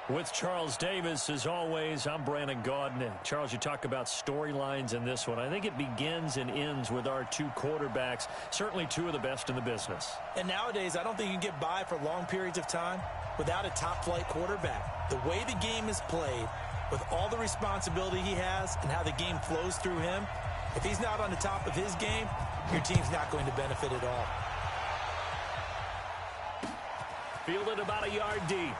With Charles Davis, as always, I'm Brandon Gaudin. Charles, you talk about storylines in this one. I think it begins and ends with our two quarterbacks, certainly two of the best in the business. And nowadays, I don't think you can get by for long periods of time without a top-flight quarterback. The way the game is played, with all the responsibility he has and how the game flows through him, if he's not on the top of his game, your team's not going to benefit at all. Fielded about a yard deep.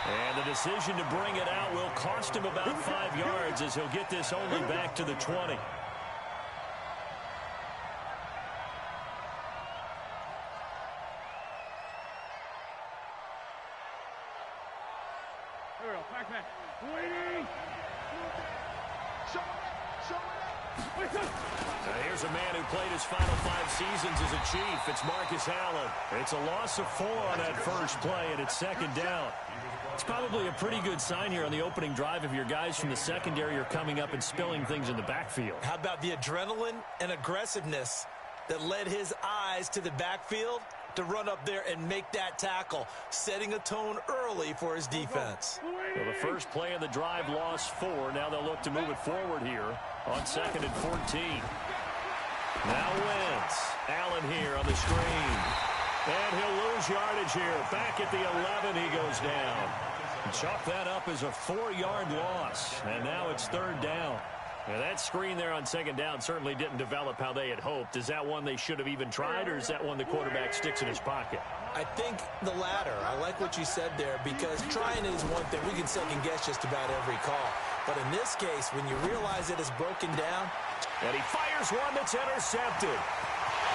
And the decision to bring it out will cost him about 5 yards as he'll get this only back to the 20. Here's a man who played his final 5 seasons as a Chief. It's Marcus Allen. It's a loss of 4 on that first play, and it's second down. It's probably a pretty good sign here on the opening drive if your guys from the secondary are coming up and spilling things in the backfield. How about the adrenaline and aggressiveness that led his eyes to the backfield to run up there and make that tackle, setting a tone early for his defense. Well, the first play of the drive lost 4. Now they'll look to move it forward here on 2nd and 14. Now Wentz. Allen here on the screen. And he'll lose yardage here. Back at the 11, he goes down. Chalk that up as a 4-yard loss. And now it's 3rd down. Now that screen there on 2nd down certainly didn't develop how they had hoped. Is that one they should have even tried, or is that one the quarterback sticks in his pocket? I think the latter. I like what you said there, because trying is one thing. We can second-guess just about every call. But in this case, when you realize it is broken down. And he fires one that's intercepted.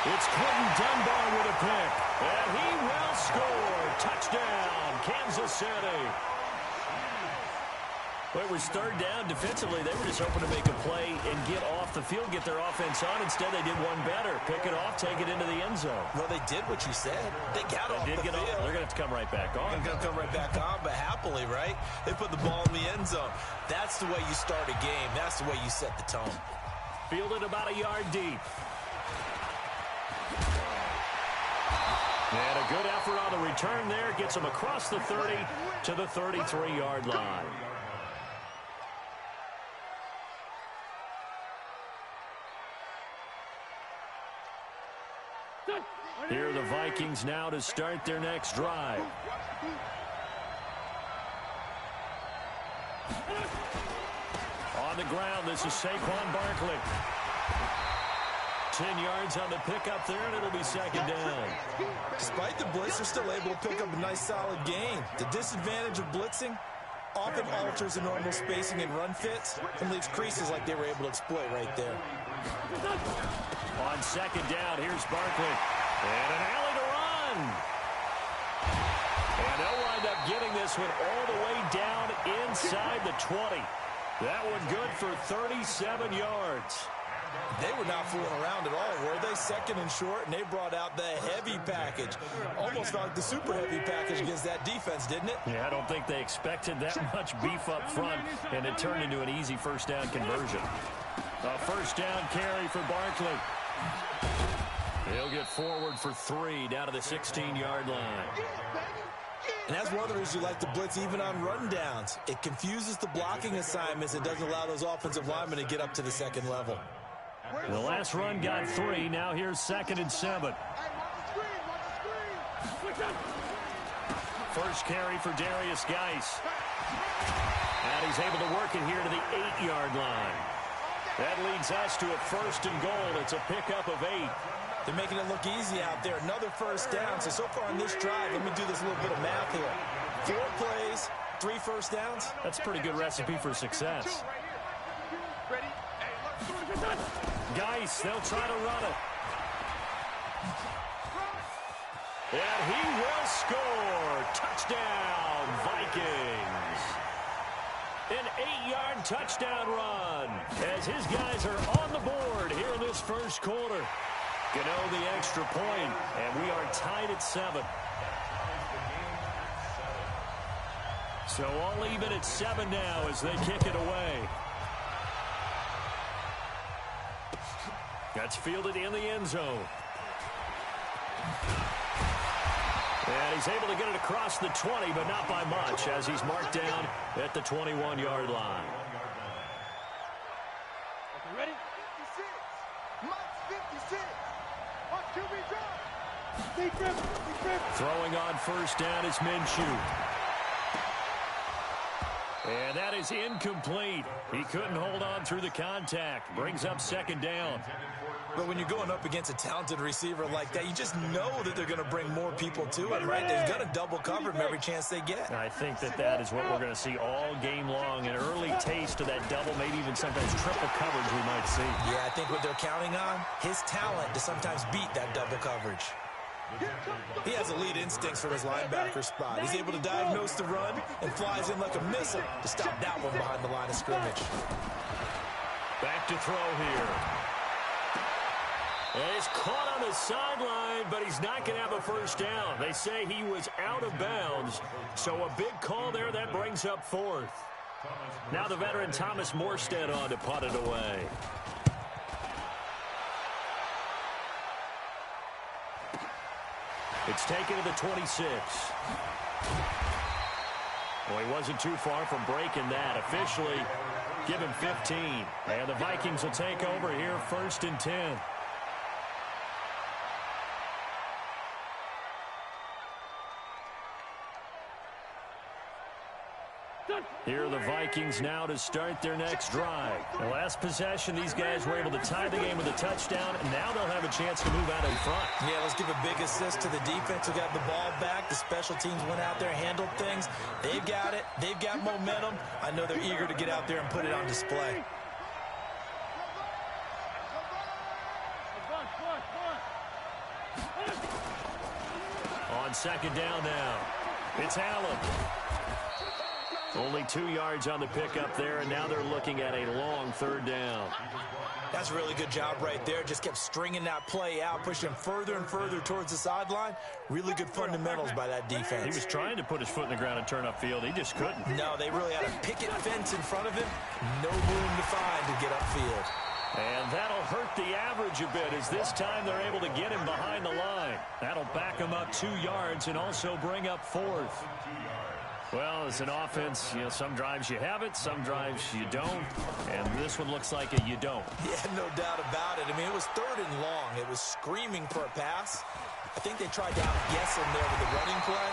It's Quentin Dunbar with a pick. And he will score. Touchdown, Kansas City. Well, it was 3rd down. Defensively, they were just hoping to make a play and get off the field, get their offense on. Instead, they did one better. Pick it off, take it into the end zone. Well, they did what you said. They got off the field. They're going to have to come right back on. They're going to come right back on, but happily, right? They put the ball in the end zone. That's the way you start a game. That's the way you set the tone. Fielded about a yard deep. And a good effort on the return there. Gets him across the 30 to the 33-yard line. Here are the Vikings now to start their next drive. On the ground, this is Saquon Barkley. 10 yards on the pickup there, and it'll be 2nd down. Despite the blitz, they're still able to pick up a nice, solid gain. The disadvantage of blitzing often alters the normal spacing and run fits and leaves creases like they were able to exploit right there. On 2nd down, here's Barkley. And an alley to run. And they'll wind up getting this one all the way down inside the 20. That one good for 37 yards. They were not fooling around at all, were they? 2nd and short, and they brought out the heavy package. Almost felt like the super heavy package against that defense, didn't it? Yeah, I don't think they expected that much beef up front, and it turned into an easy 1st down conversion. A 1st down carry for Barkley. He'll get forward for 3 down to the 16-yard line. And that's one of the reasons you like the blitz even on run downs. It confuses the blocking assignments and doesn't allow those offensive linemen to get up to the 2nd level. The last run got 3. Now here's 2nd and 7. First carry for Darius Geis. And he's able to work it here to the 8-yard line. That leads us to a 1st and goal. It's a pickup of 8. They're making it look easy out there. Another 1st down. So far on this drive, let me do this little bit of math here. 4 plays, 3 1st downs. That's a pretty good recipe for success. Geis, they'll try to run it. And he will score. Touchdown, Vikings. An 8-yard touchdown run as his guys are on the board here in this first quarter. Gano the extra point, and we are tied at 7. So all even at 7 now as they kick it away. That's fielded in the end zone. And he's able to get it across the 20, but not by much, as he's marked down at the 21-yard line. Ready? 56. Mike's 56. On QB drive. Deep grip. Throwing on first down is Minshew. And that is incomplete. He couldn't hold on through the contact. Brings up second down. But when you're going up against a talented receiver like that, you just know that they're going to bring more people to it, right? They're going to double cover him every chance they get. I think that is what we're going to see all game long. An early taste of that double, maybe even sometimes triple coverage we might see. Yeah, I think what they're counting on, his talent to sometimes beat that double coverage. He has elite instincts from his linebacker spot. He's able to diagnose the run and flies in like a missile to stop that one behind the line of scrimmage. Back to throw here. And he's caught on the sideline, but he's not going to have a first down. They say he was out of bounds, so a big call there. That brings up fourth. Now the veteran Thomas Morstead on to punt it away. It's taken to the 26. Well, he wasn't too far from breaking that. Officially, give him 15. And the Vikings will take over here, 1st and 10. Here are the Vikings now to start their next drive. The last possession, these guys were able to tie the game with a touchdown, and now they'll have a chance to move out in front. Yeah, let's give a big assist to the defense who got the ball back. The special teams went out there, handled things. They've got it. They've got momentum. I know they're eager to get out there and put it on display. On second down now, it's Allen. Only 2 yards on the pickup there, and now they're looking at a long 3rd down. That's a really good job right there. Just kept stringing that play out, pushing him further and further towards the sideline. Really good fundamentals by that defense. He was trying to put his foot in the ground and turn upfield. He just couldn't. No, they really had a picket fence in front of him. No room to find to get upfield. And that'll hurt the average a bit, as this time they're able to get him behind the line. That'll back him up 2 yards and also bring up 4th. Well, as an offense, you know, some drives you have it, some drives you don't, and this one looks like you don't. Yeah, no doubt about it. I mean, it was 3rd and long. It was screaming for a pass. I think they tried to outguess him there with the running play.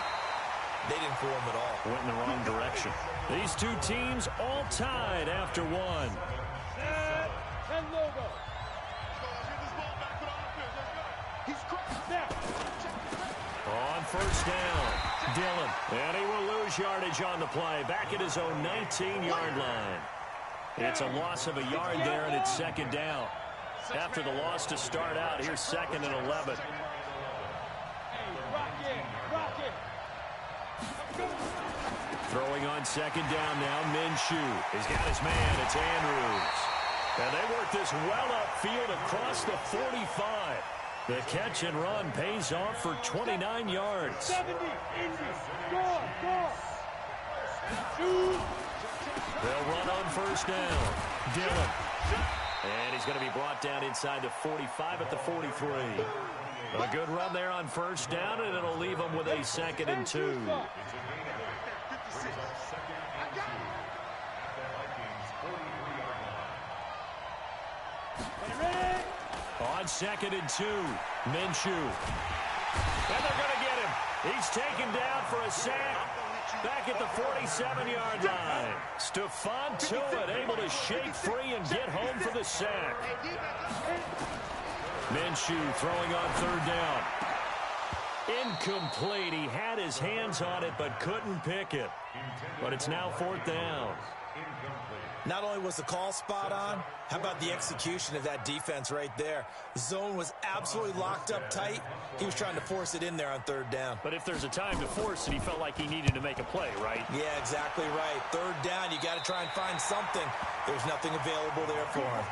They didn't fool him at all. Went in the wrong direction. These two teams all tied after one. And logo. He's crossed now. On first down, Dillon. And he will lose yardage on the play. Back at his own 19-yard line. It's a loss of a yard there, and it's second down. After the loss to start out, here's 2nd and 11. Throwing on second down now, Minshew. He's got his man. It's Andrews. And they work this well upfield across the 45. The catch and run pays off for 29 yards. 70, score. They'll run on first down. Dillon. And he's going to be brought down inside the 45 at the 43. A good run there on first down, and it'll leave him with a 2nd and 2. On 2nd and 2, Minshew. And they're going to get him. He's taken down for a sack back at the 47-yard line. Stephon Tuitt able to shake free and get home for the sack. Minshew throwing on 3rd down. Incomplete. He had his hands on it but couldn't pick it. But it's now 4th down. Not only was the call spot on, how about the execution of that defense right there? The zone was absolutely locked up tight. He was trying to force it in there on 3rd down. But if there's a time to force it, he felt like he needed to make a play, right? Yeah, exactly right. 3rd down, you got to try and find something. There's nothing available there for him.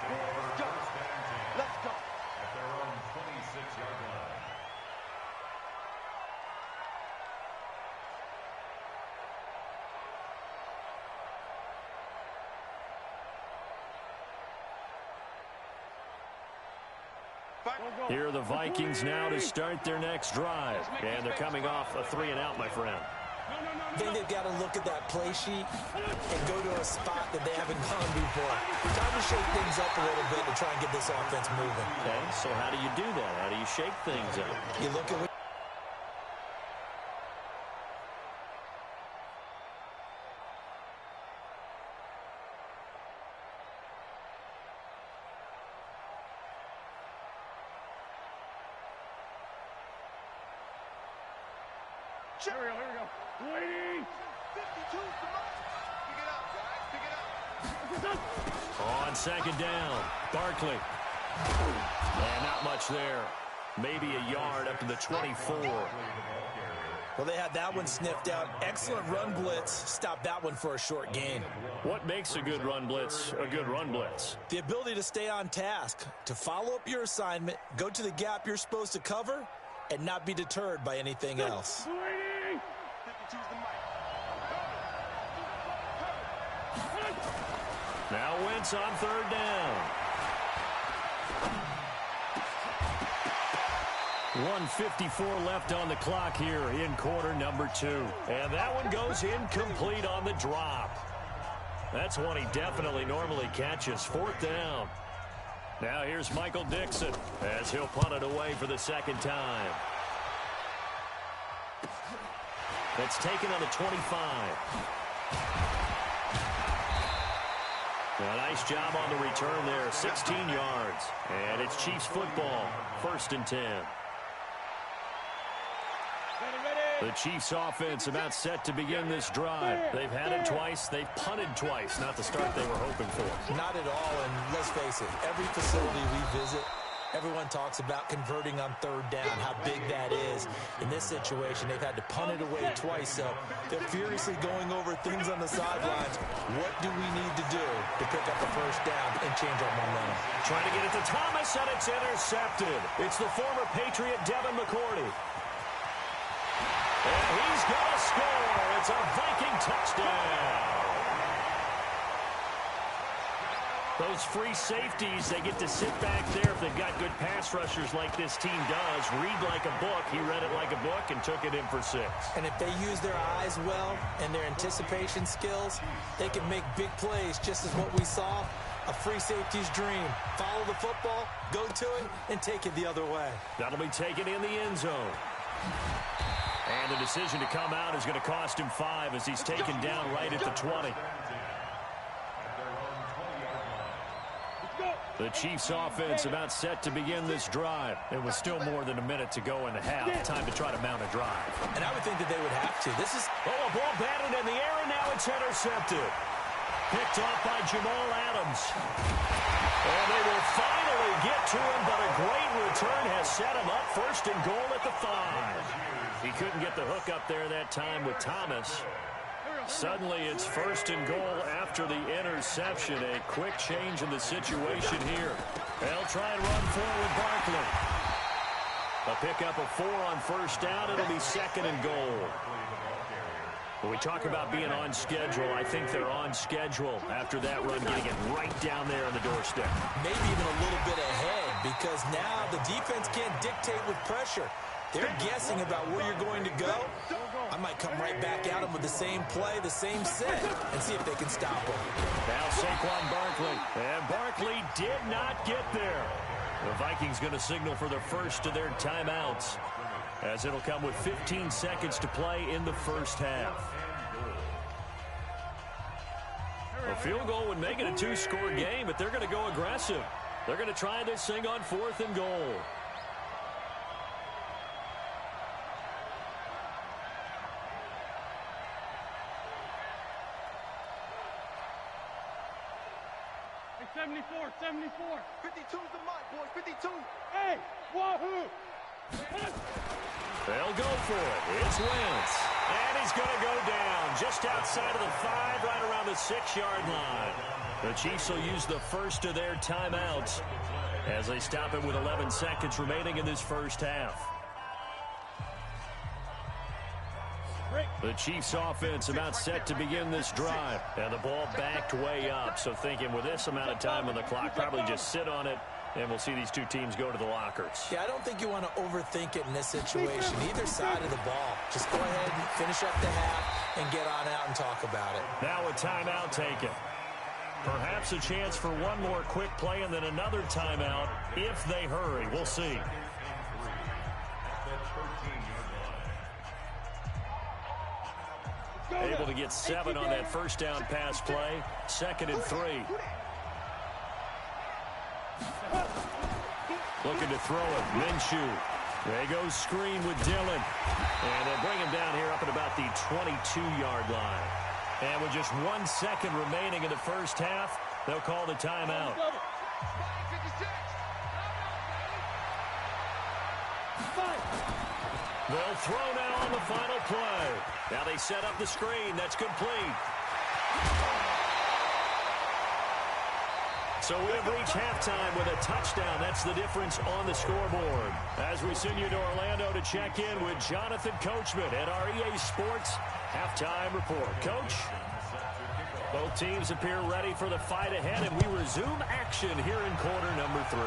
Let's go. Here are the Vikings now to start their next drive. And they're coming off a 3-and-out, my friend. I think they've got to look at that play sheet and go to a spot that they haven't gone before. Time to shake things up a little bit to try and get this offense moving. Okay, so how do you do that? How do you shake things up? You look at what Here we go. Waiting. 52 to pick it up, guys. Pick it up. On second down, Barkley. And not much there. Maybe a yard up to the 24. Well, they had that one sniffed out. Excellent run blitz. Stopped that one for a short gain. What makes a good run blitz a good run blitz? The ability to stay on task, to follow up your assignment, go to the gap you're supposed to cover, and not be deterred by anything else. Waiting. 52's the mic. Now Wentz on third down. 1:54 left on the clock here in quarter number 2. And that one goes incomplete on the drop. That's one he definitely normally catches. Fourth down. Now here's Michael Dixon as he'll punt it away for the second time. That's taken on the 25. A nice job on the return there. 16 yards. And it's Chiefs football. 1st and 10. The Chiefs offense about set to begin this drive. They've had it twice. They've punted twice. Not the start they were hoping for. Not at all, and let's face it, every facility we visit, everyone talks about converting on third down, how big that is. In this situation, they've had to punt it away twice, so they're furiously going over things on the sidelines. What do we need to do to pick up the first down and change our momentum? Trying to get it to Thomas, and it's intercepted. It's the former Patriot Devin McCourty. And he's going to score. It's a Viking touchdown. Those free safeties, they get to sit back there if they've got good pass rushers like this team does. Read like a book. He read it like a book and took it in for 6. And if they use their eyes well and their anticipation skills, they can make big plays, just as what we saw. A free safety's dream. Follow the football, go to it, and take it the other way. That'll be taken in the end zone. And the decision to come out is going to cost him 5 as he's taken down right at the 20. The Chiefs offense about set to begin this drive. It was still more than a minute to go in the half. Time to try to mount a drive. And I would think that they would have to. This is... Oh, a ball batted in the air, and now it's intercepted. Picked off by Jamal Adams. And they will finally get to him, but a great return has set him up. 1st and goal at the 5. He couldn't get the hook up there that time with Thomas. Suddenly it's 1st and goal after the interception. A quick change in the situation here. They'll try and run forward with Barkley. A pickup of 4 on 1st down. It'll be 2nd and goal. When we talk about being on schedule, I think they're on schedule after that run, getting it right down there on the doorstep. Maybe even a little bit ahead, because now the defense can't dictate with pressure. They're guessing about where you're going to go. I might come right back at them with the same play, the same set, and see if they can stop them. Now Saquon Barkley. And Barkley did not get there. The Vikings going to signal for the first of their timeouts, as it'll come with 15 seconds to play in the first half. A field goal would make it a 2-score game, but they're going to go aggressive. They're going to try this thing on 4th and goal. Hey, 74. 52's the mic, boys. 52. Hey, wahoo! They'll go for it. It's Wentz. And he's going to go down just outside of the 5, right around the 6-yard line. The Chiefs will use the first of their timeouts as they stop it with 11 seconds remaining in this first half. The Chiefs offense about set to begin this drive. And the ball backed way up. So thinking with this amount of time on the clock, probably just sit on it And we'll see these two teams go to the lockers. Yeah, I don't think you want to overthink it in this situation, either side of the ball. Just go ahead and finish up the half and get on out and talk about it. Now a timeout taken. Perhaps a chance for one more quick play and then another timeout if they hurry. We'll see. Able to get 7 on that first down pass play. 2nd and 3. Looking to throw it. Minshew. There goes screen with Dillon. And they'll bring him down here up at about the 22-yard line. And with just 1 second remaining in the first half, they'll call the timeout. They'll throw now on the final play. Now they set up the screen. That's complete. So we have reached halftime with a touchdown. That's the difference on the scoreboard. As we send you to Orlando to check in with Jonathan Coachman at our EA Sports Halftime Report. Coach, both teams appear ready for the fight ahead, and we resume action here in quarter number 3.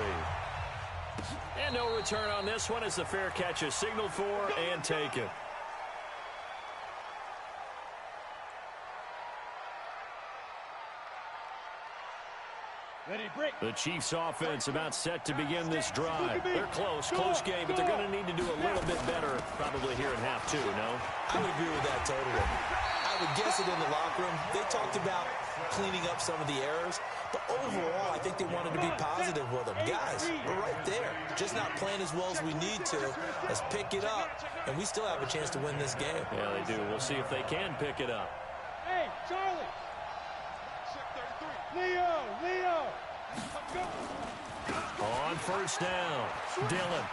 And no return on this one as the fair catch is signaled for and taken. The Chiefs offense about set to begin this drive. They're close game, but they're going to need to do a little bit better probably here in half 2, no? I would agree with that totally. I would guess it in the locker room. They talked about cleaning up some of the errors, but overall, I think they wanted to be positive with them. Guys, we're right there. Just not playing as well as we need to. Let's pick it up, and we still have a chance to win this game. Yeah, they do. We'll see if they can pick it up. Hey, Charlie. Leo. On first down, Dillon.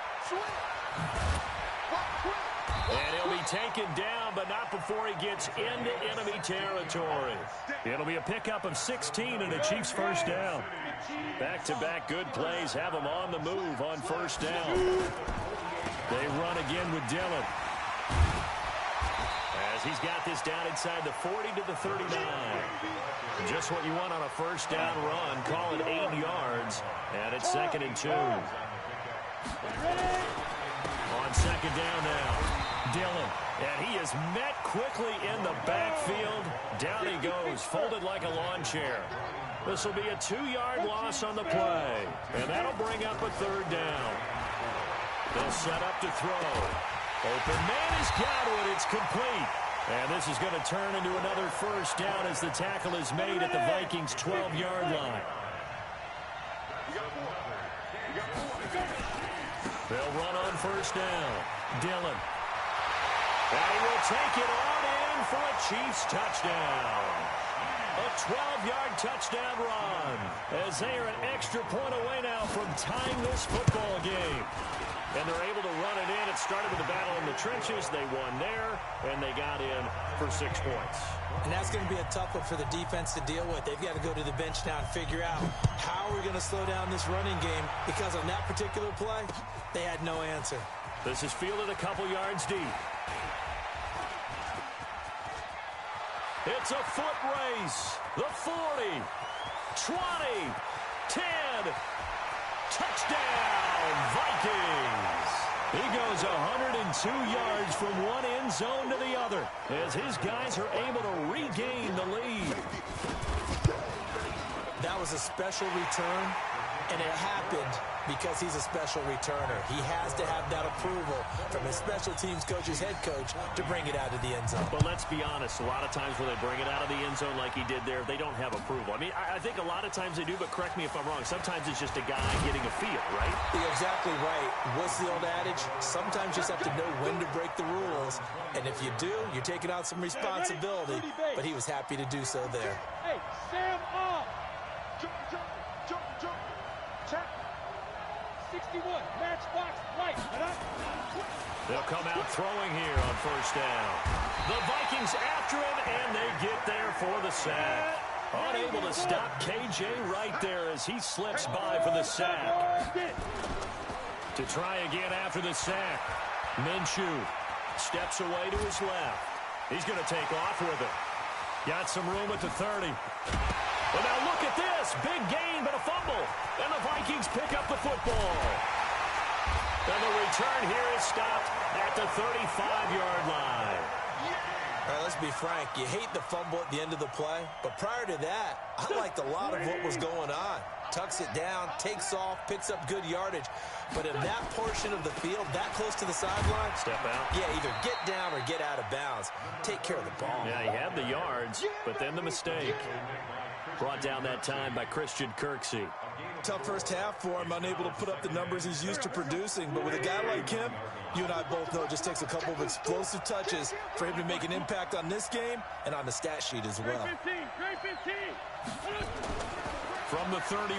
And he'll be taken down, but not before he gets into enemy territory. It'll be a pickup of 16 and a Chiefs first down. Back-to-back good plays have them on the move on first down. They run again with Dillon. As he's got this down inside the 40 to the 39. Just what you want on a first down run. Call it 8 yards. And it's 2nd and 2. On 2nd down now. Dillon. And he is met quickly in the backfield. Down he goes. Folded like a lawn chair. This will be a 2-yard loss on the play. And that'll bring up a 3rd down. They'll set up to throw. Open man has got it. It's complete. And this is going to turn into another first down as the tackle is made at the Vikings' 12-yard line. They'll run on first down. Dillon. And he will take it on in for a Chiefs touchdown. A 12-yard touchdown run as they are an extra point away now from tying this football game. And they're able to run it in. It started with a battle in the trenches. They won there, and they got in for 6 points. And that's going to be a tough one for the defense to deal with. They've got to go to the bench now and figure out how we're going to slow down this running game, because on that particular play, they had no answer. This is fielded a couple yards deep. It's a foot race. The 40, 20, 10. Touchdown, Vikings! He goes 102 yards from one end zone to the other as his guys are able to regain the lead. That was a special return, and it happened because he's a special returner. He has to have that approval from his special teams coach's head coach to bring it out of the end zone. But let's be honest, a lot of times when they bring it out of the end zone like he did there, they don't have approval. I mean, I think a lot of times they do, but correct me if I'm wrong. Sometimes it's just a guy getting a feel, right? You're exactly right. What's the old adage? Sometimes you just have to know when to break the rules. And if you do, you're taking out some responsibility. But he was happy to do so there. Hey, Sam off. Jump. Check. 61, matchbox, light. They'll come out throwing here on first down. The Vikings after him, and they get there for the sack. Unable to stop KJ right there as he slips by for the sack. To try again after the sack. Minshew steps away to his left. He's going to take off with it. Got some room at the 30. And now look at this. Big gain, but a fumble. And the Vikings pick up the football. And the return here is stopped at the 35-yard line. All right, let's be frank. You hate the fumble at the end of the play, but prior to that, I liked a lot of what was going on. Tucks it down, takes off, picks up good yardage. But in that portion of the field, that close to the sideline, step out. Yeah, either get down or get out of bounds. Take care of the ball. Yeah, he had the yards, but then the mistake. Brought down that time by Christian Kirksey. Tough first half for him, unable to put up the numbers he's used to producing. But with a guy like him, you and I both know it just takes a couple of explosive touches for him to make an impact on this game and on the stat sheet as well. From the 31,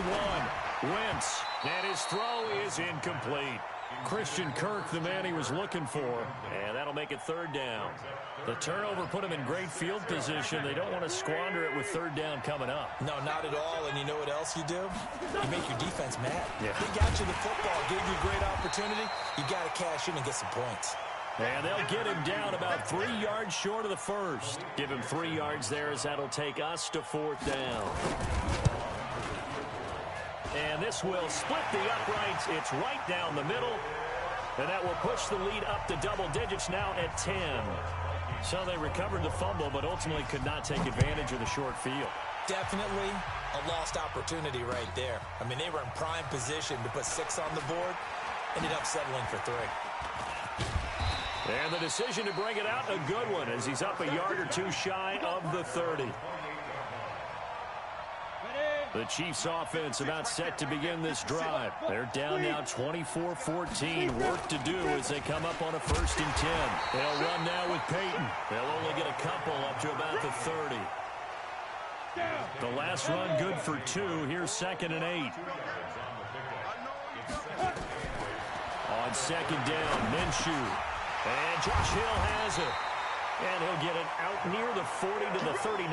Wentz, and his throw is incomplete. Christian Kirk, the man he was looking for, and that'll make it third down. The turnover put him in great field position. They don't want to squander it with third down coming up. No, not at all. And you know what else you do? You make your defense mad. Yeah. They got you the football, gave you a great opportunity. You got to cash in and get some points. And they'll get him down about 3 yards short of the first. Give him 3 yards there as that'll take us to fourth down. And this will split the uprights. It's right down the middle. And that will push the lead up to double digits now at 10. So they recovered the fumble, but ultimately could not take advantage of the short field. Definitely a lost opportunity right there. I mean, they were in prime position to put 6 on the board. Ended up settling for 3. And the decision to bring it out, a good one, as he's up a yard or two shy of the 30. The Chiefs offense about set to begin this drive. They're down now 24-14. Work to do as they come up on a 1st and 10. They'll run now with Peyton. They'll only get a couple up to about the 30. The last run good for 2. Here's 2nd and 8. On 2nd down, Minshew. And Josh Hill has it. And he'll get it out near the 40 to the 39.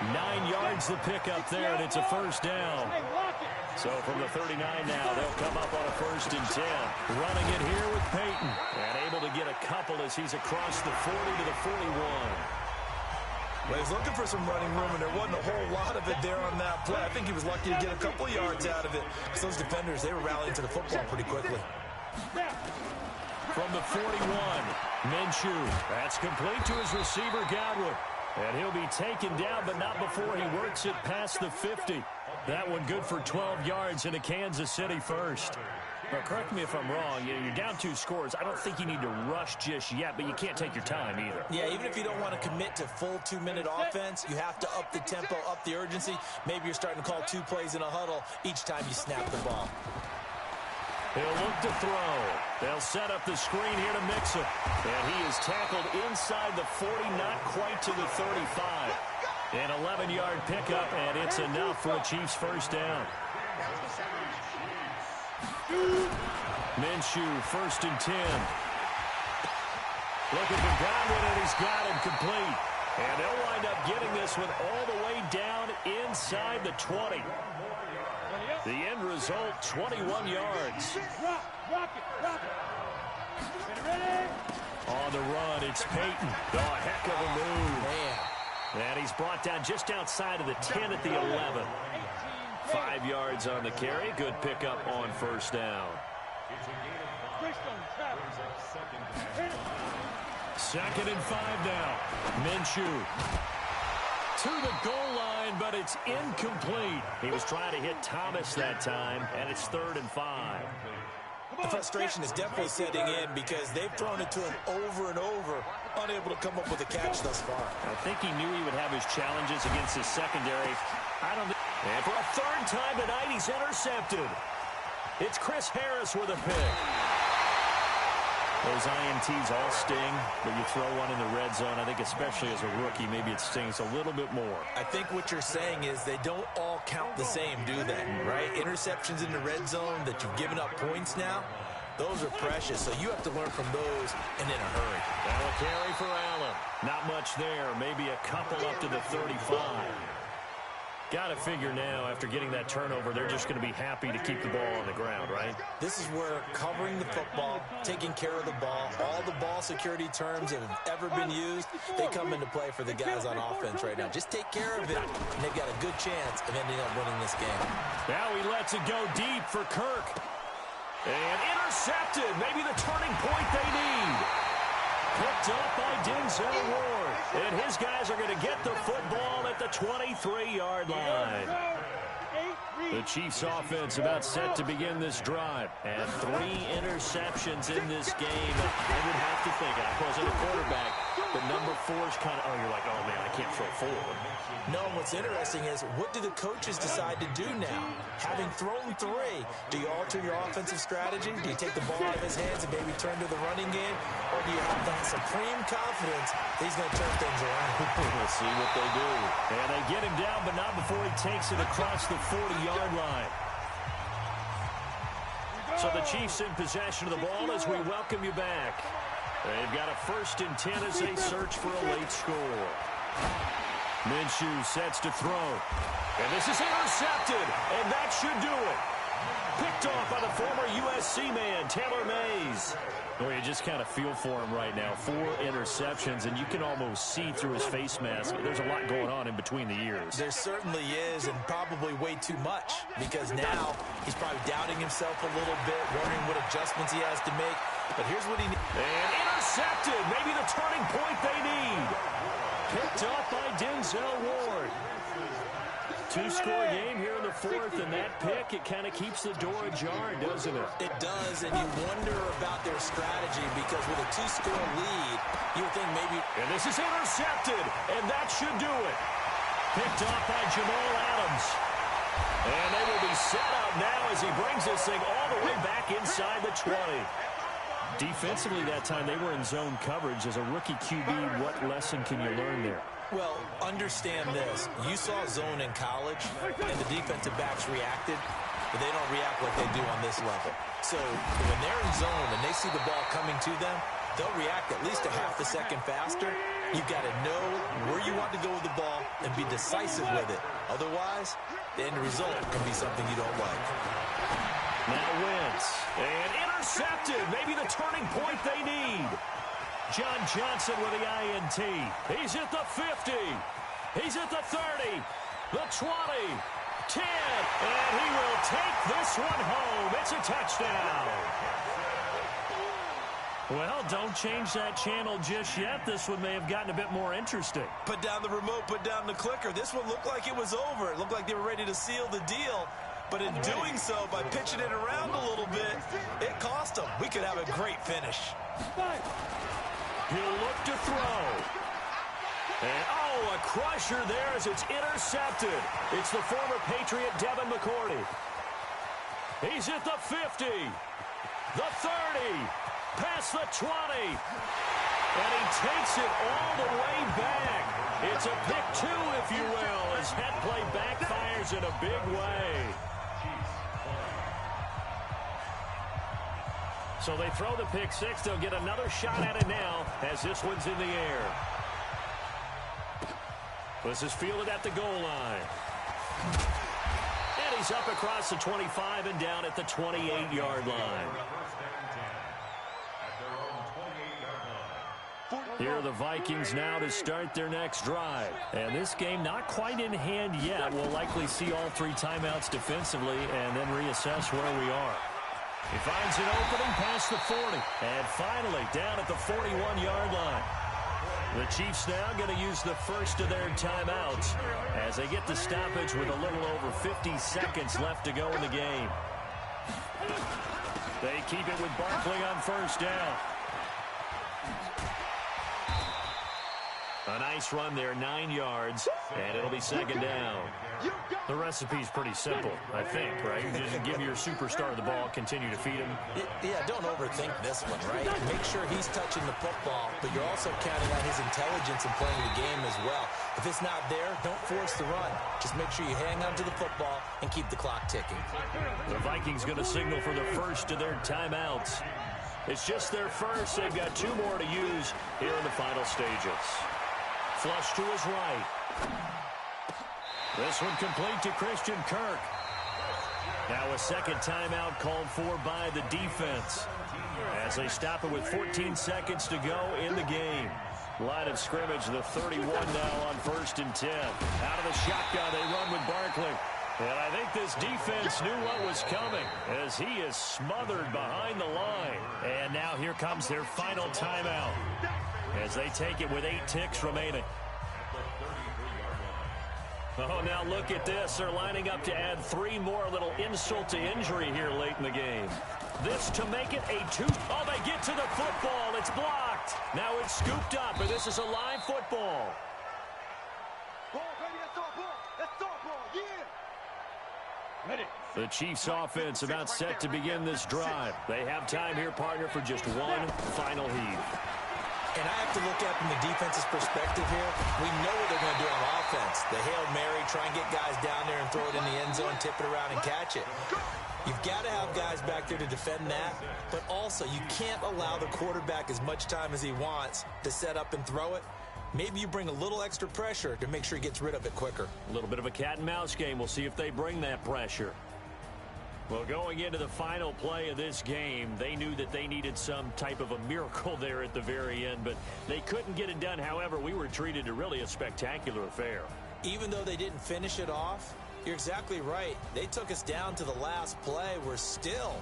9 yards the pickup there, and it's a 1st down. So from the 39 now, they'll come up on a 1st and 10. Running it here with Peyton. And able to get a couple as he's across the 40 to the 41. Well, he's looking for some running room, and there wasn't a whole lot of it there on that play. I think he was lucky to get a couple of yards out of it. Because those defenders, they were rallying to the football pretty quickly. From the 41, Minshew. That's complete to his receiver, Godwin. And he'll be taken down, but not before he works it past the 50. That one good for 12 yards into Kansas City 1st. Now, correct me if I'm wrong. You're down 2 scores. I don't think you need to rush just yet, but you can't take your time either. Yeah, even if you don't want to commit to full 2-minute offense, you have to up the tempo, up the urgency. Maybe you're starting to call 2 plays in a huddle each time you snap the ball. He'll look to throw. They'll set up the screen here to mix it. And he is tackled inside the 40, not quite to the 35. An 11-yard pickup, and it's enough for a Chiefs 1st down. Minshew, 1st and 10. Looking for Godwin, and he's got him complete. And they'll wind up getting this one all the way down inside the 20. The end result, 21 yards. On the run, it's Peyton. Oh, a heck of a move. Man. And he's brought down just outside of the 10 at the 11. 5 yards on the carry. Good pickup on 1st down. 2nd and 5 now. Minshew. To the goal line, but it's incomplete. He was trying to hit Thomas that time, and it's 3rd and 5. The frustration is definitely setting in because they've thrown it to him over and over, unable to come up with a catch thus far. I think he knew he would have his challenges against his secondary. And for a 3rd time tonight, he's intercepted. It's Chris Harris with a pick. Those INTs all sting, but you throw one in the red zone, I think especially as a rookie, maybe it stings a little bit more. I think what you're saying is they don't all count the same, do they? Right? Interceptions in the red zone that you've given up points now, those are precious, so you have to learn from those and in a hurry. That'll carry for Allen. Not much there, maybe a couple up to the 35. Got to figure now, after getting that turnover, they're just going to be happy to keep the ball on the ground, right? This is where covering the football, taking care of the ball, all the ball security terms that have ever been used, they come into play for the guys on offense right now. Just take care of it, and they've got a good chance of ending up winning this game. Now he lets it go deep for Kirk. And intercepted. Maybe the turning point they need. Picked up by Denzel Ward. And his guys are going to get the football at the 23-yard line. The Chiefs offense about set to begin this drive. And 3 interceptions in this game. I would have to think, I wasn't a quarterback, but number 4 is kind of, you're like, oh, man, I can't throw 4. No, what's interesting is, what do the coaches decide to do now? Having thrown 3, do you alter your offensive strategy? Do you take the ball out of his hands and maybe turn to the running game? Or do you have that supreme confidence that he's going to turn things around? We'll see what they do. And they get him down, but not before he takes it across the 40-yard line. So the Chiefs in possession of the ball as we welcome you back. They've got a 1st and 10 as they search for a late score. Minshew sets to throw. And this is intercepted, and that should do it. Picked off by the former USC man, Taylor Mays. Boy, you just kind of feel for him right now. 4 interceptions, and you can almost see through his face mask. There's a lot going on in between the ears. There certainly is, and probably way too much, because now he's probably doubting himself a little bit, wondering what adjustments he has to make. But here's what he needs. And intercepted. Maybe the turning point they need. Picked up by Denzel Ward. 2-score game here in the 4th, and that pick, it kind of keeps the door ajar, doesn't it? It does, and you wonder about their strategy, because with a 2-score lead, you would think maybe... And this is intercepted, and that should do it. Picked off by Jamal Adams. And they will be set up now as he brings this thing all the way back inside the 20. Defensively that time, they were in zone coverage. As a rookie QB, what lesson can you learn there? Well, understand this. You saw zone in college, and the defensive backs reacted, but they don't react like they do on this level. So when they're in zone and they see the ball coming to them, they'll react at least a half a second faster. You've got to know where you want to go with the ball and be decisive with it. Otherwise, the end result can be something you don't like. Now Wentz. And intercepted. Maybe the turning point they need. John Johnson with the INT. He's at the 50. He's at the 30. The 20. 10. And he will take this one home. It's a touchdown. Well, don't change that channel just yet. This one may have gotten a bit more interesting. Put down the remote, put down the clicker. This one looked like it was over. It looked like they were ready to seal the deal. But in doing so, by pitching it around a little bit, it cost them. We could have a great finish. He'll look to throw. And, oh, a crusher there as it's intercepted. It's the former Patriot Devin McCourty. He's at the 50, the 30, past the 20. And he takes it all the way back. It's a pick 2, if you will, as head play backfires in a big way. So they throw the pick 6. They'll get another shot at it now as this one's in the air. This is fielded at the goal line. And he's up across the 25 and down at the 28-yard line. Here are the Vikings now to start their next drive. And this game not quite in hand yet. We'll likely see all 3 timeouts defensively and then reassess where we are. He finds an opening past the 40. And finally down at the 41-yard line. The Chiefs now going to use the first of their timeouts as they get the stoppage with a little over 50 seconds left to go in the game. They keep it with Barkley on first down. A nice run there, 9 yards, and it'll be second down. The recipe's pretty simple, I think, right? Just give your superstar the ball, continue to feed him. Yeah, don't overthink this one, right? Make sure he's touching the football, but you're also counting on his intelligence in playing the game as well. If it's not there, don't force the run. Just make sure you hang on to the football and keep the clock ticking. The Vikings going to signal for the first of their timeouts. It's just their first. They've got 2 more to use here in the final stages. Flush to his right. This one complete to Christian Kirk. Now a second timeout called for by the defense as they stop it with 14 seconds to go in the game. Line of scrimmage, the 31 now on 1st and 10. Out of the shotgun, they run with Barkley. And I think this defense knew what was coming as he is smothered behind the line. And now here comes their final timeout as they take it with 8 ticks remaining. Oh, now look at this. They're lining up to add 3 more, little insult to injury here late in the game. This to make it a 2. Oh, they get to the football. It's blocked. Now it's scooped up, and this is a live football. Ball, baby, that's our ball. That's our ball, yeah. Ready. The Chiefs offense about set to begin this drive. They have time here, partner, for just one final heave. And I have to look at it from the defense's perspective here. We know what they're going to do on offense. The Hail Mary, try and get guys down there and throw it in the end zone, tip it around and catch it. You've got to have guys back there to defend that, but also you can't allow the quarterback as much time as he wants to set up and throw it. Maybe you bring a little extra pressure to make sure he gets rid of it quicker. A little bit of a cat and mouse game. We'll see if they bring that pressure. Well, going into the final play of this game, they knew that they needed some type of a miracle there at the very end, but they couldn't get it done. However, we were treated to really a spectacular affair. Even though they didn't finish it off, you're exactly right. They took us down to the last play. We're still,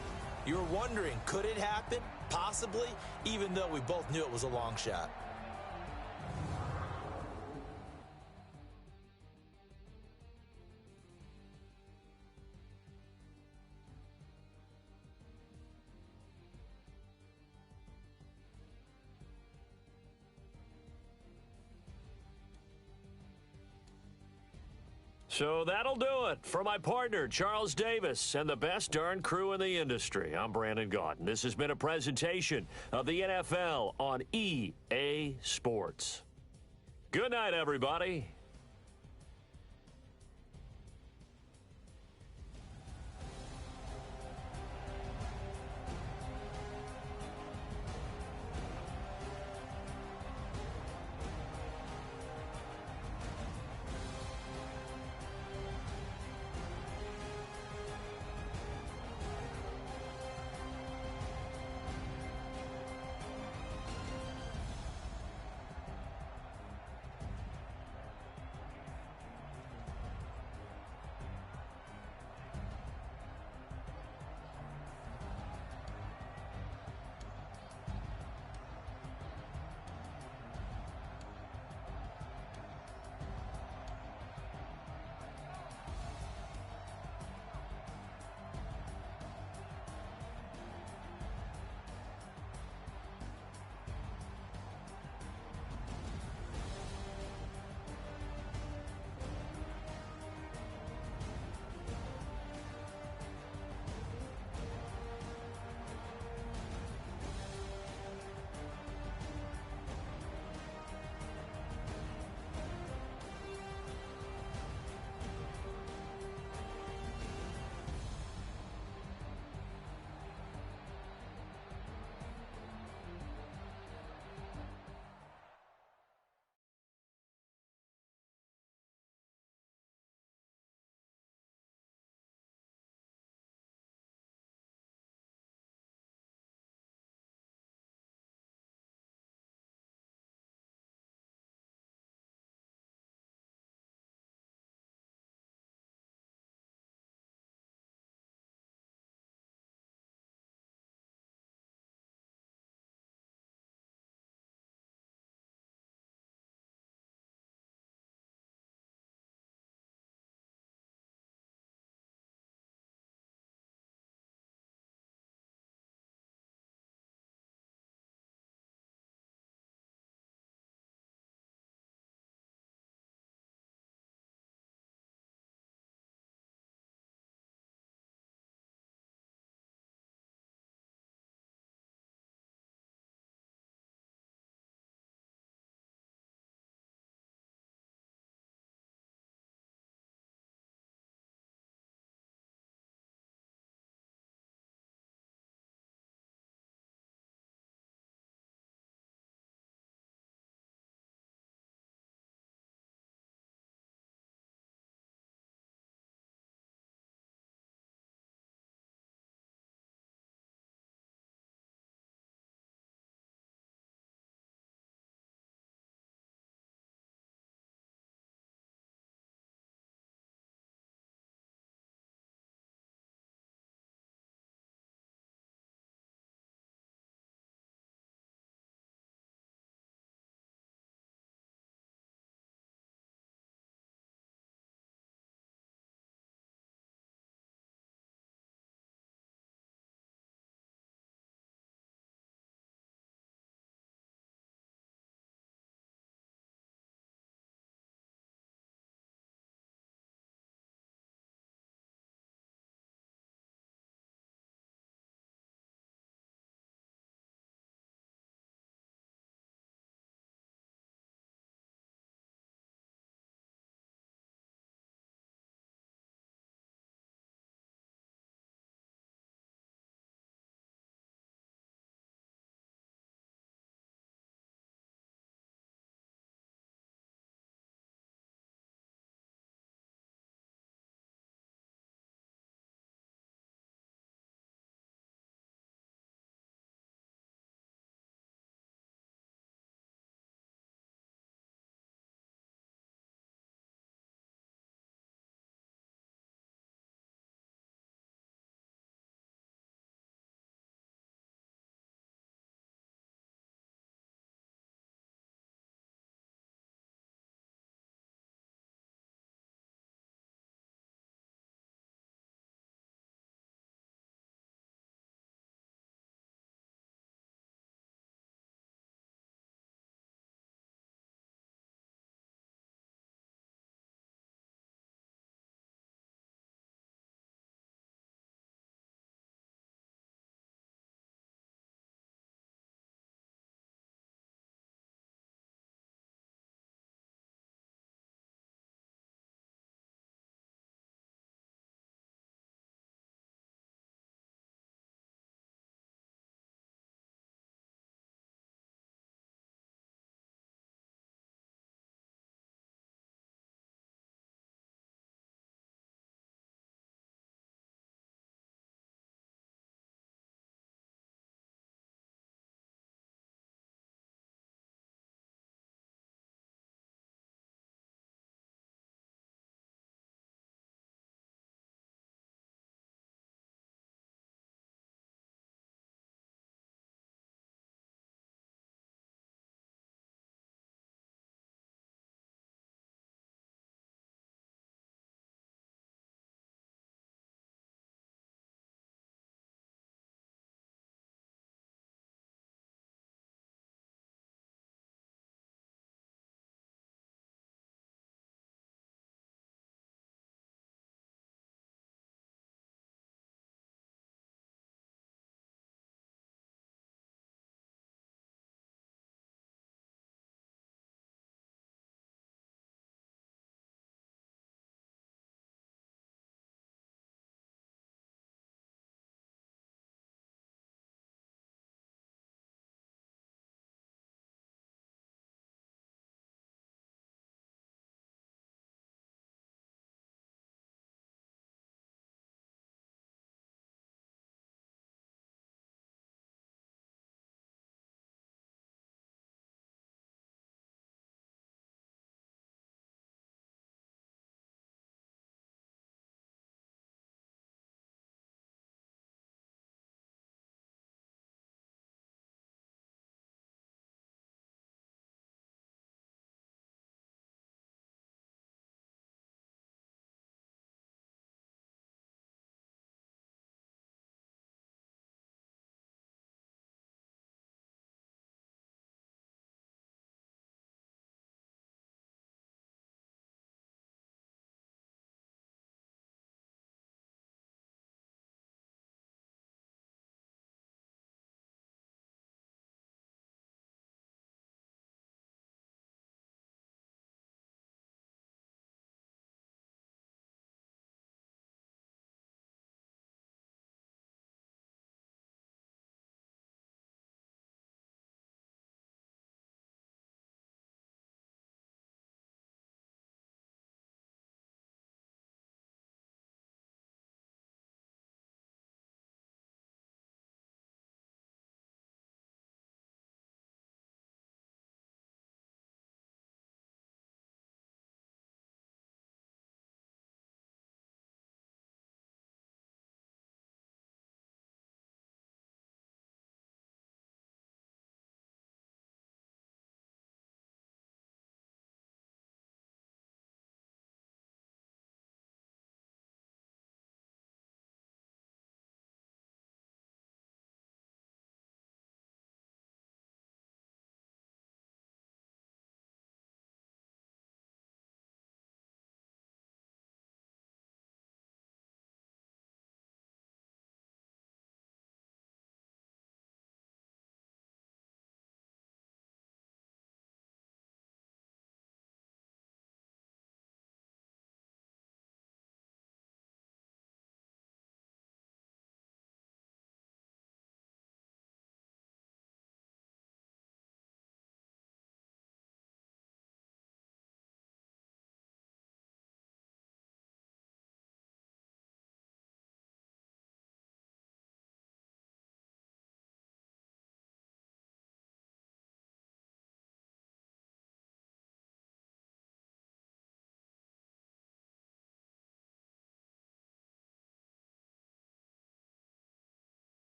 you're wondering, could it happen? Possibly, even though we both knew it was a long shot. So that'll do it for my partner, Charles Davis, and the best darn crew in the industry. I'm Brandon Gaudin. This has been a presentation of the NFL on EA Sports. Good night, everybody.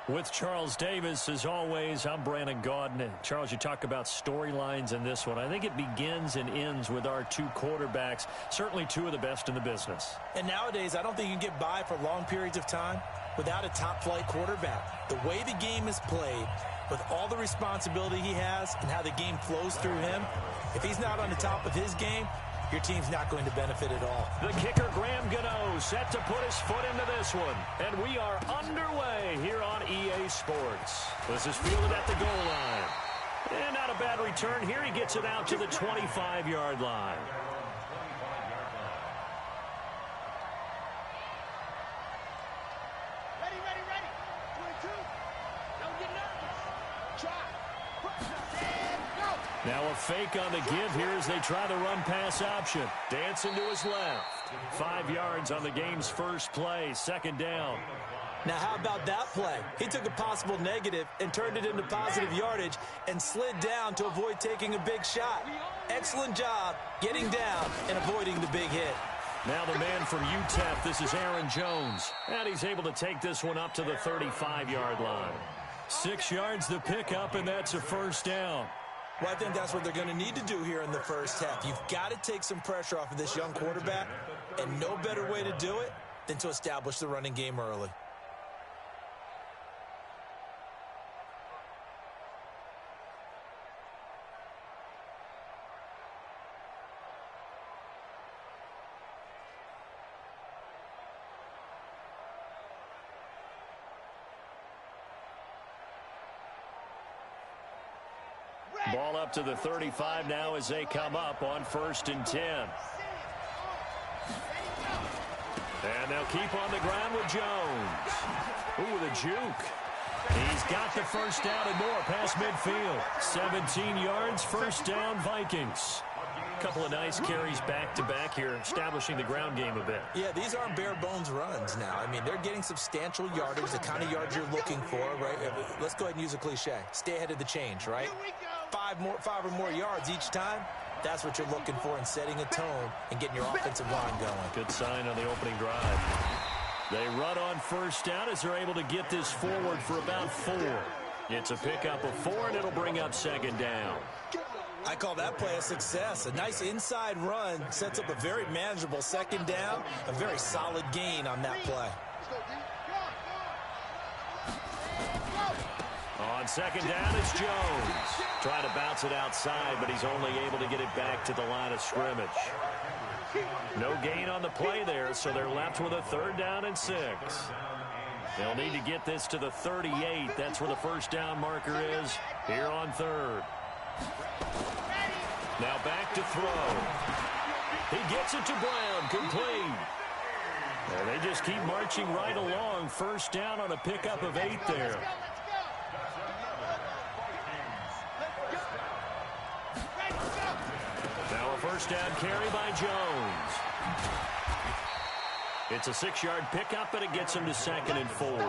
With Charles Davis, as always, I'm Brandon Gaudin. Charles, you talk about storylines in this one. I think it begins and ends with our two quarterbacks, certainly two of the best in the business. And nowadays, I don't think you can get by for long periods of time without a top-flight quarterback. The way the game is played, with all the responsibility he has and how the game flows through him, if he's not on the top of his game, your team's not going to benefit at all. The kicker, Graham Gano, set to put his foot into this one. And we are underway here on EA Sports. This is fielded at the goal line. And not a bad return here. He gets it out to the 25-yard line. Ready, ready, ready. 22. Don't get nervous. Try. And go. Now a fake on the give here as they try the run-pass option. Dancing to his left. 5 yards on the game's first play. Second down. Now, how about that play? He took a possible negative and turned it into positive yardage and slid down to avoid taking a big shot. Excellent job getting down and avoiding the big hit. Now the man from UTEP, this is Aaron Jones. And he's able to take this one up to the 35-yard line. 6 yards the pickup, and that's a first down. Well, I think that's what they're going to need to do here in the first half. You've got to take some pressure off of this young quarterback, and no better way to do it than to establish the running game early. Ball up to the 35 now as they come up on 1st and 10. And they'll keep on the ground with Jones. Ooh, the juke. He's got the first down and more past midfield. 17 yards, first down, Vikings. Couple of nice carries back-to-back here, establishing the ground game a bit. Yeah, these aren't bare-bones runs now. I mean, they're getting substantial yardage, the kind of yards you're looking for, right? Let's go ahead and use a cliche. Stay ahead of the change, right? 5 or more yards each time. That's what you're looking for in setting a tone and getting your offensive line going. Good sign on the opening drive. They run on first down as they're able to get this forward for about 4. It's a pickup of 4, and it'll bring up second down. I call that play a success. A nice inside run sets up a very manageable second down, a very solid gain on that play. On second down, it's Jones. Trying to bounce it outside, but he's only able to get it back to the line of scrimmage. No gain on the play there, so they're left with a 3rd down and 6. They'll need to get this to the 38. That's where the first down marker is here on 3rd. Now back to throw. He gets it to Brown, complete. And they just keep marching right along. First down on a pickup of 8 there. Now a first down carry by Jones. It's a 6-yard pickup, and it gets him to 2nd and 4. All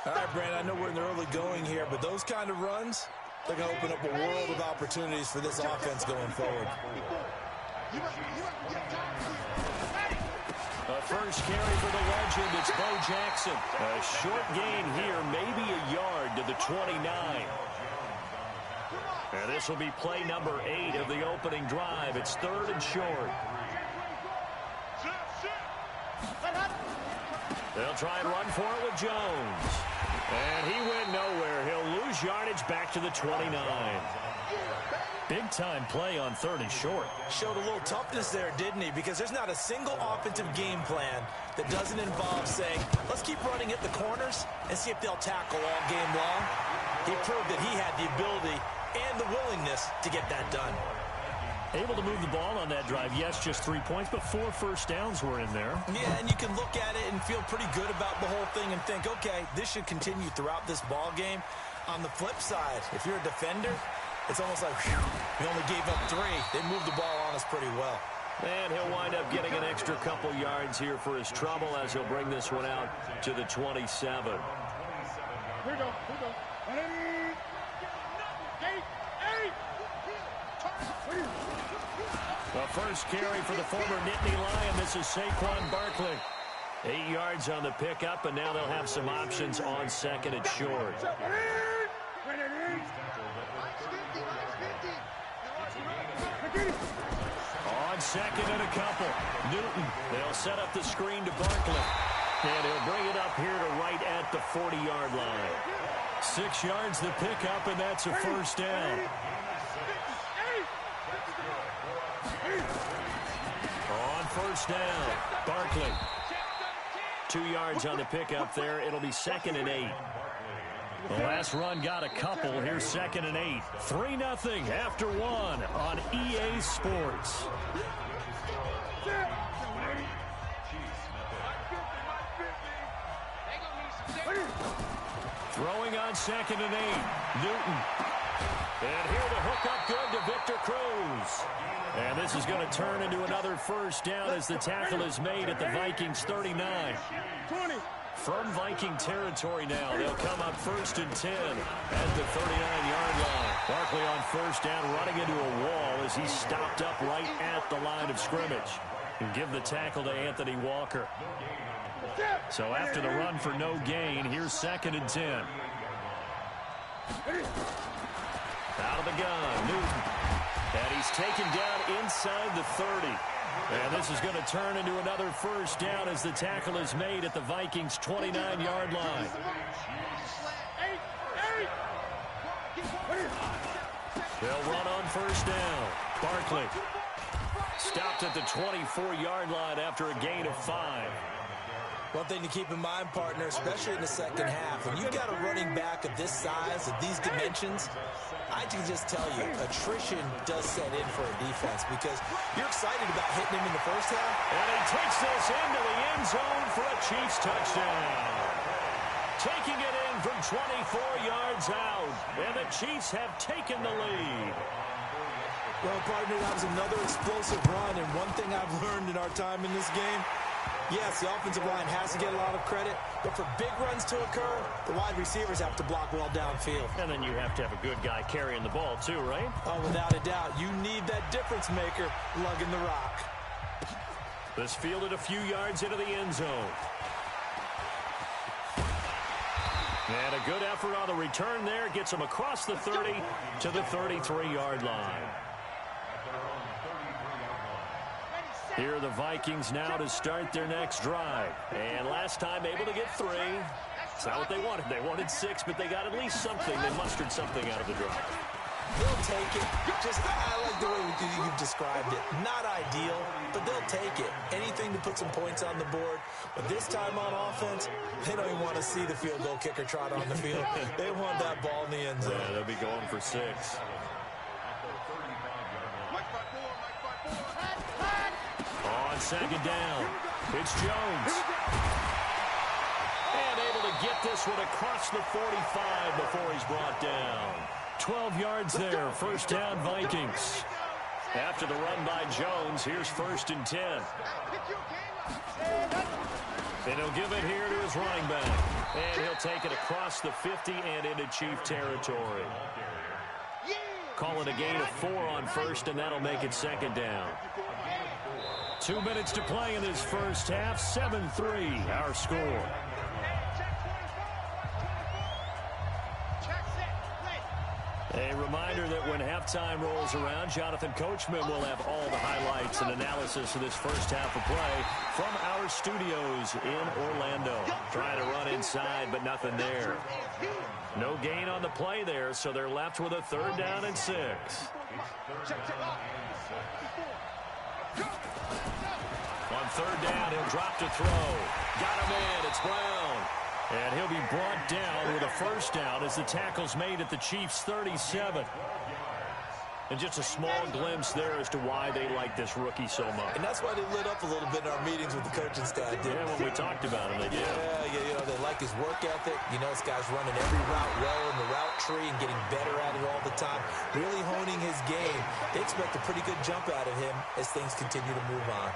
right, Brandon, I know we're in the early going here, but those kind of runs, they're going to open up a world of opportunities for this offense going forward. A first carry for the legend. It's Bo Jackson. A short gain here, maybe a yard to the 29. And this will be play number 8 of the opening drive. It's 3rd and short. They'll try and run for it with Jones. And he went nowhere. He'll lose yardage back to the 29. Big-time play on 3rd and short. Showed a little toughness there, didn't he? Because there's not a single offensive game plan that doesn't involve saying, let's keep running at the corners and see if they'll tackle all game long. He proved that he had the ability and the willingness to get that done. Able to move the ball on that drive. Yes, just 3 points, but 4 first downs were in there. Yeah, and you can look at it and feel pretty good about the whole thing and think, okay, this should continue throughout this ball game. On the flip side, if you're a defender, it's almost like, whew, we only gave up 3. They moved the ball on us pretty well. And he'll wind up getting an extra couple yards here for his trouble as he'll bring this one out to the 27. Here we go. The first carry for the former Nittany Lion. This is Saquon Barkley. 8 yards on the pickup, and now they'll have some options on second and short. On second and a couple. Newton, they'll set up the screen to Barkley. And he'll bring it up here to right at the 40-yard line. 6 yards the pickup, and that's a first down. On first down, Barkley. 2 yards on the pickup there. It'll be second and 8. The last run got a couple. Here's second and 8. 3-0 after 1 on EA Sports. Throwing on second and 8. Newton. And here the hook up good to Victor Cruz. And this is going to turn into another first down as the tackle is made at the Vikings 39. 20. From Viking territory now, they'll come up first and 10 at the 39-yard line. Barkley on first down, running into a wall as he's stopped up right at the line of scrimmage. And give the tackle to Anthony Walker. So after the run for no gain, here's second and 10. Out of the gun, Newton. And he's taken down inside the 30. And this is going to turn into another first down as the tackle is made at the Vikings' 29-yard line. They'll run on first down. Barkley stopped at the 24-yard line after a gain of 5. One thing to keep in mind, partner, especially in the second half, when you've got a running back of this size, of these dimensions, I can just tell you, attrition does set in for a defense because you're excited about hitting him in the first half. And he takes this into the end zone for a Chiefs touchdown. Taking it in from 24 yards out, and the Chiefs have taken the lead. Well, partner, that was another explosive run, and one thing I've learned in our time in this game, yes, the offensive line has to get a lot of credit, but for big runs to occur, the wide receivers have to block well downfield. And then you have to have a good guy carrying the ball too, right? Oh, without a doubt. You need that difference maker lugging the rock. This fielded a few yards into the end zone. And a good effort on the return there. Gets him across the 30 to the 33-yard line. Here are the Vikings now to start their next drive. And last time able to get 3. It's not what they wanted. They wanted 6, but they got at least something. They mustered something out of the drive. They'll take it. I like the way you've described it. Not ideal, but they'll take it. Anything to put some points on the board. But this time on offense, they don't even want to see the field goal kicker trot on the field. They want that ball in the end zone. Yeah, they'll be going for 6. On second down, it's Jones. And able to get this one across the 45 before he's brought down. 12 yards there, first down Vikings. After the run by Jones, here's first and 10. And he'll give it here to his running back. And he'll take it across the 50 and into Chief territory. Call it a gain of 4 on first, and that'll make it second down. 2 minutes to play in this first half. 7-3, our score. A reminder that when halftime rolls around, Jonathan Coachman will have all the highlights and analysis of this first half of play from our studios in Orlando. Trying to run inside, but nothing there. No gain on the play there, so they're left with a 3rd down and 6. On 3rd down, he'll drop to throw. Got him in. It's Brown. And he'll be brought down with a first down as the tackle's made at the Chiefs' 37. And just a small glimpse there as to why they like this rookie so much. And that's why they lit up a little bit in our meetings with the coaching staff. Yeah, when we talked about him, they did. Yeah, you know, they like his work ethic. You know, this guy's running every route well in the route tree and getting better at it all the time. Really honing his game. They expect a pretty good jump out of him as things continue to move on.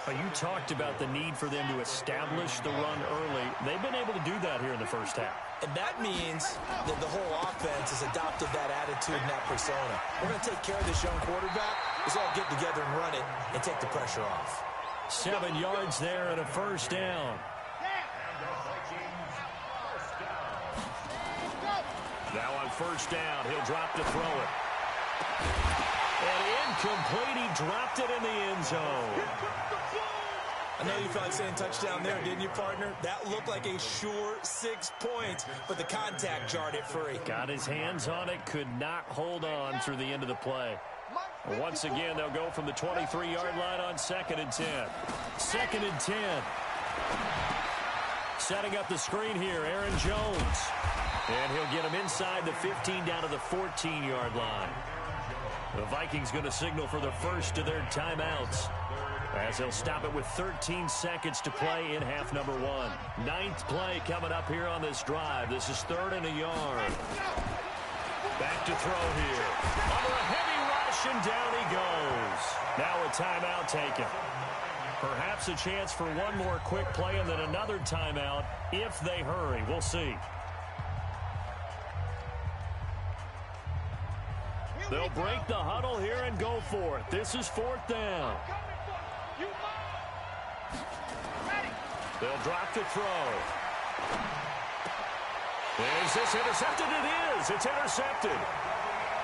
You talked about the need for them to establish the run early. They've been able to do that here in the first half. And that means that the whole offense has adopted that attitude and that persona. We're going to take care of this young quarterback. Let's all get together and run it and take the pressure off. 7 yards there and a first down. Now on first down, he'll drop to throw it. And incomplete, he dropped it in the end zone. I know you felt like saying touchdown there, didn't you, partner? That looked like a sure 6 points, but the contact jarred it free. Got his hands on it, could not hold on through the end of the play. Once again, they'll go from the 23-yard line on 2nd and 10. 2nd and 10. Setting up the screen here, Aaron Jones. And he'll get him inside the 15 down to the 14-yard line. The Vikings going to signal for the first of their timeouts, as they'll stop it with 13 seconds to play in half number 1. 9th play coming up here on this drive. This is 3rd and a yard. Back to throw here. Under a heavy rush, and down he goes. Now a timeout taken. Perhaps a chance for one more quick play and then another timeout if they hurry. We'll see. They'll break the huddle here and go for it. This is 4th down. They'll drop to throw. Is this intercepted? It is. It's intercepted.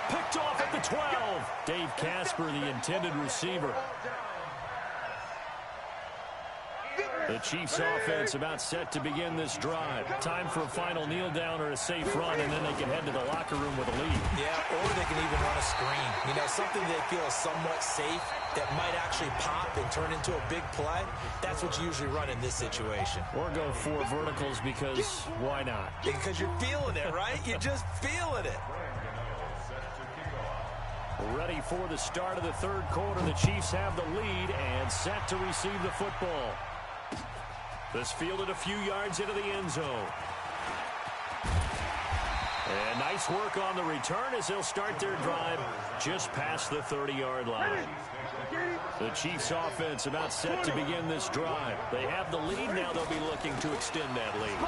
Picked off at the 12. Dave Casper, the intended receiver. The Chiefs offense about set to begin this drive. Time for a final kneel down or a safe run, and then they can head to the locker room with a lead. Yeah, or they can even run a screen. You know, something they feel is somewhat safe that might actually pop and turn into a big play. That's what you usually run in this situation. Or go 4 verticals because why not? Because you're feeling it, right? You're just feeling it. Ready for the start of the 3rd quarter. The Chiefs have the lead and set to receive the football. This fielded a few yards into the end zone. And nice work on the return as they'll start their drive just past the 30-yard line. The Chiefs offense about set to begin this drive. They have the lead. Now they'll be looking to extend that lead.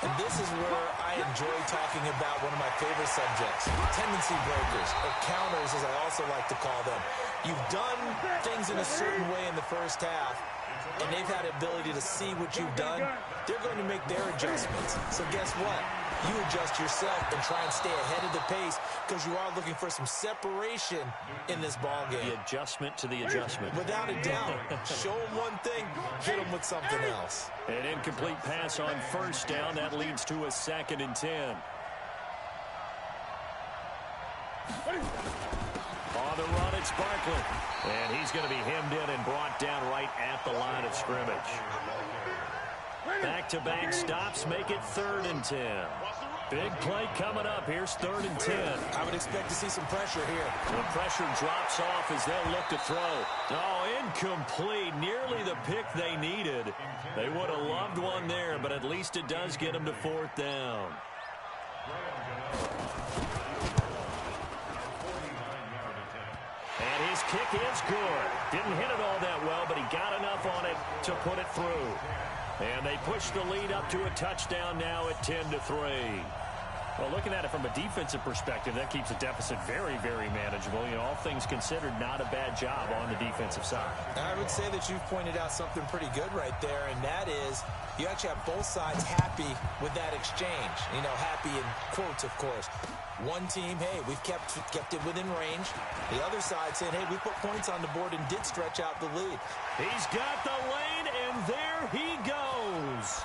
And this is where I enjoy talking about one of my favorite subjects, tendency breakers, or counters as I also like to call them. You've done things in a certain way in the first half, and they've had the ability to see what you've done. They're going to make their adjustments. So guess what? You adjust yourself and try and stay ahead of the pace because you are looking for some separation in this ball game. The adjustment to the adjustment. Without a doubt. Show them one thing, hit them with something else. An incomplete pass on first down. That leads to a 2nd and 10. On the run, it's Barkley. And he's going to be hemmed in and brought down right at the line of scrimmage. Back-to-back stops make it 3rd and 10. Big play coming up. Here's 3rd and 10. I would expect to see some pressure here. The pressure drops off as they'll look to throw. Oh, incomplete. Nearly the pick they needed. They would have loved one there, but at least it does get them to 4th down. And his kick is good. Didn't hit it all that well, but he got enough on it to put it through. And they push the lead up to a touchdown now at 10-3. Well, looking at it from a defensive perspective, that keeps the deficit very, very manageable. You know, all things considered, not a bad job on the defensive side. I would say that you've pointed out something pretty good right there, and that is you actually have both sides happy with that exchange. You know, happy in quotes, of course. One team, hey, we've kept it within range. The other side saying, hey, we put points on the board and did stretch out the lead. He's got the lane, and there he goes.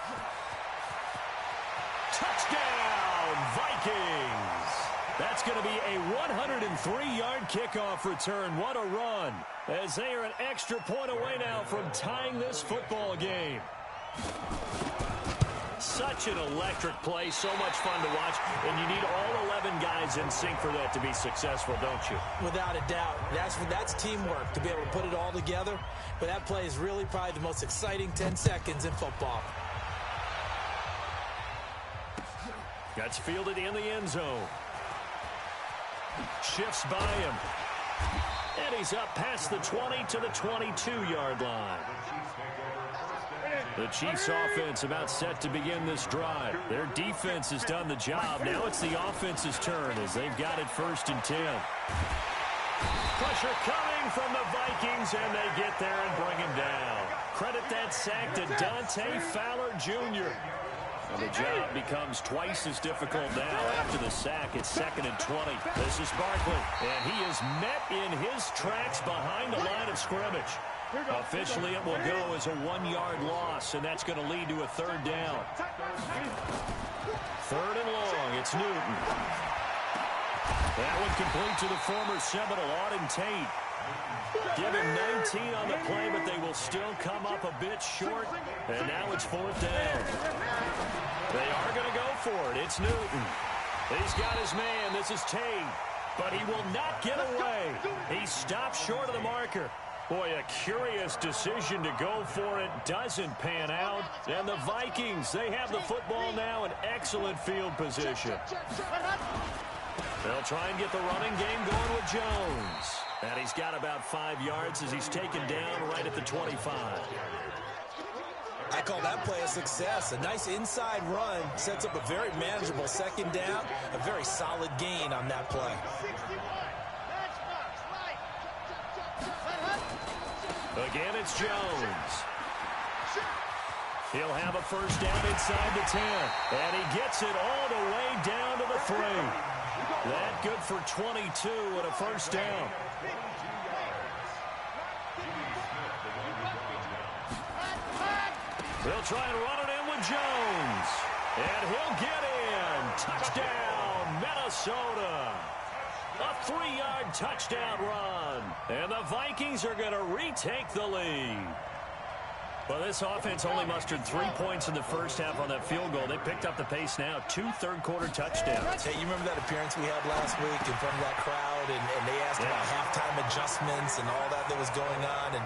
Touchdown, Vikings. That's going to be a 103-yard kickoff return. What a run, as they are an extra point away now from tying this football game. Such an electric play, so much fun to watch, and you need all 11 guys in sync for that to be successful, don't you? Without a doubt. That's teamwork to be able to put it all together, but that play is really probably the most exciting 10 seconds in football. That's fielded in the end zone. Shifts by him. And he's up past the 20 to the 22-yard line. The Chiefs offense about set to begin this drive. Their defense has done the job. Now it's the offense's turn as they've got it 1st and 10. Pressure coming from the Vikings, and they get there and bring him down. Credit that sack to Dante Fowler Jr. Well, the job becomes twice as difficult now after the sack. It's 2nd and 20. This is Barkley, and he is met in his tracks behind the line of scrimmage. Officially, it will go as a 1-yard loss, and that's going to lead to a 3rd down. 3rd and long. It's Newton. That one complete to the former Seminole, Auden Tate. Give him 19 on the play, but they will still come up a bit short. And now it's 4th down. They are going to go for it. It's Newton. He's got his man. This is Tate. But he will not get away. He stops short of the marker. Boy, a curious decision to go for it. Doesn't pan out. And the Vikings, they have the football now in excellent field position. They'll try and get the running game going with Jones. And he's got about 5 yards as he's taken down right at the 25. I call that play a success. A nice inside run sets up a very manageable 2nd down. A very solid gain on that play. Again, it's Jones. He'll have a 1st down inside the 10. And he gets it all the way down to the 3. That good for 22 and a 1st down. They'll try and run it in with Jones. And he'll get in. Touchdown, Minnesota. A 3-yard touchdown run. And the Vikings are going to retake the lead. Well, this offense only mustered 3 points in the first half on that field goal. They picked up the pace now. 2 third-quarter touchdowns. Hey, you remember that appearance we had last week in front of that crowd, and they asked about halftime adjustments and all that was going on. And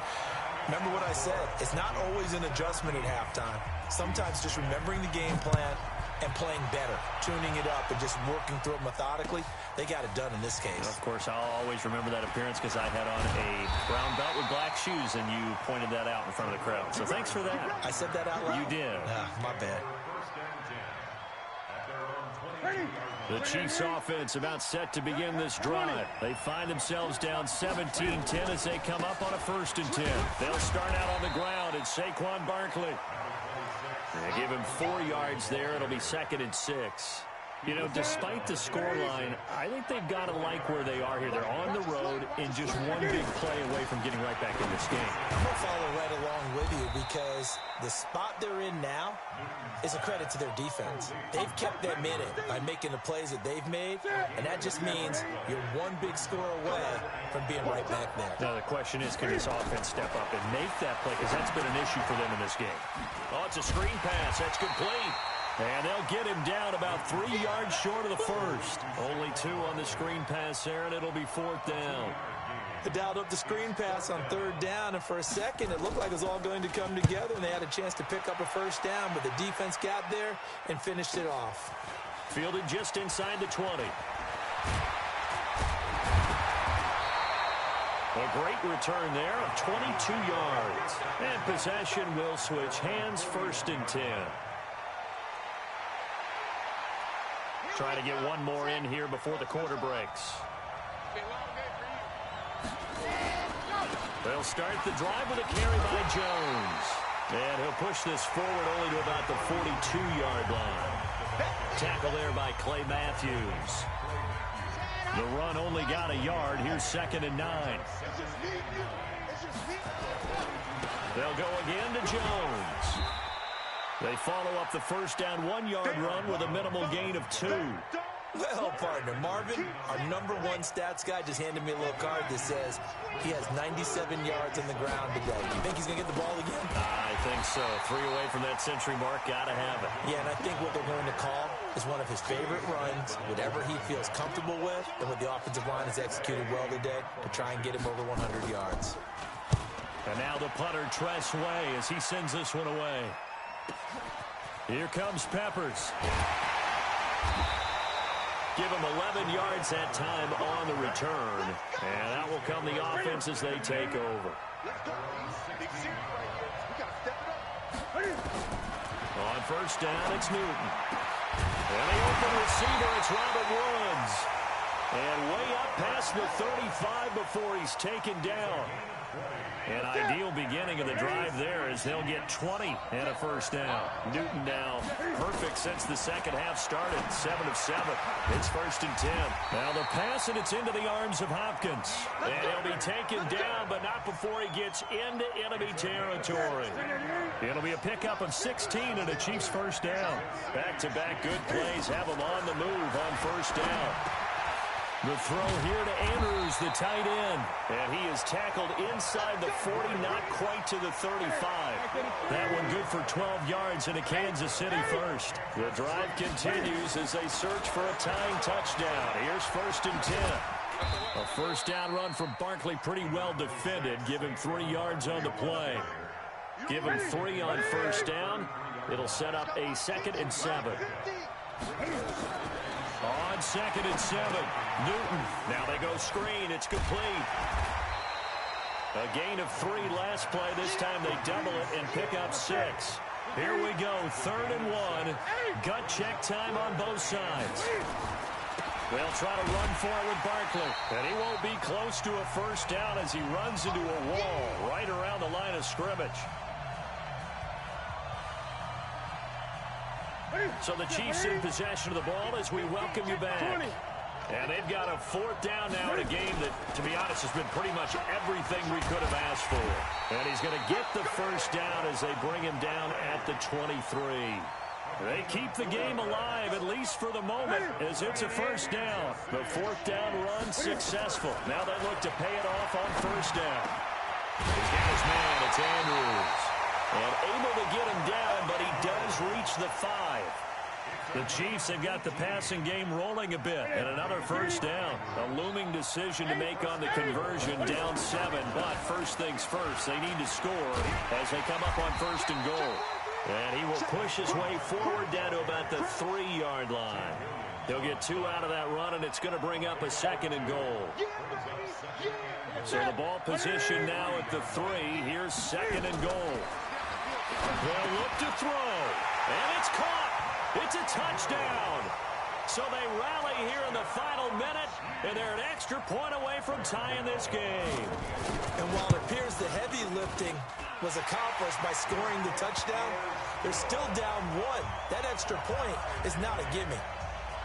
remember what I said. It's not always an adjustment at halftime. Sometimes just remembering the game plan and playing better, tuning it up and just working through it methodically. They got it done in this case. And of course, I'll always remember that appearance because I had on a brown belt with black shoes, and you pointed that out in front of the crowd. So thanks for that. I said that out loud? You did. My bad. The Chiefs offense about set to begin this drive. They find themselves down 17-10 as they come up on a 1st and 10. They'll start out on the ground. It's Saquon Barkley. They give him 4 yards there. It'll be 2nd and 6. You know, despite the scoreline, I think they've got to like where they are here. They're on the road and just one big play away from getting right back in this game. I'm going to follow right along with you because the spot they're in now is a credit to their defense. They've kept them in it by making the plays that they've made, and that just means you're one big score away from being right back there. Now, the question is, can this offense step up and make that play? Because that's been an issue for them in this game. Oh, it's a screen pass. That's complete. And they'll get him down about 3 yards short of the 1st. Only 2 on the screen pass there, and it'll be 4th down. They dialed up the screen pass on 3rd down, and for a second it looked like it was all going to come together, and they had a chance to pick up a 1st down, but the defense got there and finished it off. Fielded just inside the 20. A great return there of 22 yards. And possession will switch hands, 1st and 10. Trying to get one more in here before the quarter breaks. They'll start the drive with a carry by Jones. And he'll push this forward only to about the 42-yard line. Tackle there by Clay Matthews. The run only got a yard. Here's 2nd and 9. They'll go again to Jones. They follow up the 1st down 1-yard run with a minimal gain of 2. Well, partner, Marvin, our #1 stats guy, just handed me a little card that says he has 97 yards on the ground today. You think he's going to get the ball again? I think so. 3 away from that century mark. Got to have it. Yeah, and I think what they're going to call is one of his favorite runs, whatever he feels comfortable with, and what the offensive line has executed well today to try and get him over 100 yards. And now the punter, Tress Way, as he sends this one away. Here comes Peppers. Give him 11 yards that time on the return. And out will come the offense as they take over. On 1st down, it's Newton. And the open receiver, it's Robert Woods. And way up past the 35 before he's taken down. An ideal beginning of the drive there as they'll get 20 and a first down. Newton now perfect since the second half started. 7 of 7. It's 1st and 10. Now the pass, and it's into the arms of Hopkins. And he'll be taken down, but not before he gets into enemy territory. It'll be a pickup of 16 and a Chiefs first down. Back-to-back good plays have them on the move on first down. The throw here to Andrews, the tight end. And he is tackled inside the 40, not quite to the 35. That one good for 12 yards and a Kansas City first. The drive continues as they search for a tying touchdown. Here's 1st and 10. A first down run from Barkley, pretty well defended. Give him 3 yards on the play. Give him 3 on first down. It'll set up a 2nd and 7. On 2nd and 7, Newton. Now they go screen. It's complete. A gain of 3 last play. This time they double it and pick up 6. Here we go, 3rd and 1. Gut check time on both sides. They'll try to run for it with Barkley. And he won't be close to a first down as he runs into a wall right around the line of scrimmage. So the Chiefs in possession of the ball as we welcome you back. And they've got a 4th down now in a game that, to be honest, has been pretty much everything we could have asked for. And he's going to get the first down as they bring him down at the 23. They keep the game alive, at least for the moment, as it's a first down. The 4th down run successful. Now they look to pay it off on first down. He's got his man. It's Andrews. And able to get him down, but he does reach the 5. The Chiefs have got the passing game rolling a bit, and another first down. A looming decision to make on the conversion, down 7. But first things first, they need to score as they come up on 1st and goal. And he will push his way forward down to about the 3-yard line. He'll get 2 out of that run, and it's going to bring up a 2nd and goal. So the ball position now at the 3. Here's 2nd and goal. They'll look to throw, and it's caught. It's a touchdown. So they rally here in the final minute, and they're an extra point away from tying this game. And while it appears the heavy lifting was accomplished by scoring the touchdown, they're still down 1. That extra point is not a gimme.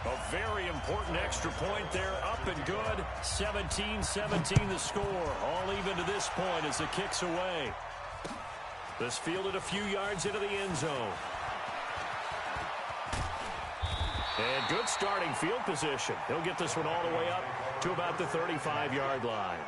A very important extra point there, up and good. 17-17 the score, all even to this point as the kick's away. This fielded a few yards into the end zone. And good starting field position. He'll get this one all the way up to about the 35-yard line.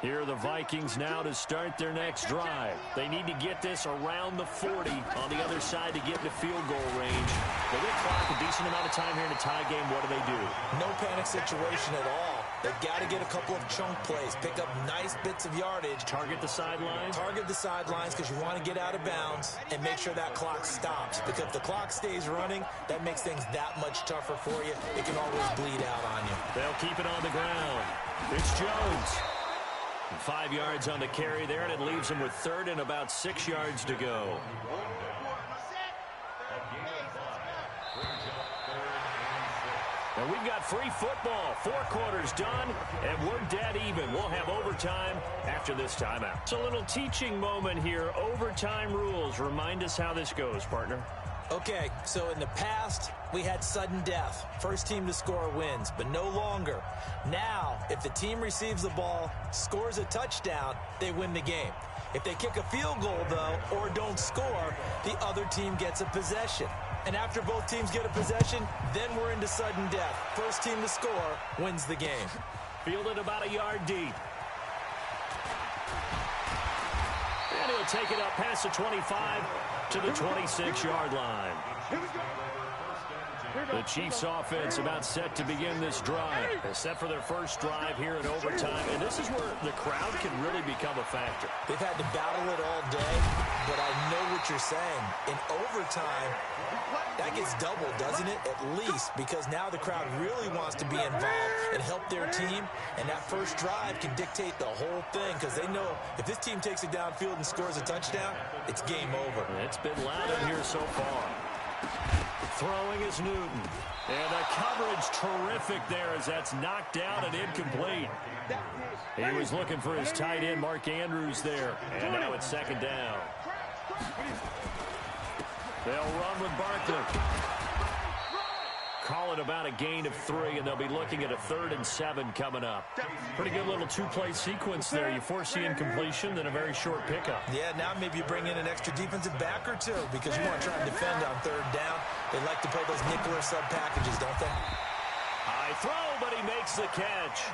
Here are the Vikings now to start their next drive. They need to get this around the 40 on the other side to get into field goal range. They get clock a decent amount of time here in a tie game. What do? No panic situation at all. They've got to get a couple of chunk plays, pick up nice bits of yardage. Target the sidelines? Target the sidelines because you want to get out of bounds and make sure that clock stops. Because if the clock stays running, that makes things that much tougher for you. It can always bleed out on you. They'll keep it on the ground. It's Jones. 5 yards on the carry there, and it leaves him with 3rd and about 6 yards to go. And we've got free football. 4 quarters done, and we're dead even. We'll have overtime after this timeout. It's a little teaching moment here. Overtime rules. Remind us how this goes, partner. Okay, so in the past, we had sudden death. First team to score wins, but no longer. Now, if the team receives the ball, scores a touchdown, they win the game. If they kick a field goal, though, or don't score, the other team gets a possession. And after both teams get a possession, then we're into sudden death. First team to score wins the game. Fielded about a yard deep. And he'll take it up past the 25 to the 26-yard line. The Chiefs offense about set to begin this drive. They're set for their first drive here in overtime. And this is where the crowd can really become a factor. They've had to battle it all day, but I know what you're saying. In overtime, that gets doubled, doesn't it? At least, because now the crowd really wants to be involved and help their team. And that first drive can dictate the whole thing because they know if this team takes it downfield and scores a touchdown, it's game over. It's been loud in here so far. Throwing is Newton. And the coverage terrific there as that's knocked down and incomplete. He was looking for his tight end, Mark Andrews, there. And now it's second down. They'll run with Barkley. Call it about a gain of 3, and they'll be looking at a 3rd and 7 coming up. Pretty good little two-play sequence there. You force the incompletion, then a very short pickup. Yeah, now maybe you bring in an extra defensive back or two because you want to try and defend on 3rd down. They like to play those nickel or sub packages, don't they? High throw, but he makes the catch.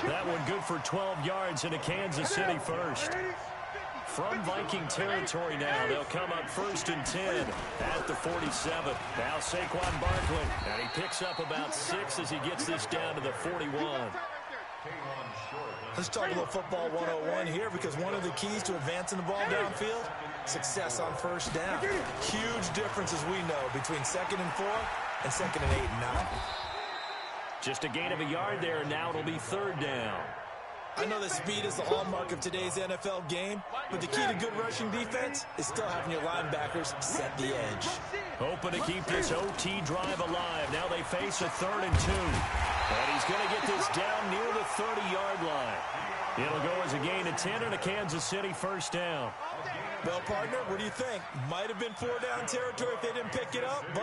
That one good for 12 yards in a Kansas City first. From Viking territory now, they'll come up 1st and 10 at the 47. Now Saquon Barkley, and he picks up about 6 as he gets this down to the 41. Let's talk a little football 101 here because one of the keys to advancing the ball downfield, success on 1st down. Huge difference, as we know, between 2nd and 4 and 2nd and 8 and 9. Just a gain of a yard there, and now it'll be 3rd down. I know that speed is the hallmark of today's NFL game, but the key to good rushing defense is still having your linebackers set the edge. Hoping to keep this OT drive alive. Now they face a 3rd and 2. And he's going to get this down near the 30-yard line. It'll go as a gain of 10 and a Kansas City 1st down. Well, partner, what do you think? Might have been 4-down territory if they didn't pick it up, but...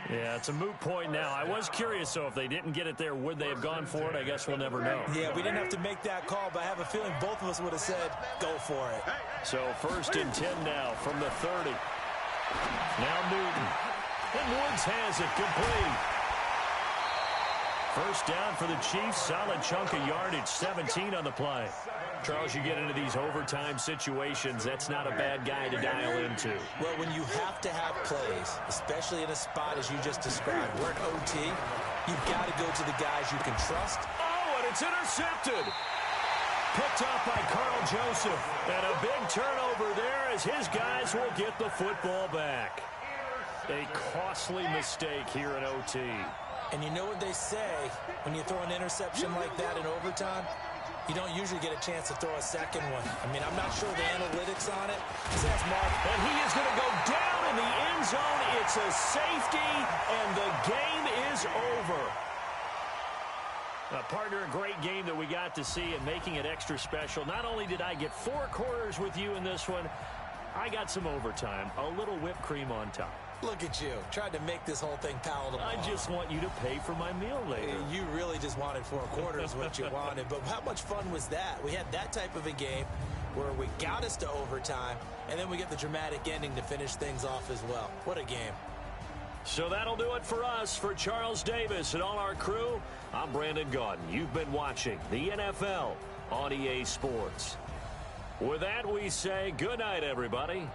Yeah, it's a moot point now. I was curious, so if they didn't get it there, would they have gone for it? I guess we'll never know. Yeah, we didn't have to make that call, but I have a feeling both of us would have said, go for it. So 1st and 10 now from the 30. Now Newton. And Woods has it complete. 1st down for the Chiefs. Solid chunk of yardage, 17 on the play. Charles, you get into these overtime situations, that's not a bad guy to dial into. Well, when you have to have plays, especially in a spot as you just described, we're in OT, you've got to go to the guys you can trust. Oh, and it's intercepted. Picked up by Carl Joseph. And a big turnover there as his guys will get the football back. A costly mistake here in OT. And you know what they say, when you throw an interception like that in overtime, you don't usually get a chance to throw a second one. I mean, I'm not sure the analytics on it. Says Mark. And he is going to go down in the end zone. It's a safety, and the game is over. Partner, a great game that we got to see and making it extra special. Not only did I get 4 quarters with you in this one, I got some overtime, a little whipped cream on top. Look at you, tried to make this whole thing palatable. I just want you to pay for my meal later. You really just wanted 4 quarters what you wanted, but how much fun was that? We had that type of a game where we got us to overtime, and then we get the dramatic ending to finish things off as well. What a game. So that'll do it for us. For Charles Davis and all our crew, I'm Brandon Gaudin. You've been watching the NFL on EA Sports. With that, we say good night, everybody.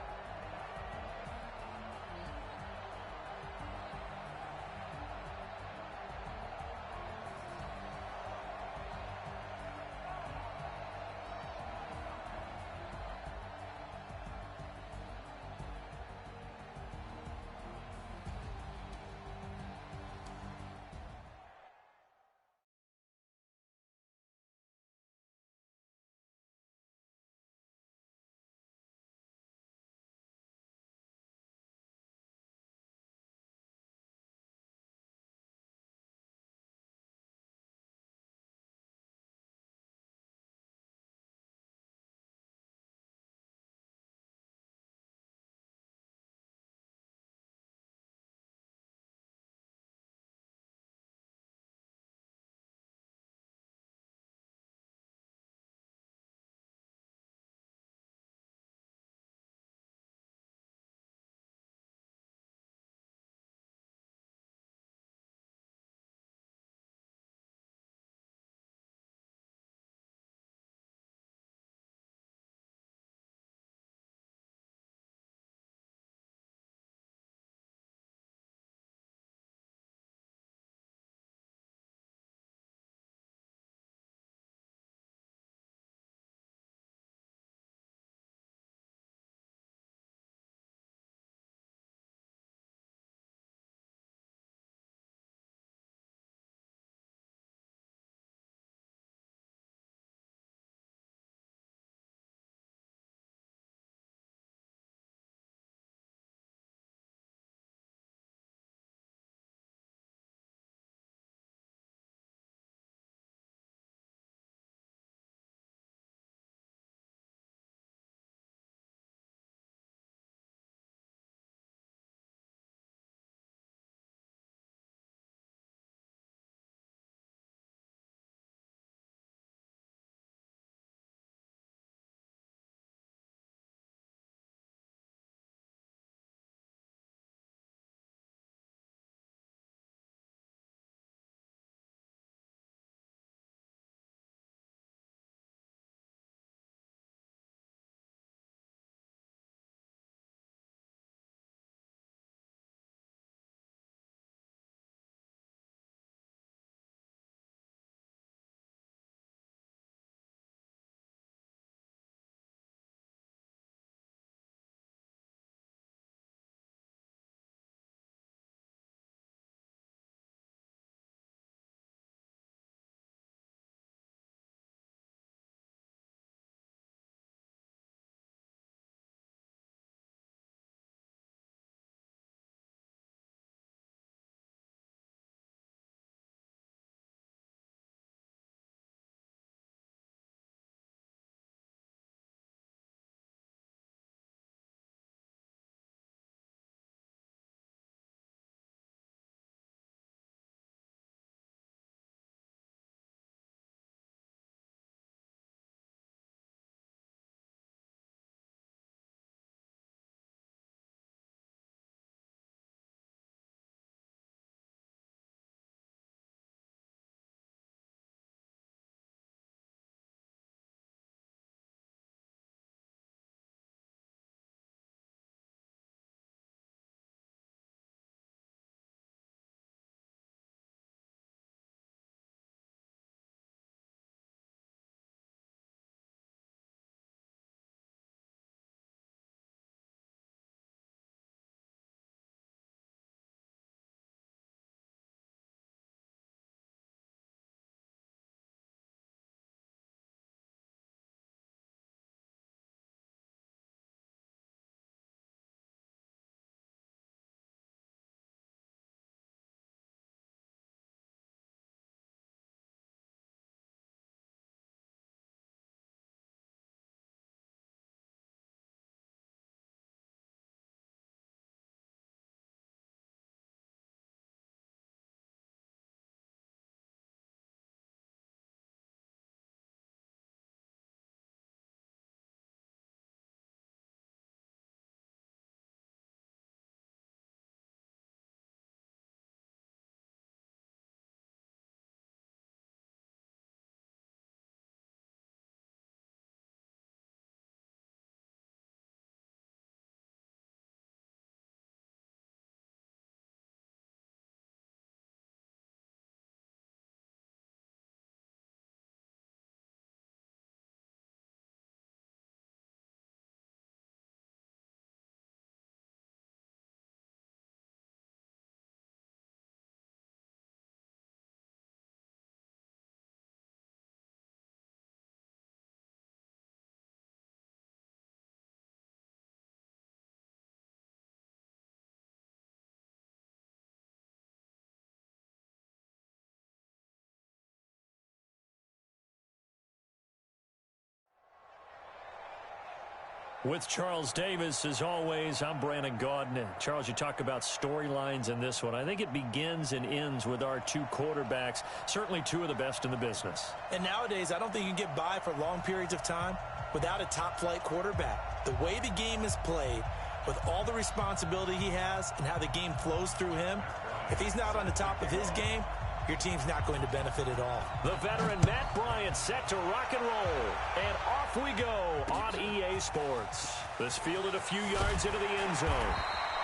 With Charles Davis, as always, I'm Brandon Gaudin. Charles, you talk about storylines in this one. I think it begins and ends with our two quarterbacks, certainly two of the best in the business. And nowadays, I don't think you can get by for long periods of time without a top-flight quarterback. The way the game is played, with all the responsibility he has and how the game flows through him, if he's not on the top of his game, your team's not going to benefit at all. The veteran Matt Bryant set to rock and roll. And off we go on EA Sports. This fielded a few yards into the end zone.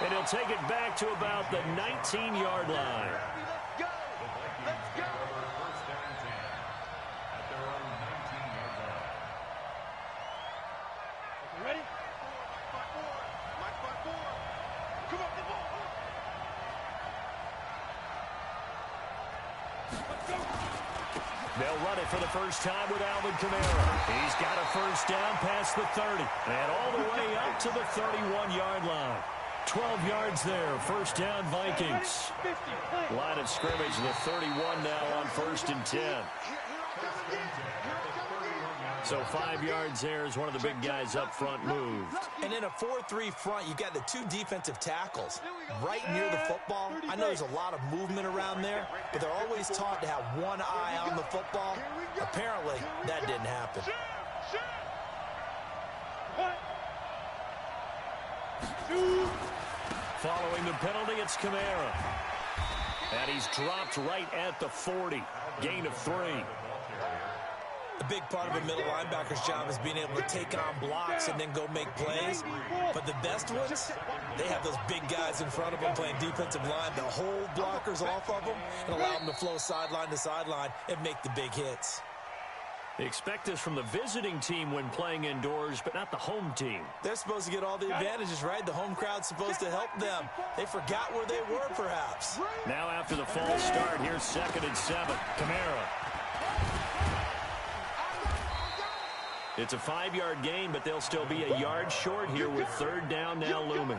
And he'll take it back to about the 19-yard line. Let's go. Let's go. Ready? 5-4. Mike 5-4. Come on, the ball. They'll run it for the first time with Alvin Kamara. He's got a first down past the 30 and all the way up to the 31-yard line. 12 yards there, first down Vikings. Line of scrimmage, the 31 now on 1st and 10. So 5 yards there as one of the big guys up front moved. And in a 4-3 front, you got the two defensive tackles right near the football. I know there's a lot of movement around there, but they're always taught to have one eye on the football. Apparently, that didn't happen. Following the penalty, it's Kamara. And he's dropped right at the 40. Gain of 3. A big part of a middle linebacker's job is being able to take on blocks and then go make plays. But the best ones, they have those big guys in front of them playing defensive line to hold blockers off of them and allow them to flow sideline to sideline and make the big hits. They expect this from the visiting team when playing indoors, but not the home team. They're supposed to get all the advantages, right? The home crowd's supposed to help them. They forgot where they were, perhaps. Now after the false start, here's 2nd and 7. Kamara. It's a 5-yard gain, but they'll still be a yard short here with 3rd down now looming.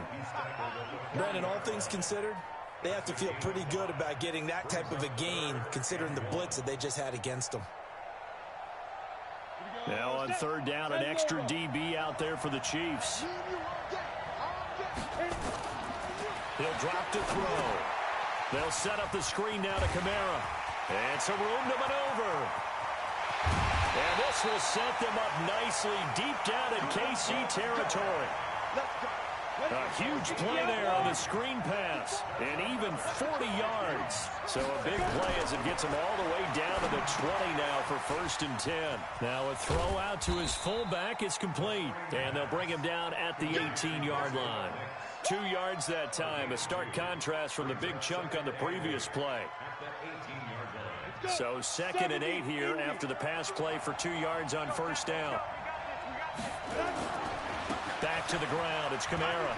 Brandon, all things considered, they have to feel pretty good about getting that type of a gain, considering the blitz that they just had against them. Now on 3rd down, an extra DB out there for the Chiefs. He'll drop to throw. They'll set up the screen now to Kamara. And some room to maneuver. And this will set them up nicely deep down in KC territory. A huge play there on the screen pass. And even 40 yards. So a big play as it gets him all the way down to the 20 now for 1st and 10. Now a throw out to his fullback is complete. And they'll bring him down at the 18-yard line. 2 yards that time. A stark contrast from the big chunk on the previous play. So 2nd and 8 here after the pass play for 2 yards on 1st down. Back to the ground. It's Kamara.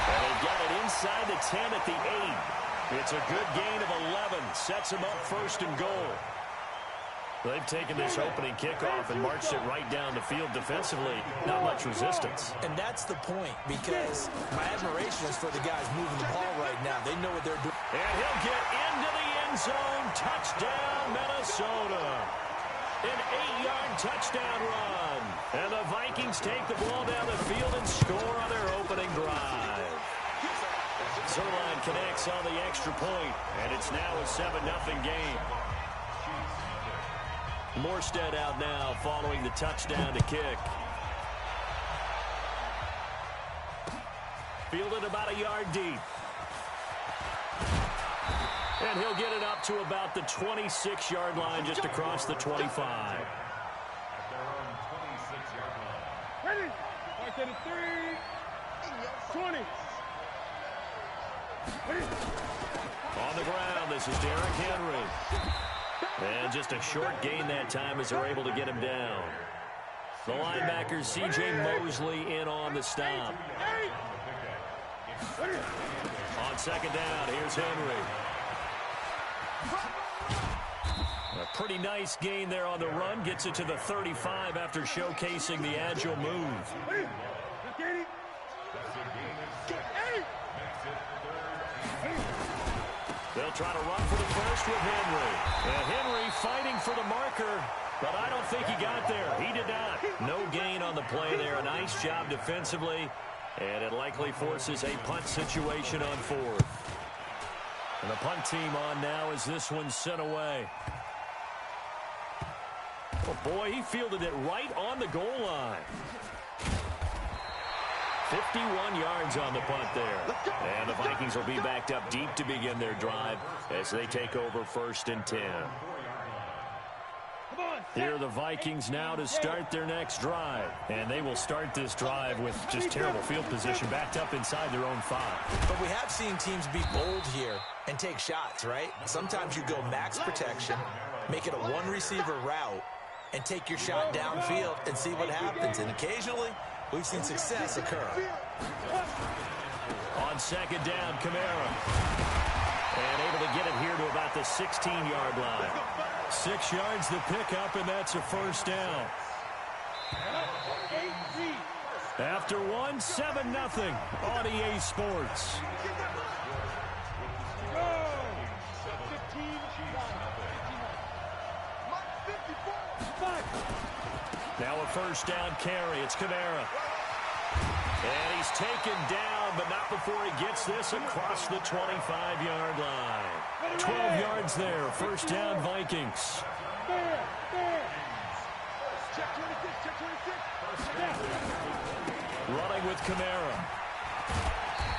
And they've got it inside the 10 at the 8. It's a good gain of 11. Sets them up 1st and goal. They've taken this opening kickoff and marched it right down the field defensively. Not much resistance. And that's the point, because my admiration is for the guys moving the ball right now. They know what they're doing. And he'll get into the end zone. Touchdown, Minnesota. An 8-yard touchdown run. And the Vikings take the ball down the field and score on their opening drive. Zerline connects on the extra point, and it's now a 7-0 game. Morstead out now following the touchdown to kick. Fielded about a yard deep. And he'll get it up to about the 26-yard line just across the 25. Ready? 3, 20. On the ground, this is Derrick Henry. And just a short gain that time as they're able to get him down. The linebacker, C.J. Mosley, in on the stop. On 2nd down, here's Henry. A pretty nice gain there on the run. Gets it to the 35 after showcasing the agile move. They'll try to run for the first with Henry. And Henry fighting for the marker. But I don't think he got there. He did not. No gain on the play there. A nice job defensively. And it likely forces a punt situation on fourth. And the punt team on now as this one's sent away. Oh, boy, he fielded it right on the goal line. 51 yards on the punt there. And the Vikings will be backed up deep to begin their drive as they take over 1st and 10. Here are the Vikings now to start their next drive. And they will start this drive with just terrible field position backed up inside their own 5. But we have seen teams be bold here and take shots, right? Sometimes you go max protection, make it a one-receiver route, and take your shot downfield and see what happens. And occasionally, we've seen success occur. On 2nd down, Kamara. And able to get it here to about the 16-yard line. 6 yards the pickup, and that's a 1st down. After one, 7-0 on EA Sports. Now a 1st down carry. It's Kamara. And he's taken down, but not before he gets this across the 25-yard line. 12 yards there. 1st down, Vikings. Running with Kamara.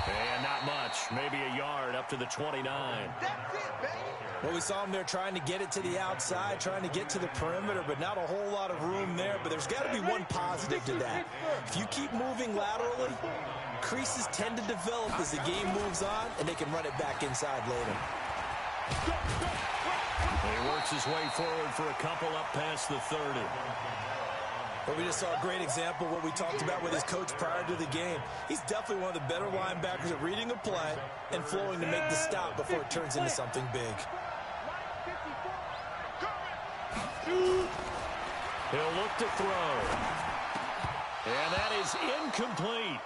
And not much. Maybe a yard up to the 29. Well, we saw him there trying to get it to the outside, trying to get to the perimeter, but not a whole lot of room there. But there's got to be one positive to that. If you keep moving laterally, creases tend to develop as the game moves on, and they can run it back inside later. He works his way forward for a couple up past the 30. But we just saw a great example of what we talked about with his coach prior to the game. He's definitely one of the better linebackers at reading a play and flowing to make the stop before it turns into something big. He'll look to throw. And that is incomplete.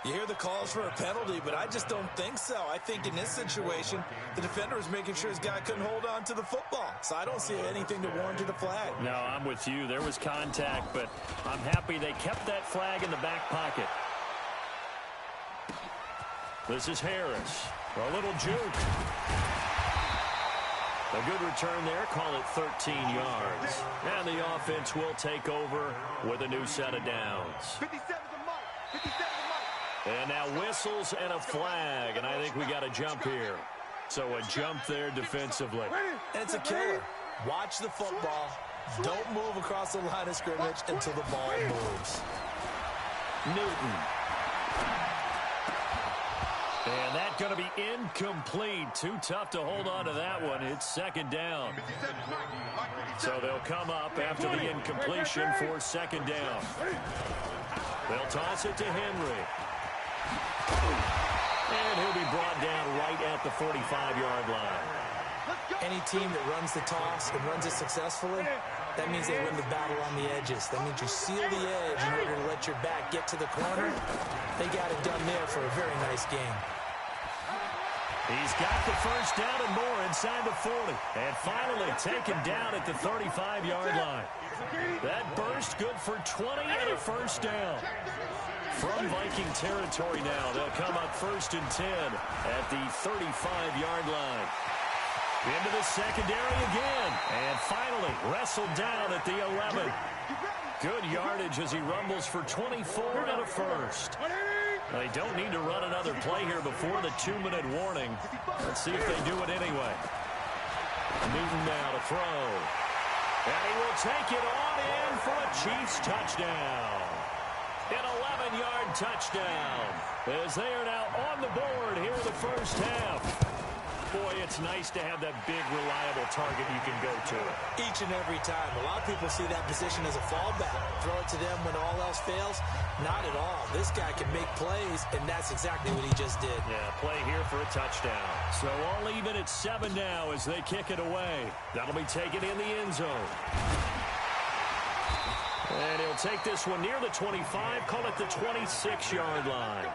You hear the calls for a penalty, but I just don't think so. I think in this situation, the defender was making sure his guy couldn't hold on to the football. So I don't see anything to warrant a flag. No, I'm with you. There was contact, but I'm happy they kept that flag in the back pocket. This is Harris. A little juke. A good return there. Call it 13 yards. And the offense will take over with a new set of downs. 57's a mark. 57's a mark. And now whistles and a flag, and I think we got a jump here. So a jump there defensively. And it's a killer. Watch the football. Don't move across the line of scrimmage until the ball moves. Newton. And that's going to be incomplete. Too tough to hold on to that one. It's 2nd down. So they'll come up after the incompletion for 2nd down. They'll toss it to Henry. And he'll be brought down right at the 45-yard line. Any team that runs the toss and runs it successfully, that means they win the battle on the edges. That means you seal the edge in order to let your back get to the corner. They got it done there for a very nice game. He's got the 1st down and more inside the 40. And finally taken down at the 35-yard line. That burst good for 20 and a 1st down. From Viking territory now, they'll come up 1st and 10 at the 35-yard line. Into the secondary again. And finally wrestled down at the 11. Good yardage as he rumbles for 24 and a 1st. They don't need to run another play here before the 2-minute warning. Let's see if they do it anyway. Newton now to throw. And he will take it on in for a Chiefs touchdown. An 11-yard touchdown as they are now on the board here in the 1st half. Boy, it's nice to have that big, reliable target you can go to. Each and every time. A lot of people see that position as a fallback. Throw it to them when all else fails. Not at all. This guy can make plays, and that's exactly what he just did. Yeah, play here for a touchdown. So all even at 7 now as they kick it away. That'll be taken in the end zone. And he'll take this one near the 25, call it the 26-yard line.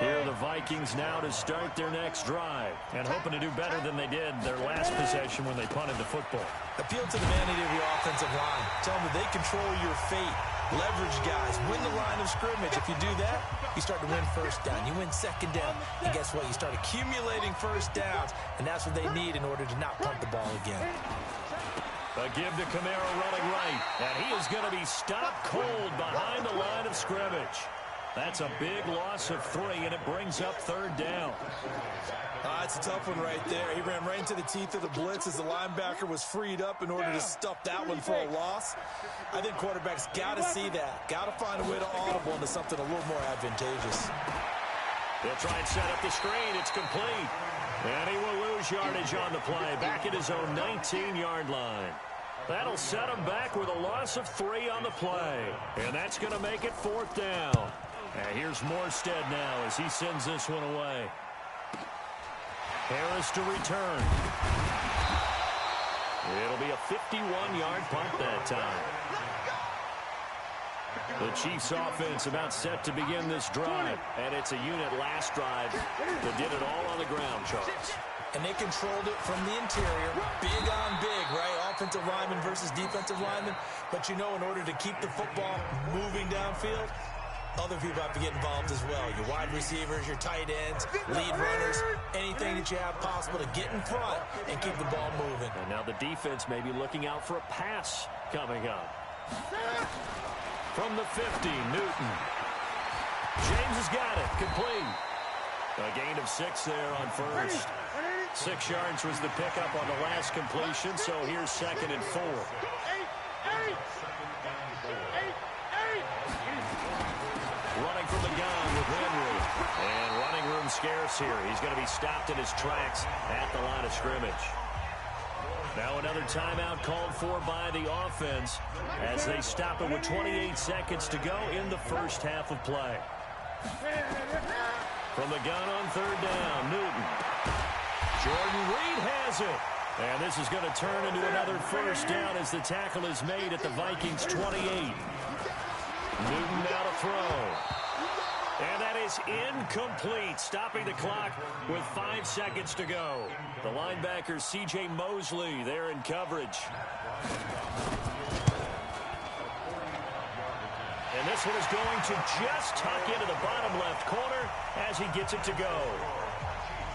Here are the Vikings now to start their next drive and hoping to do better than they did their last possession when they punted the football. Appeal to the vanity of your offensive line. Tell them that they control your fate. Leverage guys. Win the line of scrimmage. If you do that, you start to win first down. You win second down. And guess what? You start accumulating first downs, and that's what they need in order to not punt the ball again. A give to Camaro running right, and he is going to be stopped cold behind the line of scrimmage. That's a big loss of 3, and it brings up third down. It's a tough one right there. He ran right into the teeth of the blitz as the linebacker was freed up in order to stuff that one for a loss. I think quarterbacks got to see that. Got to find a way to audible into something a little more advantageous. They'll try and set up the screen. It's complete. And he will lose yardage on the play. Back at his own 19-yard line. That'll set him back with a loss of 3 on the play. And that's going to make it fourth down. And here's Morstead now as he sends this one away. Harris to return. It'll be a 51-yard punt that time. The Chiefs offense about set to begin this drive. And it's a unit last drive that did it all on the ground, Charles. And they controlled it from the interior. Big on big, right? Offensive lineman versus defensive lineman. But you know, in order to keep the football moving downfield, other people have to get involved as well. Your wide receivers, your tight ends, lead runners, anything that you have possible to get in front and keep the ball moving. And now the defense may be looking out for a pass coming up. From the 50, Newton. James has got it. Complete. A gain of 6 there on first. 6 yards was the pickup on the last completion, so here's second and 4. Running from the gun with Henry. And running room scarce here. He's going to be stopped in his tracks at the line of scrimmage. Now another timeout called for by the offense as they stop it with 28 seconds to go in the first half of play. From the gun on third down, Newton. Jordan Reed has it. And this is going to turn into another first down as the tackle is made at the Vikings' 28. Newton now to throw. And that is incomplete, stopping the clock with 5 seconds to go. The linebacker, C.J. Mosley, there in coverage. And this one is going to just tuck into the bottom left corner as he gets it to go.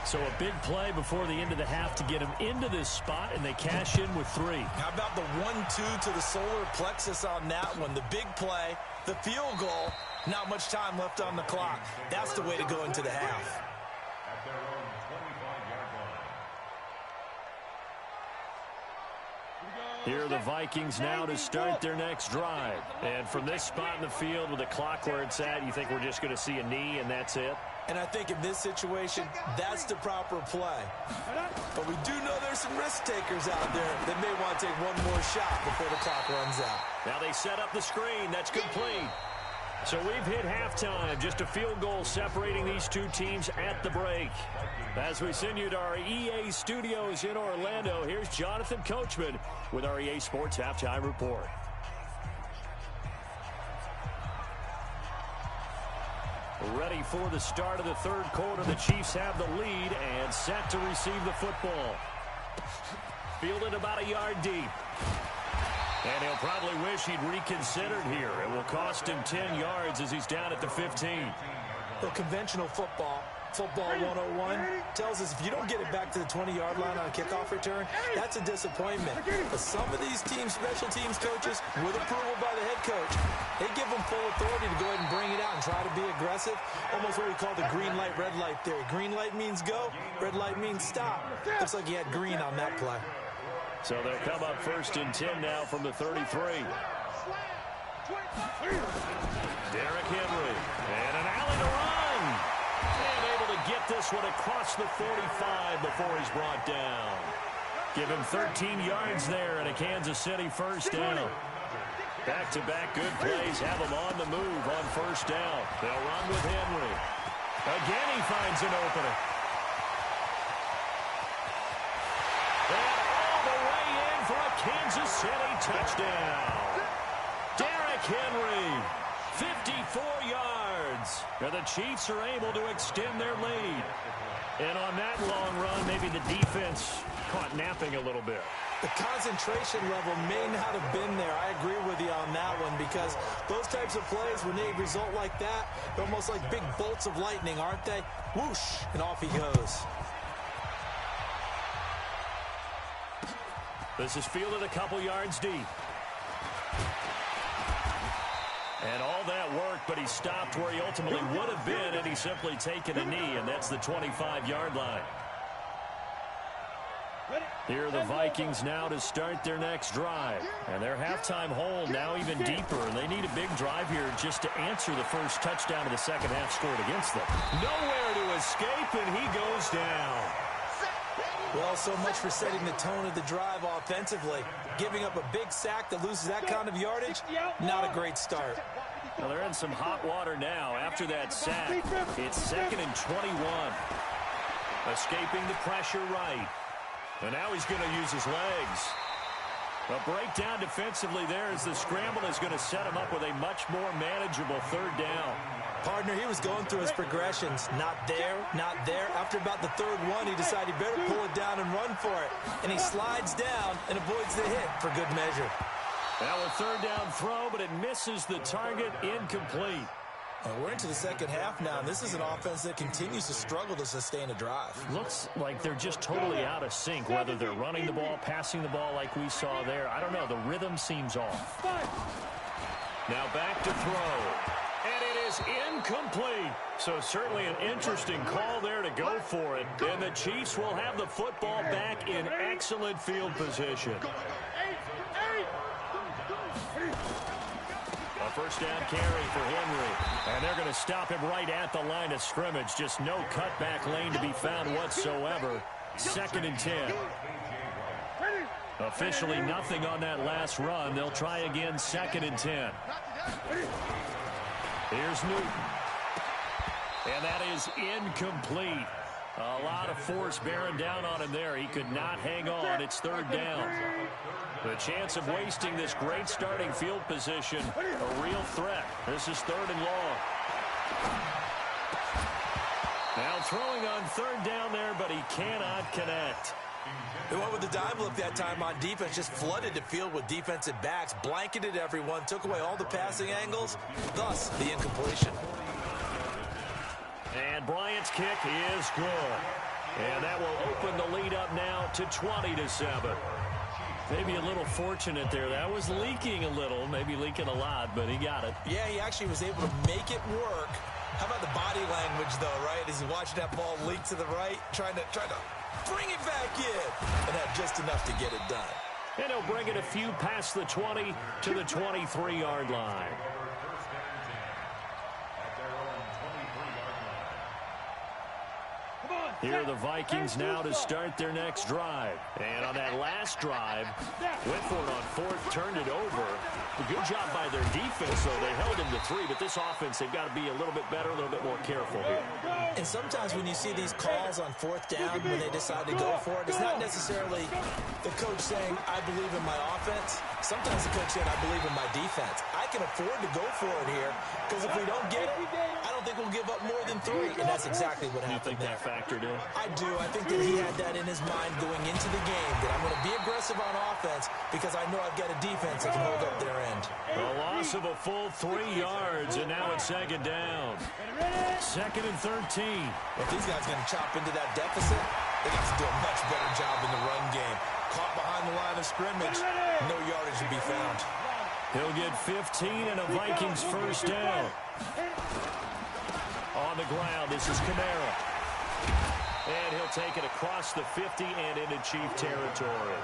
So a big play before the end of the half to get him into this spot, and they cash in with 3. How about the 1-2 to the solar plexus on that one? The big play, the field goal, not much time left on the clock. That's the way to go into the half. Here are the Vikings now to start their next drive. And from this spot in the field with the clock where it's at, you think we're just going to see a knee and that's it? And I think in this situation, that's the proper play. But we do know there's some risk takers out there that may want to take one more shot before the clock runs out. Now they set up the screen. That's complete. So we've hit halftime. Just a field goal separating these two teams at the break. As we send you to our EA studios in Orlando, here's Jonathan Coachman with our EA Sports Halftime Report. Ready for the start of the third quarter. The Chiefs have the lead and set to receive the football. Fielded about a yard deep. And he'll probably wish he'd reconsidered here. It will cost him 10 yards as he's down at the 15. Well, conventional football 101, tells us if you don't get it back to the 20-yard line on a kickoff return, that's a disappointment. But some of these teams, special teams coaches, with approval by the head coach, they give them full authority to go ahead and bring it out and try to be aggressive. Almost what we call the green light, red light theory. Green light means go, red light means stop. Looks like he had green on that play. So they'll come up first and 10 now from the 33. Derrick Henry. And an alley to run. And able to get this one across the 45 before he's brought down. Give him 13 yards there and a Kansas City first down. Back-to-back good plays have him on the move on first down. They'll run with Henry. Again, he finds an opening. And all the way in for a Kansas City touchdown. Derrick Henry 54 yards. And the Chiefs are able to extend their lead. And on that long run, maybe the defense caught napping a little bit. The concentration level may not have been there. I agree with you on that one, because those types of plays, when they result like that, they're almost like big bolts of lightning, aren't they? Whoosh, and off he goes. This is fielded a couple yards deep. And all that work, but he stopped where he ultimately would have been, and he's simply taken a knee, and that's the 25-yard line. Here are the Vikings now to start their next drive. And their halftime hole now even deeper, and they need a big drive here just to answer the first touchdown of the second half scored against them. Nowhere to escape, and he goes down. Well, so much for setting the tone of the drive offensively. Giving up a big sack that loses that kind of yardage, not a great start. Well, they're in some hot water now after that sack. It's 2nd and 21. Escaping the pressure right. And now he's going to use his legs. A breakdown defensively there as the scramble is going to set him up with a much more manageable third down. Partner, he was going through his progressions. Not there, not there. After about the third one, he decided he better pull it down and run for it. And he slides down and avoids the hit for good measure. Now a third down throw, but it misses the target, incomplete. We're into the second half now, and this is an offense that continues to struggle to sustain a drive. Looks like they're just totally out of sync, whether they're running the ball, passing the ball like we saw there. I don't know. The rhythm seems off. Now back to throw. And it is incomplete. So certainly an interesting call there to go for it. And the Chiefs will have the football back in excellent field position. A first down carry for Henry. And they're going to stop him right at the line of scrimmage. Just no cutback lane to be found whatsoever. 2nd and 10. Officially nothing on that last run. They'll try again, 2nd and 10. Here's Newton. And that is incomplete. A lot of force bearing down on him there. He could not hang on. It's 3rd down. The chance of wasting this great starting field position, a real threat. This is 3rd and long. Now throwing on 3rd down there, but he cannot connect. They went with the dime look that time on defense, just flooded the field with defensive backs, blanketed everyone, took away all the passing angles, thus the incompletion. And Bryant's kick is good. And that will open the lead up now to 20-7. Maybe a little fortunate there. That was leaking a little, maybe leaking a lot, but he got it. Yeah, he actually was able to make it work. How about the body language, though, right? As he watched that ball leak to the right, trying to bring it back in, and had just enough to get it done. And he'll bring it a few past the 20 to the 23-yard line. Here are the Vikings now to start their next drive. And on that last drive, Whitford on 4th turned it over. A good job by their defense, though. They held him to 3, but this offense, they've got to be a little bit better, a little bit more careful here. And sometimes when you see these calls on 4th down, when they decide to go for it, it's not necessarily the coach saying, I believe in my offense. Sometimes the coach saying, I believe in my defense. I can afford to go for it here, because if we don't get it, I don't think we'll give up more than 3. And that's exactly what happened there. You think that factored in? I do. I think that he had that in his mind going into the game, that I'm going to be aggressive on offense because I know I've got a defense that can hold up their end. A loss of a full 3 yards, and now it's 2nd down. 2nd and 13. If these guys are going to chop into that deficit, they got to do a much better job in the run game. Caught behind the line of scrimmage, no yardage to be found. He'll get 15 and a Vikings first down. On the ground, this is Kamara. And he'll take it across the 50 and into Chief territory.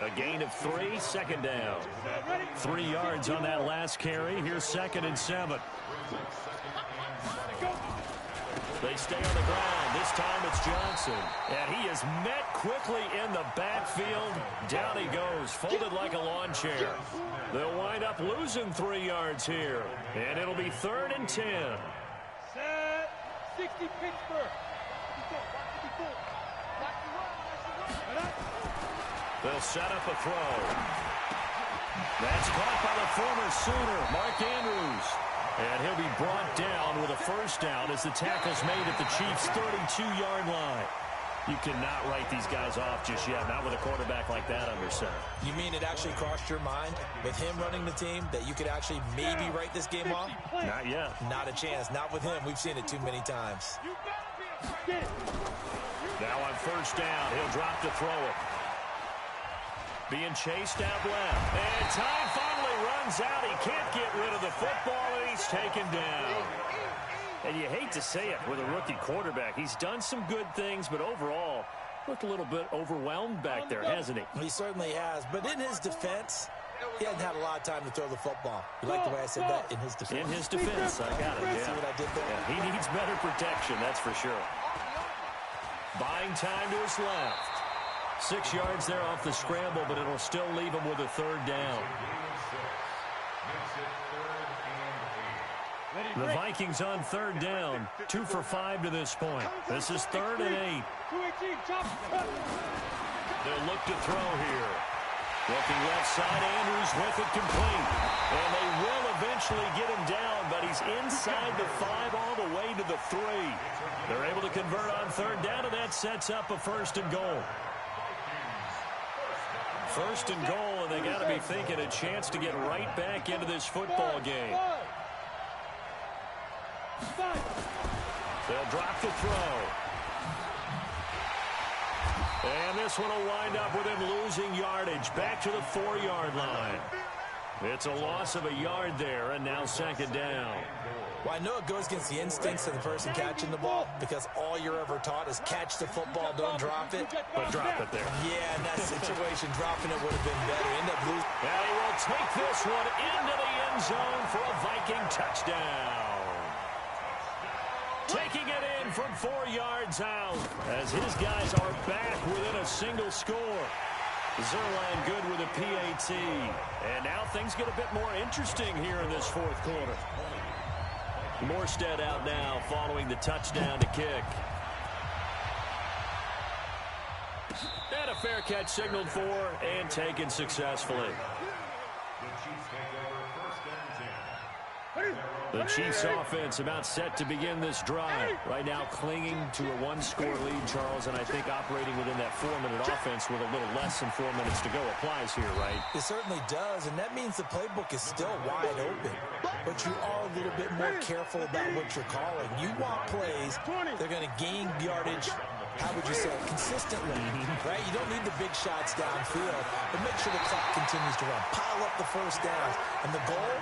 A gain of 3, 2nd down. 3 yards on that last carry. Here's 2nd and 7. They stay on the ground. This time it's Johnson. And he is met quickly in the backfield. Down he goes, folded like a lawn chair. They'll wind up losing 3 yards here. And it'll be 3rd and 10. Set. 60 Pittsburgh. They'll set up a throw. That's caught by the former Sooner, Mark Andrews. And he'll be brought down with a first down as the tackle's made at the Chiefs' 32-yard line. You cannot write these guys off just yet, not with a quarterback like that under center. You mean it actually crossed your mind with him running the team that you could actually maybe write this game off? Not yet. Not a chance. Not with him. We've seen it too many times. Now on first down, he'll drop to throw it. Being chased out left. And time finally runs out. He can't get rid of the football, and he's taken down. And you hate to say it with a rookie quarterback. He's done some good things, but overall, looked a little bit overwhelmed back there, hasn't he? He certainly has. But in his defense, he hasn't had a lot of time to throw the football. You like the way I said that? In his defense. In his defense. I got it, yeah. See what I did there? Yeah, he needs better protection, that's for sure. Buying time to his left. 6 yards there off the scramble, but it'll still leave him with a third down. The Vikings on third down, 2 for 5 to this point. This is 3rd and 8. They'll look to throw here. Looking left side, Andrews with it complete. And they will eventually get him down, but he's inside the 5 all the way to the 3. They're able to convert on third down, and that sets up a 1st and goal. 1st and goal, and they got to be thinking a chance to get right back into this football game. They'll drop the throw. And this one will wind up with him losing yardage back to the 4-yard line. It's a loss of a yard there, and now 2nd down. Well, I know it goes against the instincts of the person catching the ball because all you're ever taught is catch the football, don't drop it. But drop it there. Yeah, in that situation, dropping it would have been better. End up losing. Now he will take this one into the end zone for a Viking touchdown. Taking it in from 4 yards out as his guys are back within a single score. Zerline good with a PAT. And now things get a bit more interesting here in this 4th quarter. Morstead out now following the touchdown to kick. And a fair catch signaled for and taken successfully. The Chiefs offense about set to begin this drive. Right now clinging to a 1-score lead, Charles, and I think operating within that 4-minute offense with a little less than 4 minutes to go applies here, right? It certainly does, and that means the playbook is still wide open. But you are a little bit more careful about what you're calling. You want plays, they're going to gain yardage, how would you say it, consistently, right? You don't need the big shots downfield, but make sure the clock continues to run. Pile up the first downs, and the goal,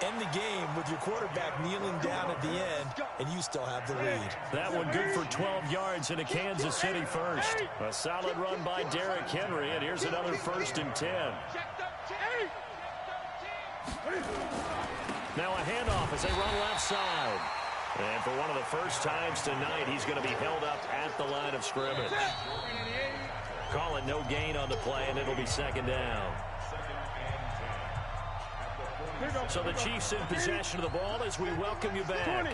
end the game with your quarterback kneeling down at the end, and you still have the lead. That one good for 12 yards in a Kansas City first. A solid run by Derrick Henry, and here's another 1st and 10. Now a handoff as they run left side. And for one of the first times tonight, he's going to be held up at the line of scrimmage. Call it no gain on the play, and it'll be 2nd down. So the Chiefs in possession of the ball as we welcome you back.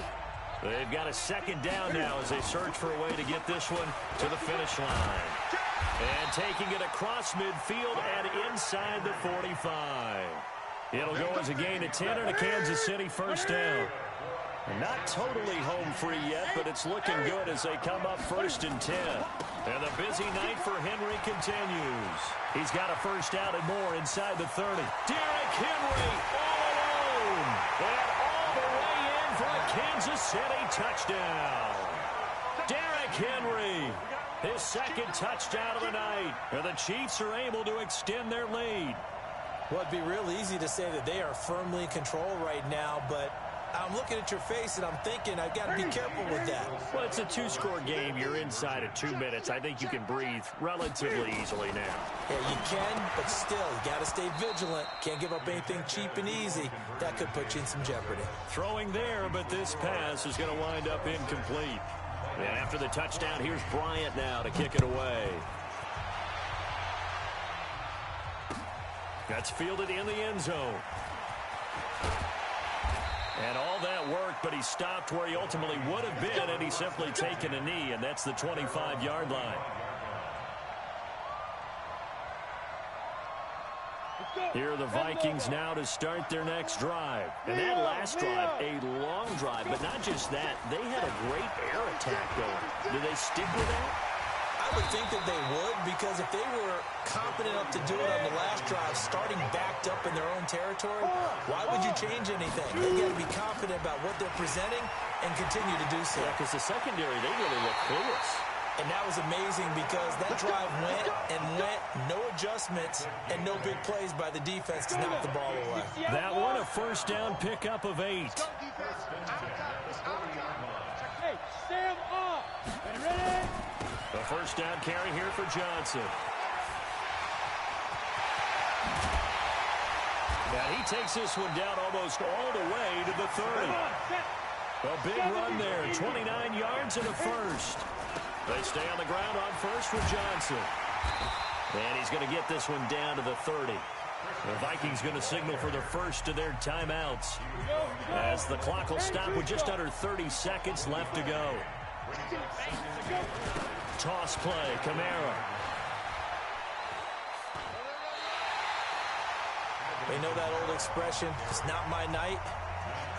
They've got a 2nd down now as they search for a way to get this one to the finish line. And taking it across midfield and inside the 45. It'll go as a gain of 10 and a Kansas City 1st down. Not totally home free yet, but it's looking good as they come up 1st and 10. And the busy night for Henry continues. He's got a 1st down and more inside the 30. Derrick Henry all alone. And all the way in for a Kansas City touchdown. Derrick Henry, his 2nd touchdown of the night. And the Chiefs are able to extend their lead. Well, it'd be real easy to say that they are firmly in control right now, but I'm looking at your face and I'm thinking I've got to be careful with that. Well, it's a 2-score game. You're inside of 2 minutes. I think you can breathe relatively easily now. Yeah, you can, but still, you got to stay vigilant. Can't give up anything cheap and easy. That could put you in some jeopardy. Throwing there, but this pass is going to wind up incomplete. And after the touchdown, here's Bryant now to kick it away. That's fielded in the end zone. And all that work, but he stopped where he ultimately would have been, and he's simply taken a knee, and that's the 25-yard line. Here are the Vikings now to start their next drive. And that last drive, a long drive, but not just that. They had a great air attack going. Do they stick with that? I would think that they would, because if they were confident enough to do it on the last drive, starting backed up in their own territory, why would you change anything? They got to be confident about what they're presenting and continue to do so. Yeah, because the secondary, they really look clueless. And that was amazing because that drive went and went, no adjustments, and no big plays by the defense to knock the ball away. That one, a first down pickup of 8. Hey, stand up. Ready? The first down carry here for Johnson. And he takes this one down almost all the way to the 30. A big run there, 29 yards and a first. They stay on the ground on first with Johnson. And he's going to get this one down to the 30. The Vikings going to signal for the first of their timeouts, as the clock will stop with just under 30 seconds left to go. Toss play, Kamara. They know that old expression, it's not my night.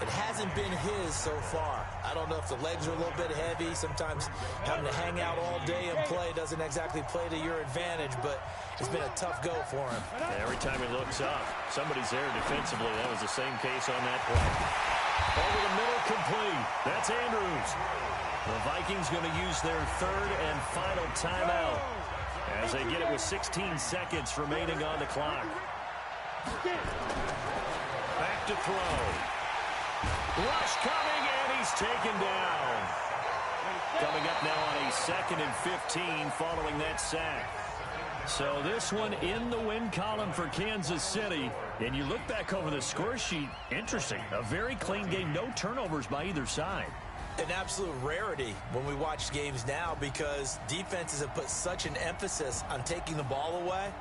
It hasn't been his so far. I don't know if the legs are a little bit heavy. Sometimes having to hang out all day and play doesn't exactly play to your advantage, but it's been a tough go for him. Every time he looks up, somebody's there defensively. That was the same case on that play. Over the middle, complete. That's Andrews. The Vikings going to use their third and final timeout as they get it with 16 seconds remaining on the clock. Back to throw. Rush coming, and he's taken down. Coming up now on a 2nd and 15 following that sack. So this one in the win column for Kansas City. And you look back over the score sheet, interesting. A very clean game, no turnovers by either side. An absolute rarity when we watch games now, because defenses have put such an emphasis on taking the ball away.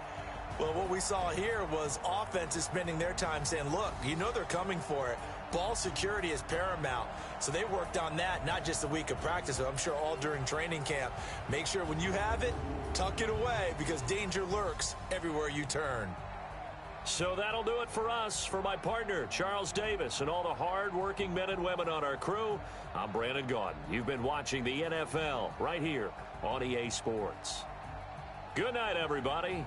Well, what we saw here was offenses spending their time saying, look, you know they're coming for it. Ball security is paramount. So they worked on that, not just a week of practice, but I'm sure all during training camp. Make sure when you have it, tuck it away, because danger lurks everywhere you turn. So that'll do it for us. For my partner, Charles Davis, and all the hard-working men and women on our crew, I'm Brandon Gaudin. You've been watching the NFL right here on EA Sports. Good night, everybody.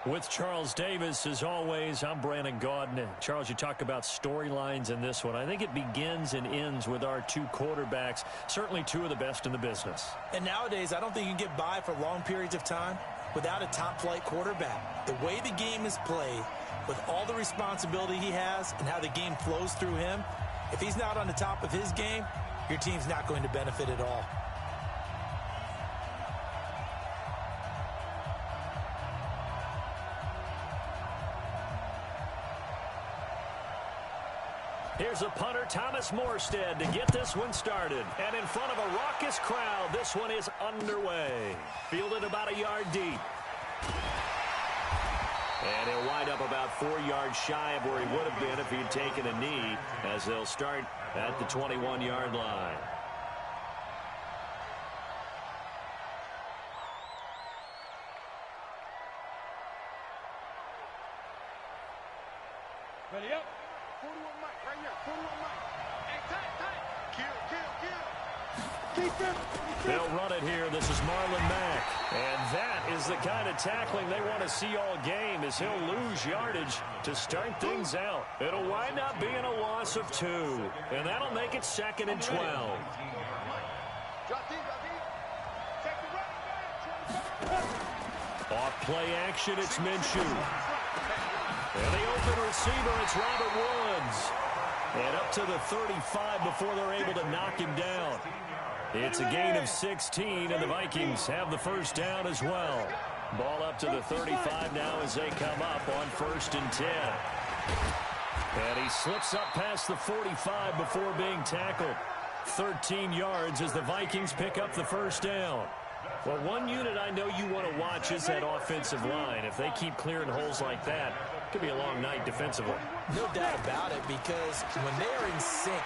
With Charles Davis, as always, I'm Brandon Gaudin. Charles, you talk about storylines in this one. I think it begins and ends with our two quarterbacks, certainly two of the best in the business. And nowadays, I don't think you can get by for long periods of time without a top-flight quarterback. The way the game is played, with all the responsibility he has and how the game flows through him, if he's not on the top of his game, your team's not going to benefit at all. Here's a punter, Thomas Morstead, to get this one started. And in front of a raucous crowd, this one is underway. Fielded about a yard deep. And he'll wind up about 4 yards shy of where he would have been if he'd taken a knee, as they'll start at the 21-yard line. Ready up. 41 Mike, right here. 41 Mike. Hey, tight. Kill. Keep him. They'll run it here. This is Marlon Mack. And that is the kind of tackling they want to see all game, as he'll lose yardage to start things out. It'll wind up being a loss of 2. And that'll make it 2nd and 12. Drop deep. Take the right. Off play action, it's Minshew. And the open receiver, it's Robert Woods. And up to the 35 before they're able to knock him down. It's a gain of 16, and the Vikings have the first down as well. Ball up to the 35 now as they come up on 1st and 10. And he slips up past the 45 before being tackled. 13 yards as the Vikings pick up the first down. Well, one unit I know you want to watch is that offensive line. If they keep clearing holes like that, it could be a long night defensively. No doubt about it, because when they are in sync,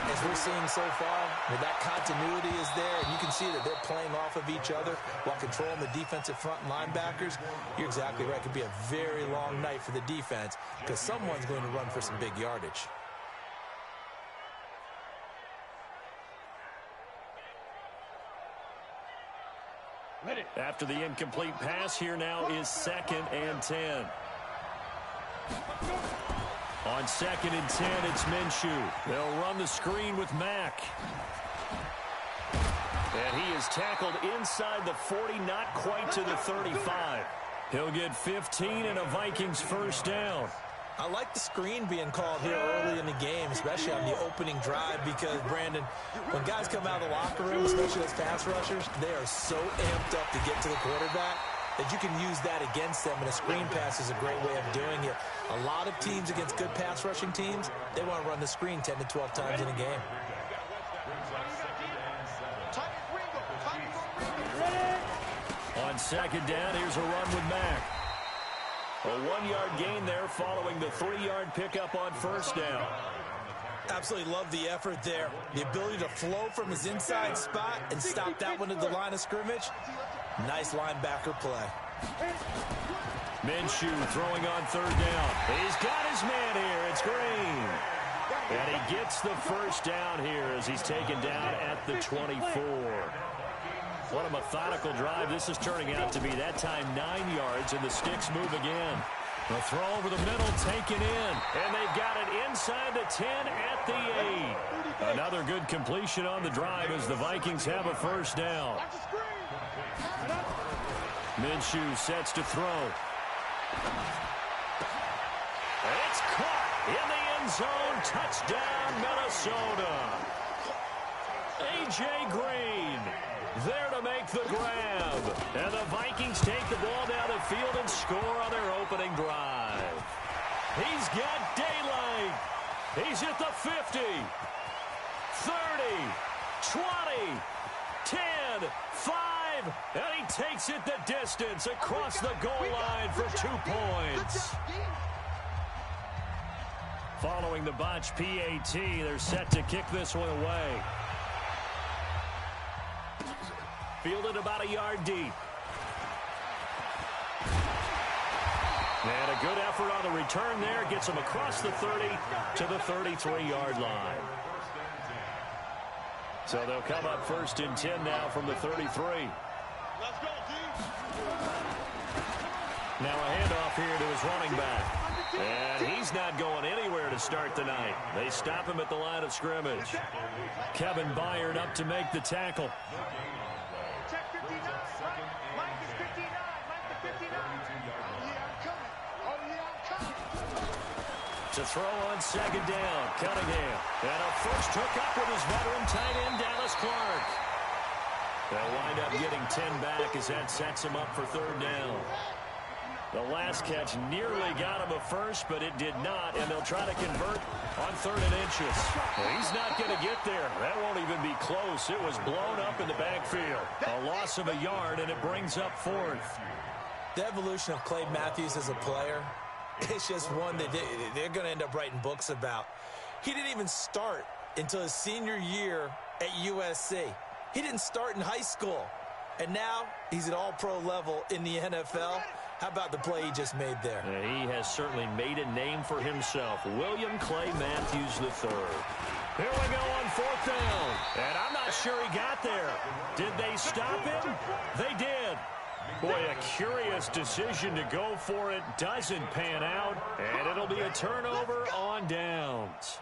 as we're seeing so far, where that continuity is there, and you can see that they're playing off of each other while controlling the defensive front linebackers, you're exactly right. It could be a very long night for the defense, because someone's going to run for some big yardage. After the incomplete pass, here now is 2nd and 10. On 2nd and 10, it's Minshew. They'll run the screen with Mack. And he is tackled inside the 40, not quite to the 35. He'll get 15 and a Vikings first down. I like the screen being called here early in the game, especially on the opening drive, because, Brandon, when guys come out of the locker room, especially as pass rushers, they are so amped up to get to the quarterback that you can use that against them, and a screen pass is a great way of doing it. A lot of teams against good pass rushing teams, they want to run the screen 10 to 12 times in a game. On 2nd down, here's a run with Mack. A 1-yard gain there following the 3-yard pickup on 1st down. Absolutely love the effort there. The ability to flow from his inside spot and stop that one at the line of scrimmage. Nice linebacker play. Minshew throwing on 3rd down. He's got his man here. It's Green. And he gets the first down here as he's taken down at the 24. What a methodical drive this is turning out to be. That time 9 yards, and the sticks move again. The throw over the middle taken in, and they've got it inside the 10 at the 8. Another good completion on the drive as the Vikings have a first down. Minshew sets to throw. It's caught in the end zone. Touchdown, Minnesota. A.J. Green there to make the grab. And the Vikings take the ball down the field and score on their opening drive. He's got daylight. He's at the 50, 30, 20, 10, 5, and he takes it the distance across the goal line for 2 points. Following the botch PAT, they're set to kick this one away. Fielded about a yard deep. And a good effort on the return there. Gets him across the 30 to the 33-yard line. So they'll come up 1st and 10 now from the 33. Let's go, Now a handoff here to his running back. And he's not going anywhere to start the night. They stop him at the line of scrimmage. Kevin Byard up to make the tackle. Check 59, right? Mike is 59. Mike the 59. Oh, yeah, I'm coming. Oh, yeah, I'm coming. To throw on second down, Cunningham. And a first hookup with his veteran tight end, Dallas Clark. They'll wind up getting 10 back as that sets him up for third down. The last catch nearly got him a first, but it did not, and they'll try to convert on 3rd and inches. Well, he's not going to get there. That won't even be close. It was blown up in the backfield. A loss of a yard, and it brings up 4th. The evolution of Clay Matthews as a player, it's just one that they're going to end up writing books about. He didn't even start until his senior year at USC. He didn't start in high school, and now he's at all-pro level in the NFL. How about the play he just made there? He has certainly made a name for himself. William Clay Matthews III. Here we go on 4th down. And I'm not sure he got there. Did they stop him? They did. Boy, a curious decision to go for it. Doesn't pan out. And it'll be a turnover on downs.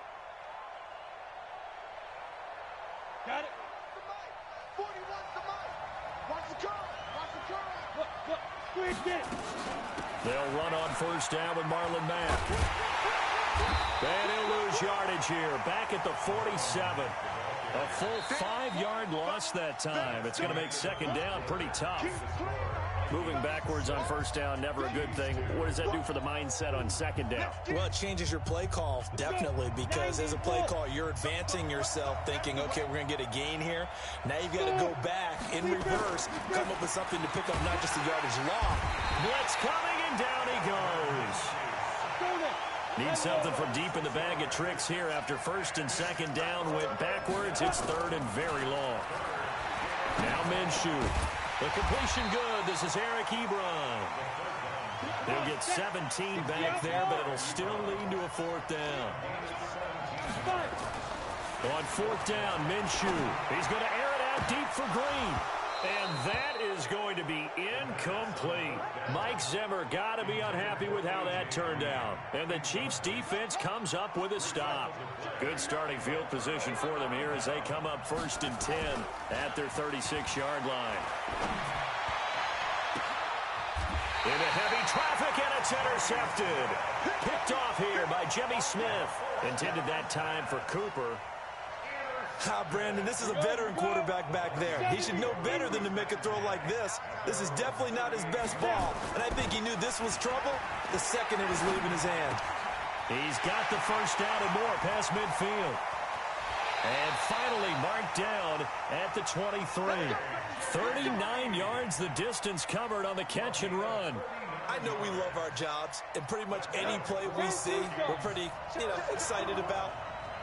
Got it. 41's the mic. Watch the curl. Watch the curl. Look. They'll run on 1st down with Marlon Mack. And he'll lose yardage here. Back at the 47. A full 5-yard loss that time. It's going to make 2nd down pretty tough. Moving backwards on 1st down, never a good thing. What does that do for the mindset on 2nd down? Well, it changes your play call, definitely, because as a play call, you're advancing yourself, thinking, okay, we're going to get a gain here. Now you've got to go back in reverse, come up with something to pick up not just the yardage long. Blitz coming, and down he goes. Needs something from deep in the bag of tricks here after 1st and 2nd down. Went backwards. It's 3rd and very long. Now Minshew. The completion good. This is Eric Ebron. They'll get 17 back there, but it'll still lead to a 4th down. On 4th down, Minshew. He's going to air it out deep for Green. And that is going to be incomplete. Mike Zimmer got to be unhappy with how that turned out. And the Chiefs defense comes up with a stop. Good starting field position for them here as they come up 1st and 10 at their 36-yard line. Into heavy traffic, and it's intercepted. Picked off here by Jimmy Smith. Intended that time for Cooper. Brandon, this is a veteran quarterback back there. He should know better than to make a throw like this. This is definitely not his best ball, and I think he knew this was trouble the second it was leaving his hand. He's got the 1st down and more past midfield. And finally marked down at the 23. 39 yards the distance covered on the catch and run. I know we love our jobs, and pretty much any play we see, we're pretty, excited about.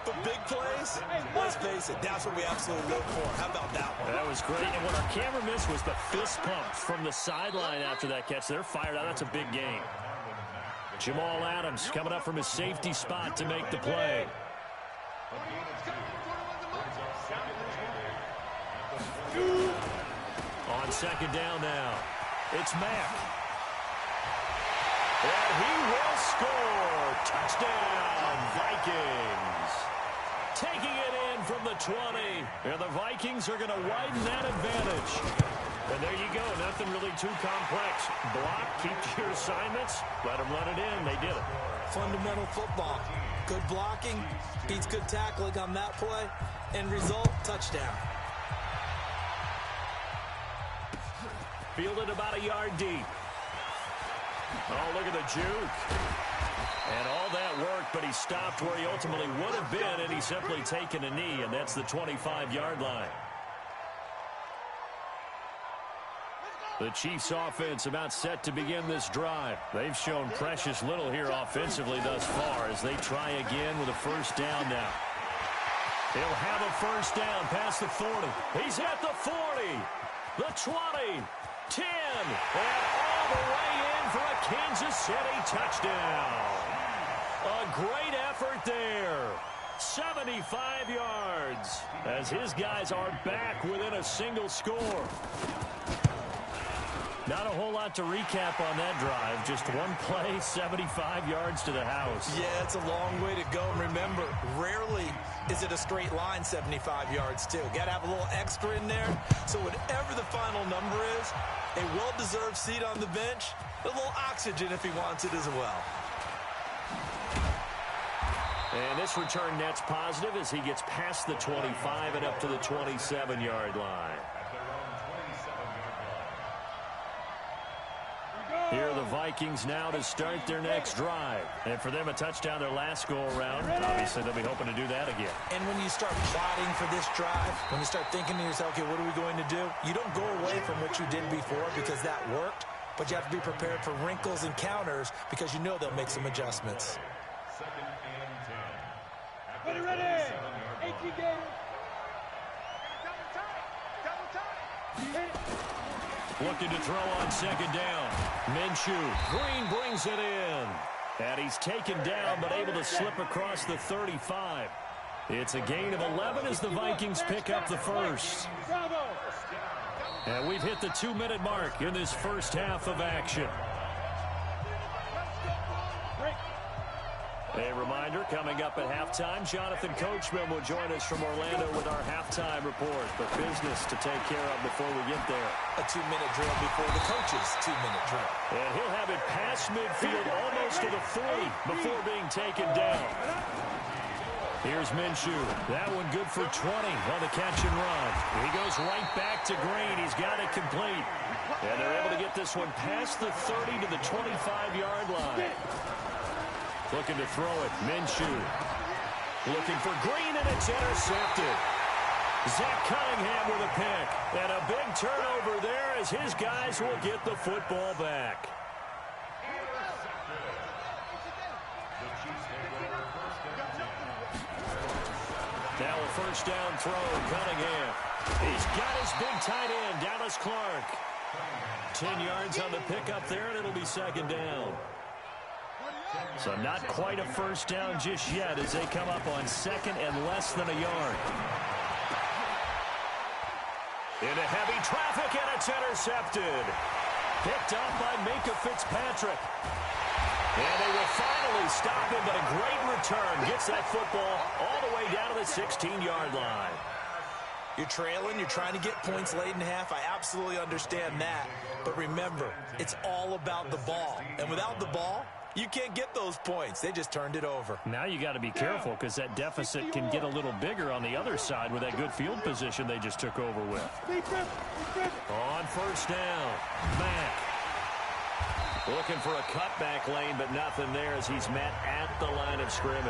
But big plays, let's face it, that's what we absolutely look for. How about that one? That was great. And what our camera missed was the fist pumps from the sideline after that catch. They're fired out. That's a big game. Jamal Adams coming up from his safety spot to make the play. On 2nd down now, it's Mack. And he will score. Touchdown, Vikings. Taking it in from the 20. And the Vikings are going to widen that advantage. And there you go. Nothing really too complex. Block, keep your assignments, let them run it in. They did it. Fundamental football. Good blocking beats good tackling on that play. End result, touchdown. Fielded about a yard deep. Oh, look at the juke. And all that worked, but he stopped where he ultimately would have been, and he's simply taken a knee, and that's the 25-yard line. The Chiefs offense about set to begin this drive. They've shown precious little here offensively thus far as they try again with a 1st down now. He'll have a 1st down past the 40. He's at the 40, the 20, 10, and all the way in for a Kansas City touchdown. A great effort there. 75 yards as his guys are back within a single score. Not a whole lot to recap on that drive. Just one play, 75 yards to the house. Yeah, it's a long way to go. And remember, rarely is it a straight line 75 yards, too. Got to have a little extra in there. So whatever the final number is, a well-deserved seat on the bench, a little oxygen if he wants it as well. And this return net's positive as he gets past the 25 and up to the 27-yard line. Here are the Vikings now to start their next drive. And for them, a touchdown their last go-around. Obviously, they'll be hoping to do that again. And when you start plotting for this drive, when you start thinking to yourself, okay, what are we going to do? You don't go away from what you did before because that worked, but you have to be prepared for wrinkles and counters because you know they'll make some adjustments. Ready, ready. 18 games. Double time. Looking to throw on second down. Minshew. Green brings it in. And he's taken down but able to slip across the 35. It's a gain of 11 as the Vikings pick up the first. And we've hit the 2-minute mark in this first half of action. A reminder, coming up at halftime, Jonathan Coachman will join us from Orlando with our halftime report. But business to take care of before we get there. A 2-minute drill before the coach's 2-minute drill. And he'll have it past midfield almost to the 40 before being taken down. Here's Minshew. That one good for 20 on the catch and run. He goes right back to Green. He's got it complete. And they're able to get this one past the 30 to the 25-yard line. Looking to throw it. Minshew. Looking for Green, and it's intercepted. Zach Cunningham with a pick. And a big turnover there as his guys will get the football back. Now a first down throw. Cunningham. He's got his big tight end, Dallas Clark. 10 yards on the pickup there, and it'll be second down. So not quite a first down just yet as they come up on second and less than a yard. Into heavy traffic, and it's intercepted. Picked up by Minka Fitzpatrick. And they will finally stop him, but a great return. Gets that football all the way down to the 16-yard line. You're trailing, you're trying to get points late in half. I absolutely understand that. But remember, it's all about the ball. And without the ball, you can't get those points. They just turned it over. Now you got to be careful because that deficit can get a little bigger on the other side with that good field position they just took over with. On first down, Mack. Looking for a cutback lane, but nothing there as he's met at the line of scrimmage.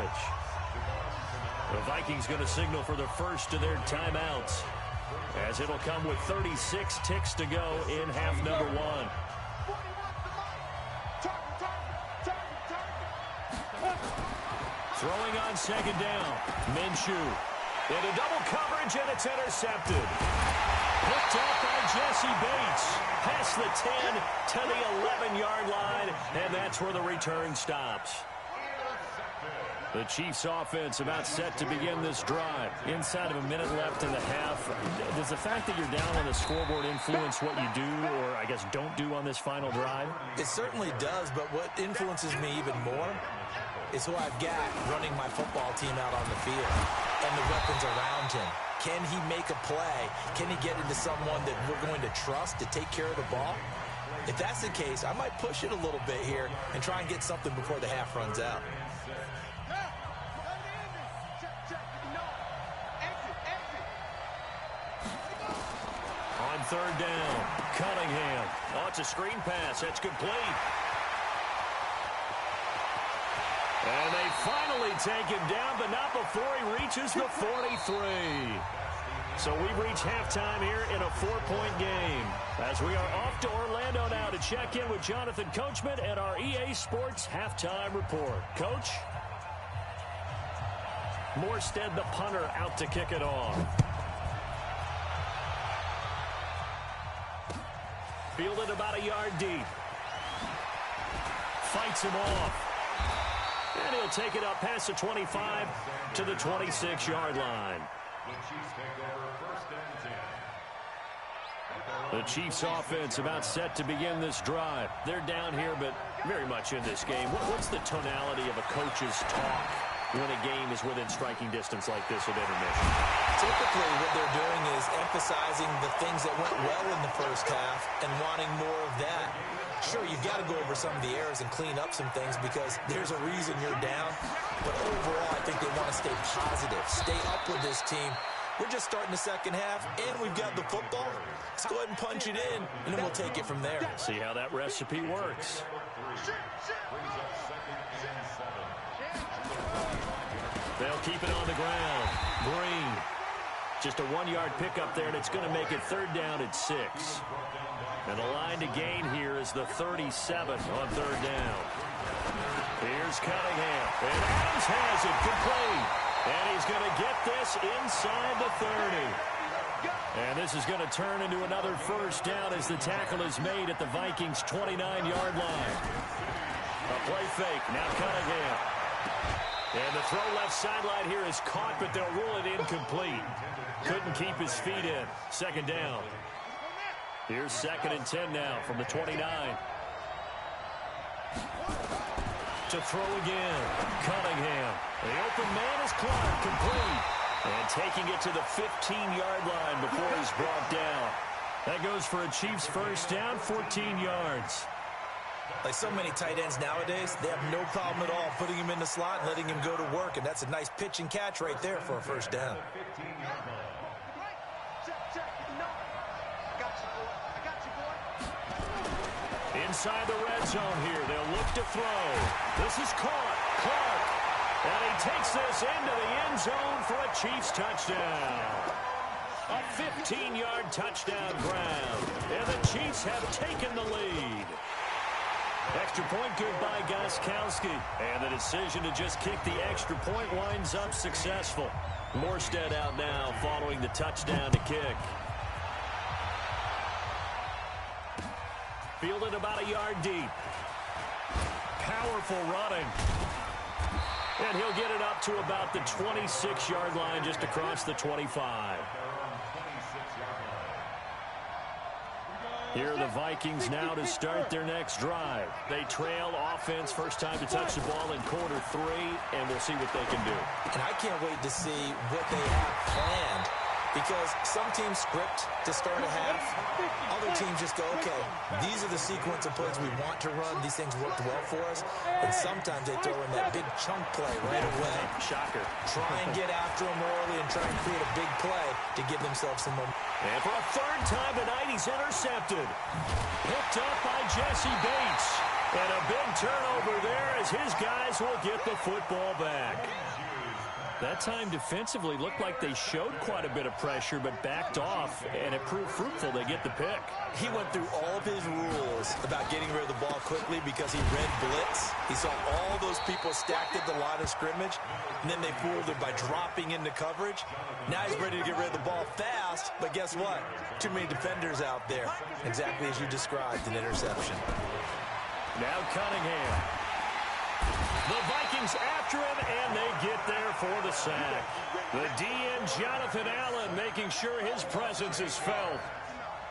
The Vikings going to signal for the first of their timeouts as it'll come with 36 ticks to go in half number one. Throwing on second down. Minshew. Into double coverage, and it's intercepted. Picked up by Jesse Bates. Past the 10 to the 11-yard line, and that's where the return stops. The Chiefs offense about set to begin this drive. Inside of a minute left in the half. Does the fact that you're down on the scoreboard influence what you do or, I guess, don't do on this final drive? It certainly does, but what influences me even more is who I've got running my football team out on the field and the weapons around him. Can he make a play? Can he get into someone that we're going to trust to take care of the ball? If that's the case, I might push it a little bit here and try and get something before the half runs out. On third down, Cunningham. Oh, it's a screen pass. That's complete. And they finally take him down, but not before he reaches the 43. So we've reached halftime here in a 4-point game. As we are off to Orlando now to check in with Jonathan Coachman and our EA Sports halftime report. Coach? Morstead, the punter, out to kick it off. Fielded about a yard deep. Fights him off. And he'll take it up past the 25 to the 26-yard line. The Chiefs offense about set to begin this drive. They're down here, but very much in this game. What's the tonality of a coach's talk when a game is within striking distance like this at intermission? Typically, what they're doing is emphasizing the things that went well in the first half and wanting more of that. Sure, you've got to go over some of the errors and clean up some things because there's a reason you're down. But overall, I think they want to stay positive, stay up with this team. We're just starting the second half, and we've got the football. Let's go ahead and punch it in, and then we'll take it from there. See how that recipe works. They'll keep it on the ground. Green. Just a 1-yard pickup there, and it's going to make it third down at 6. And the line to gain here is the 37 on third down. Here's Cunningham. And Adams has it complete. And he's going to get this inside the 30. And this is going to turn into another first down as the tackle is made at the Vikings' 29-yard line. A play fake. Now Cunningham. And the throw left sideline here is caught, but they'll rule it incomplete. Couldn't keep his feet in. Second down. Here's 2nd and 10 now from the 29. To throw again. Cunningham. The open man is Clark, complete. And taking it to the 15-yard line before he's brought down. That goes for a Chiefs first down, 14 yards. Like so many tight ends nowadays, they have no problem at all putting him in the slot and letting him go to work. And that's a nice pitch and catch right there for a first down. Inside the red zone here. They'll look to throw. This is caught. Clark. And he takes this into the end zone for a Chiefs touchdown. A 15-yard touchdown ground. And the Chiefs have taken the lead. Extra point good by Gostkowski. And the decision to just kick the extra point winds up successful. Morstead out now following the touchdown to kick. Fielded about a yard deep. Powerful running. And he'll get it up to about the 26-yard line just across the 25. Here are the Vikings now to start their next drive. They trail offense, first time to touch the ball in quarter 3, and we'll see what they can do. And I can't wait to see what they have planned. Because some teams script to start a half. Other teams just go, okay, these are the sequence of plays we want to run. These things worked well for us. And sometimes they throw in that big chunk play right away. Shocker. Try and get after them early and try and create a big play to give themselves some momentum. And for a third time tonight, he's intercepted. Picked up by Jesse Bates. And a big turnover there as his guys will get the football back. That time defensively looked like they showed quite a bit of pressure but backed off, and it proved fruitful. They get the pick. He went through all of his rules about getting rid of the ball quickly because he read blitz. He saw all those people stacked at the line of scrimmage, and then they fooled him by dropping into coverage. Now he's ready to get rid of the ball fast, but guess what? Too many defenders out there. Exactly as you described, an interception. Now Cunningham. The Vikings after him, and they get there for the sack. The DN, Jonathan Allen, making sure his presence is felt.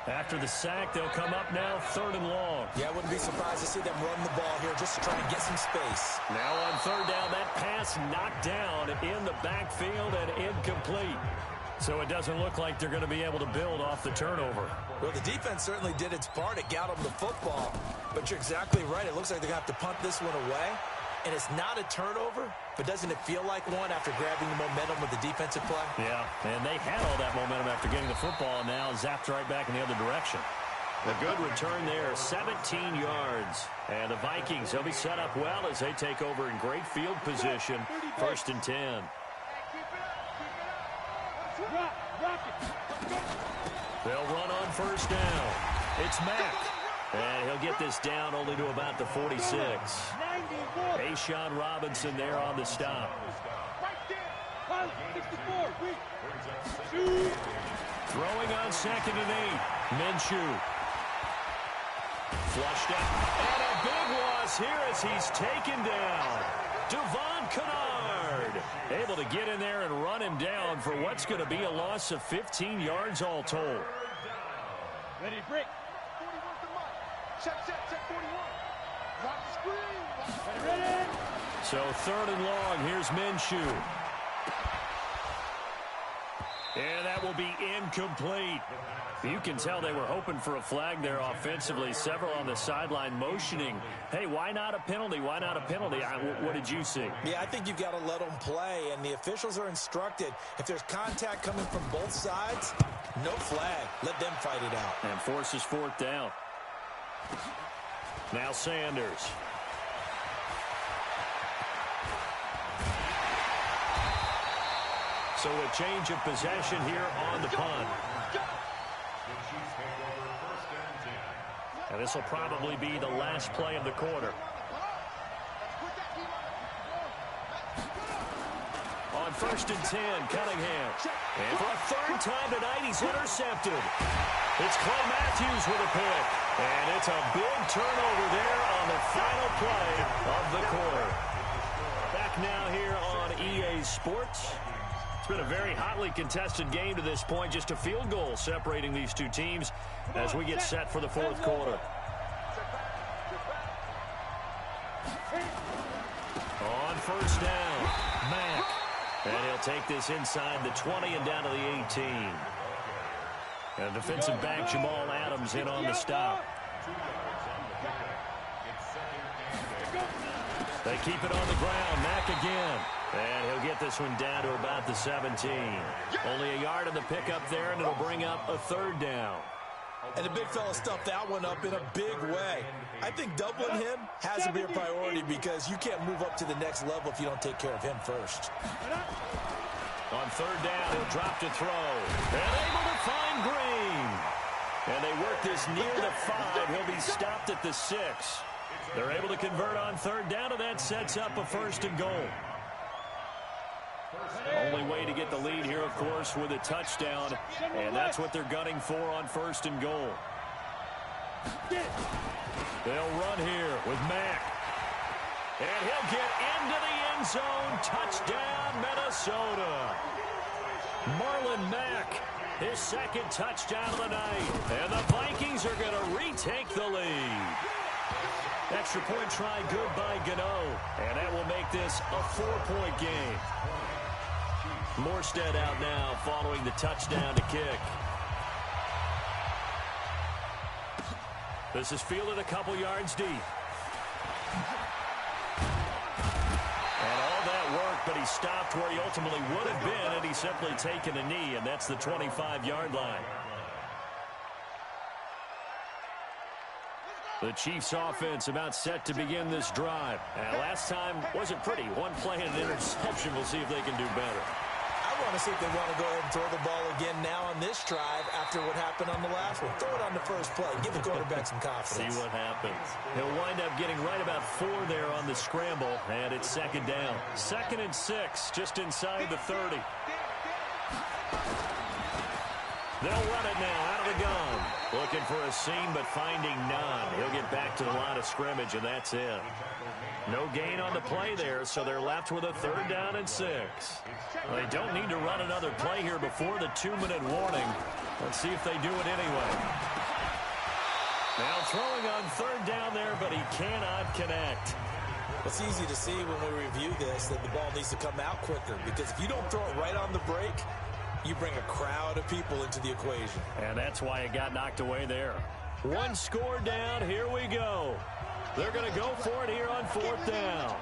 After the sack, they'll come up now 3rd and long. Yeah, I wouldn't be surprised to see them run the ball here just to try and get some space. Now on 3rd down, that pass knocked down in the backfield and incomplete. So it doesn't look like they're going to be able to build off the turnover. Well, the defense certainly did its part. It got them the football. But you're exactly right. It looks like they're going to have to punt this one away. And it's not a turnover, but doesn't it feel like one after grabbing the momentum with the defensive play? Yeah, and they had all that momentum after getting the football, and now zapped right back in the other direction. A good return there, 17 yards. And the Vikings, they'll be set up well as they take over in great field position. 1st and 10. They'll run on 1st down. It's Mack. And he'll get this down only to about the 46. Ashawn Robinson there on the stop. Throwing on 2nd and 8. Minshew. Flushed out. And a big loss here as he's taken down. Devon Kennard able to get in there and run him down for what's going to be a loss of 15 yards all told. Ready, break. 41 to Mike. Check 41. Drop the screen. Ready. So 3rd and long. Here's Minshew. And that will be incomplete. You can tell they were hoping for a flag there offensively. Several on the sideline motioning. Hey, why not a penalty? Why not a penalty? What did you see? Yeah, I think you've got to let them play, and the officials are instructed. If there's contact coming from both sides, no flag. Let them fight it out. And forces 4th down. Now Sanders. So a change of possession here on the punt. And this will probably be the last play of the quarter. On 1st and 10, Cunningham. And for a 3rd time tonight, he's intercepted. It's Clay Matthews with a pick. And it's a big turnover there on the final play of the quarter. Back now here on EA Sports. It's been a very hotly contested game to this point. Just a field goal separating these two teams as we get set for the 4th quarter. On 1st down, Mack. And he'll take this inside the 20 and down to the 18. And defensive back Jamal Adams in on the stop. They keep it on the ground. Mack again. And he'll get this one down to about the 17. Only a yard of the pickup there, and it'll bring up a 3rd down. And the big fella stuffed that one up in a big way. I think doubling him has to be a priority because you can't move up to the next level if you don't take care of him first. On 3rd down, he'll drop to throw. And able to find Green. And they work this near the 5. He'll be stopped at the 6. They're able to convert on 3rd down, and that sets up a 1st and goal. Only way to get the lead here, of course, with a touchdown, and that's what they're gunning for on 1st and goal. They'll run here with Mack. And he'll get into the end zone. Touchdown, Minnesota. Marlon Mack, his 2nd touchdown of the night. And the Vikings are going to retake the lead. Extra point try good by Gano. And that will make this a 4-point game. Morstead out now following the touchdown to kick. This is fielded a couple yards deep. And all that work, but he stopped where he ultimately would have been had he simply taken a knee, and that's the 25-yard line. The Chiefs offense about set to begin this drive. And last time wasn't pretty. One play and an interception. We'll see if they can do better. I want to see if they want to go ahead and throw the ball again now on this drive after what happened on the last one. Throw it on the first play. Give the quarterback some confidence. See what happens. He'll wind up getting right about 4 there on the scramble, and it's 2nd down. 2nd and 6, just inside the 30. They'll run it now out of the gun. Looking for a seam, but finding none. He'll get back to the line of scrimmage, and that's it. No gain on the play there, so they're left with a 3rd down and 6. Well, they don't need to run another play here before the 2-minute warning. Let's see if they do it anyway. Now throwing on 3rd down there, but he cannot connect. It's easy to see when we review this that the ball needs to come out quicker, because if you don't throw it right on the break, you bring a crowd of people into the equation. And that's why it got knocked away there. 1 score down. Here we go. They're going to go for it here on 4th down.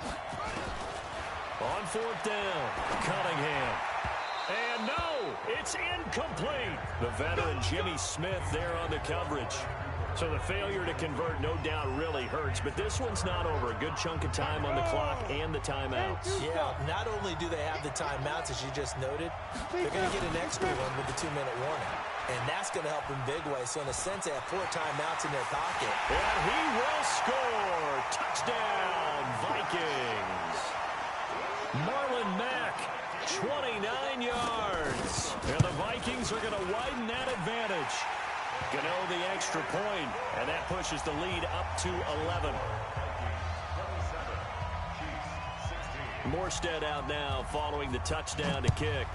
On 4th down, Cunningham. And no, it's incomplete. The veteran Jimmy Smith there on the coverage. So the failure to convert no doubt really hurts, but this one's not over. A good chunk of time on the clock and the timeouts. Yeah, not only do they have the timeouts, as you just noted, they're going to get an extra one with the 2-minute warning. And that's going to help in big way. So in a sense, they have 4 timeouts in their pocket. And he will score. Touchdown, Vikings. Marlon Mack, 29 yards. And the Vikings are going to widen that advantage. Gano the extra point, and that pushes the lead up to 11. Morstead out now following the touchdown to kick.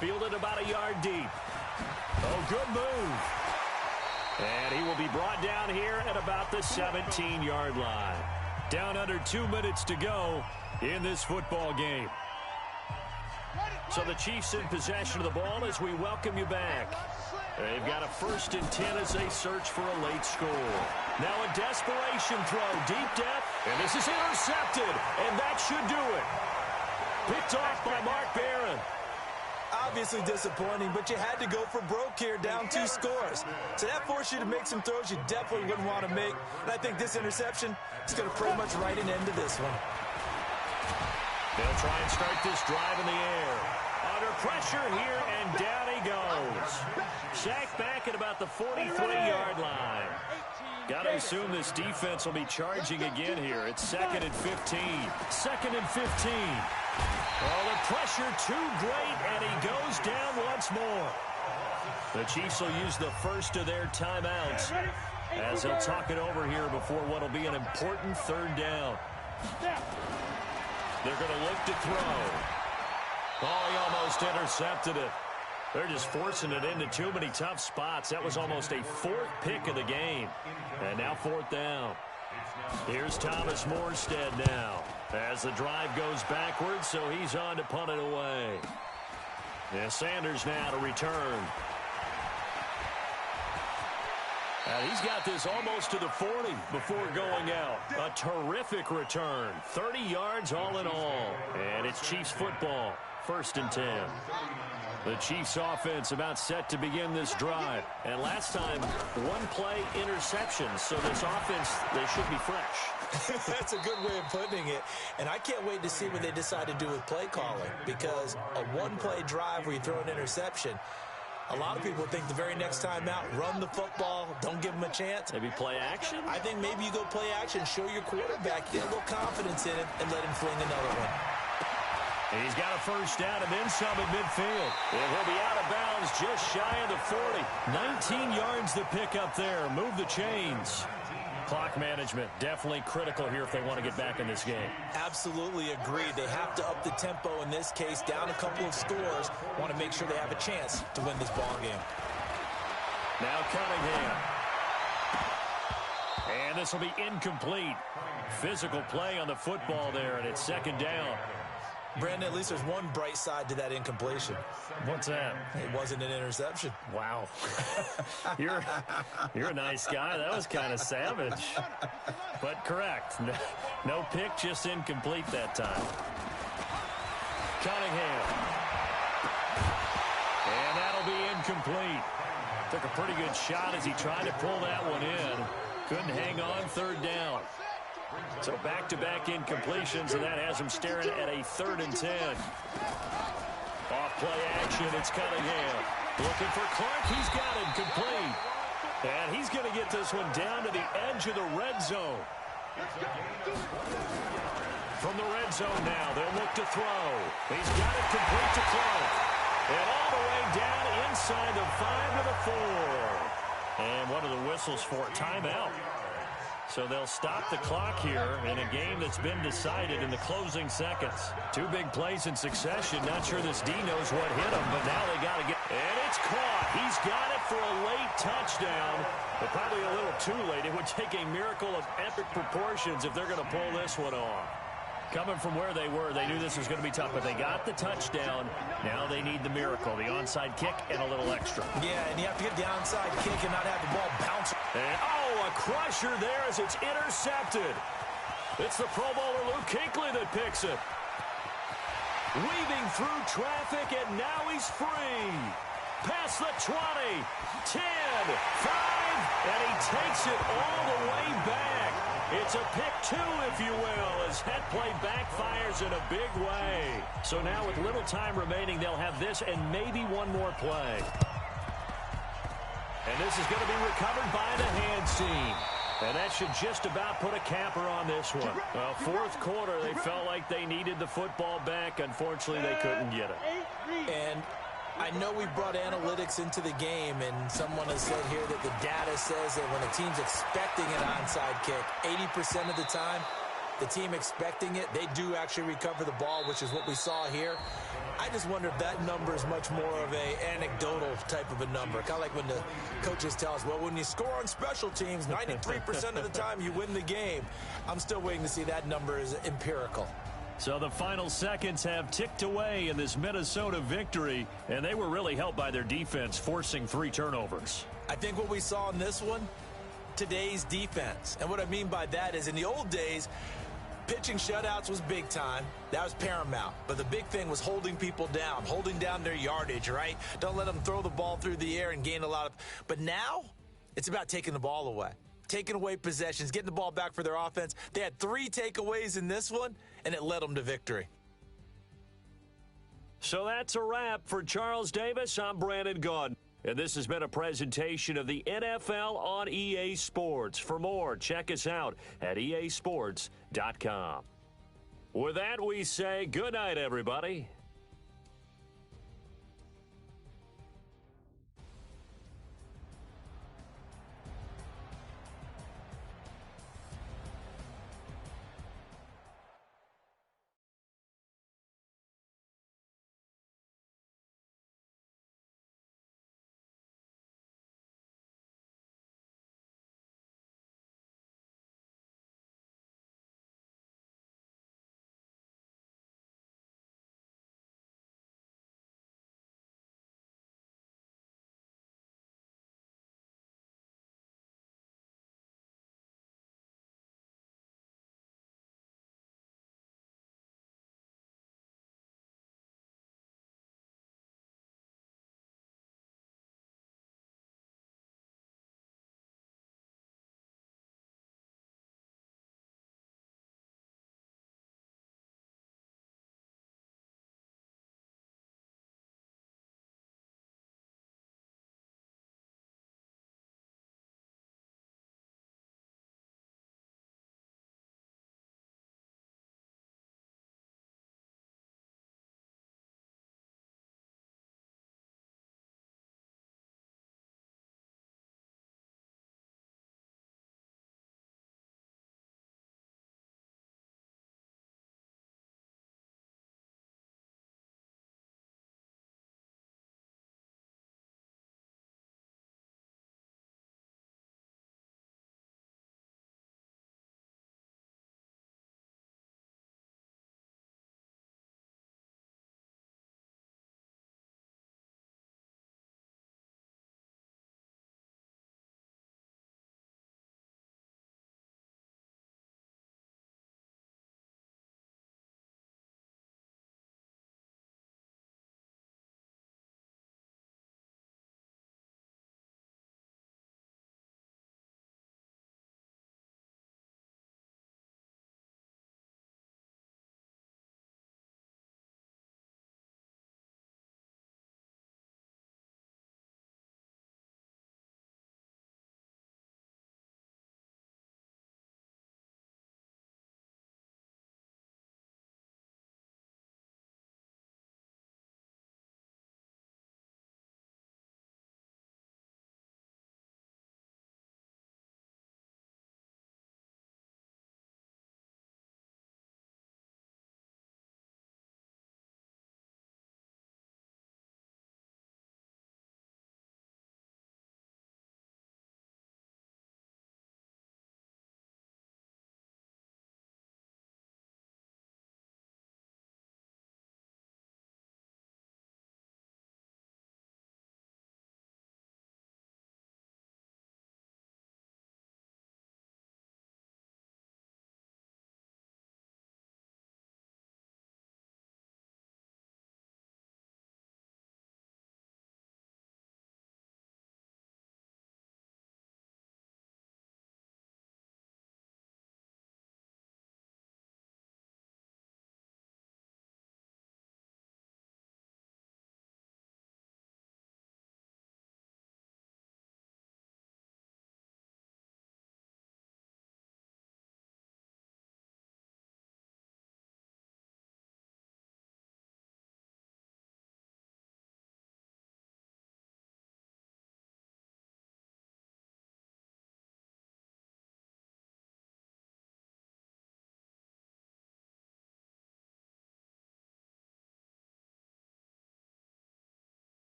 Fielded about a yard deep. Oh, good move. And he will be brought down here at about the 17-yard line. Down under 2 minutes to go in this football game. So the Chiefs in possession of the ball as we welcome you back. They've got a 1st and 10 as they search for a late score. Now a desperation throw, deep depth, and this is intercepted, and that should do it. Picked off by Mark Barron. Obviously disappointing, but you had to go for broke here, down 2 scores. So that forced you to make some throws you definitely wouldn't want to make. And I think this interception is going to pretty much write an end to this one. They'll try and start this drive in the air. Under pressure here, and down he goes. Sacked back at about the 43-yard line. Got to assume this defense will be charging again here. It's 2nd and 15. 2nd and 15. Well, the pressure too great, and he goes down once more. The Chiefs will use the first of their timeouts as they'll talk it over here before what will be an important 3rd down. They're going to look to throw. Oh, he almost intercepted it. They're just forcing it into too many tough spots. That was almost a 4th pick of the game. And now 4th down. Here's Thomas Morstead now as the drive goes backwards, so he's on to punt it away. And Sanders now to return. And he's got this almost to the 40 before going out. A terrific return. 30 yards all in all. And it's Chiefs football. 1st and 10. The Chiefs offense about set to begin this drive. And last time, 1-play interception. So this offense, they should be fresh. That's a good way of putting it. And I can't wait to see what they decide to do with play calling. Because a 1-play drive where you throw an interception, a lot of people think the very next time out, run the football, don't give them a chance. Maybe play action? I think maybe you go play action, show your quarterback, get a little confidence in him, and let him fling another one. He's got a 1st down and then some at midfield. And he'll be out of bounds just shy of the 40. 19 yards to pick up there. Move the chains. Clock management definitely critical here if they want to get back in this game. Absolutely agreed. They have to up the tempo in this case, down a couple of scores. Want to make sure they have a chance to win this ball game. Now Cunningham. And this will be incomplete. Physical play on the football there, and it's 2nd down. Brandon, at least there's one bright side to that incompletion. What's that? It wasn't an interception. Wow. You're a nice guy. That was kind of savage. But correct. No pick, just incomplete that time. Cunningham. And that'll be incomplete. Took a pretty good shot as he tried to pull that one in. Couldn't hang on. 3rd down. So back-to-back incompletions, and that has him staring at a 3rd and 10. Off-play action, it's Cunningham. Looking for Clark, he's got him complete. And he's going to get this one down to the edge of the red zone. From the red zone now, they'll look to throw. He's got it complete to Clark. And all the way down inside the 5 to the 4. And one of the whistles for timeout. So they'll stop the clock here in a game that's been decided in the closing seconds. 2 big plays in succession. Not sure this D knows what hit him, but now they got to get... And it's caught. He's got it for a late touchdown, but probably a little too late. It would take a miracle of epic proportions if they're going to pull this one off. Coming from where they were, they knew this was going to be tough, but they got the touchdown. Now they need the miracle, the onside kick and a little extra. Yeah, and you have to get the onside kick and not have the ball bounce. And, a crusher there as it's intercepted. It's the Pro Bowler Luke Kuechly that picks it. Weaving through traffic, and now he's free. Past the 20, 10, 5, and he takes it all the way back. It's a pick 2, if you will, as that play backfires in a big way. So now with little time remaining, they'll have this and maybe one more play. And this is going to be recovered by the hands team. And that should just about put a capper on this one. Well, 4th quarter, they felt like they needed the football back. Unfortunately, they couldn't get it. And I know we brought analytics into the game, and someone has said here that the data says that when a team's expecting an onside kick, 80% of the time, the team expecting it, they do actually recover the ball, which is what we saw here. I just wonder if that number is much more of a anecdotal type of a number. Kind of like when the coaches tell us, well, when you score on special teams, 93% of the time you win the game. I'm still waiting to see that number is empirical. So the final seconds have ticked away in this Minnesota victory, and they were really helped by their defense forcing 3 turnovers. I think what we saw in this one, today's defense. And what I mean by that is in the old days, pitching shutouts was big time. That was paramount. But the big thing was holding people down, holding down their yardage, right? Don't let them throw the ball through the air and gain a lot of... But now, it's about taking the ball away. Taking away possessions, getting the ball back for their offense. They had 3 takeaways in this one, and it led them to victory. So that's a wrap for Charles Davis. I'm Brandon Gaudin. And this has been a presentation of the NFL on EA Sports. For more, check us out at easports.com. With that, we say good night, everybody.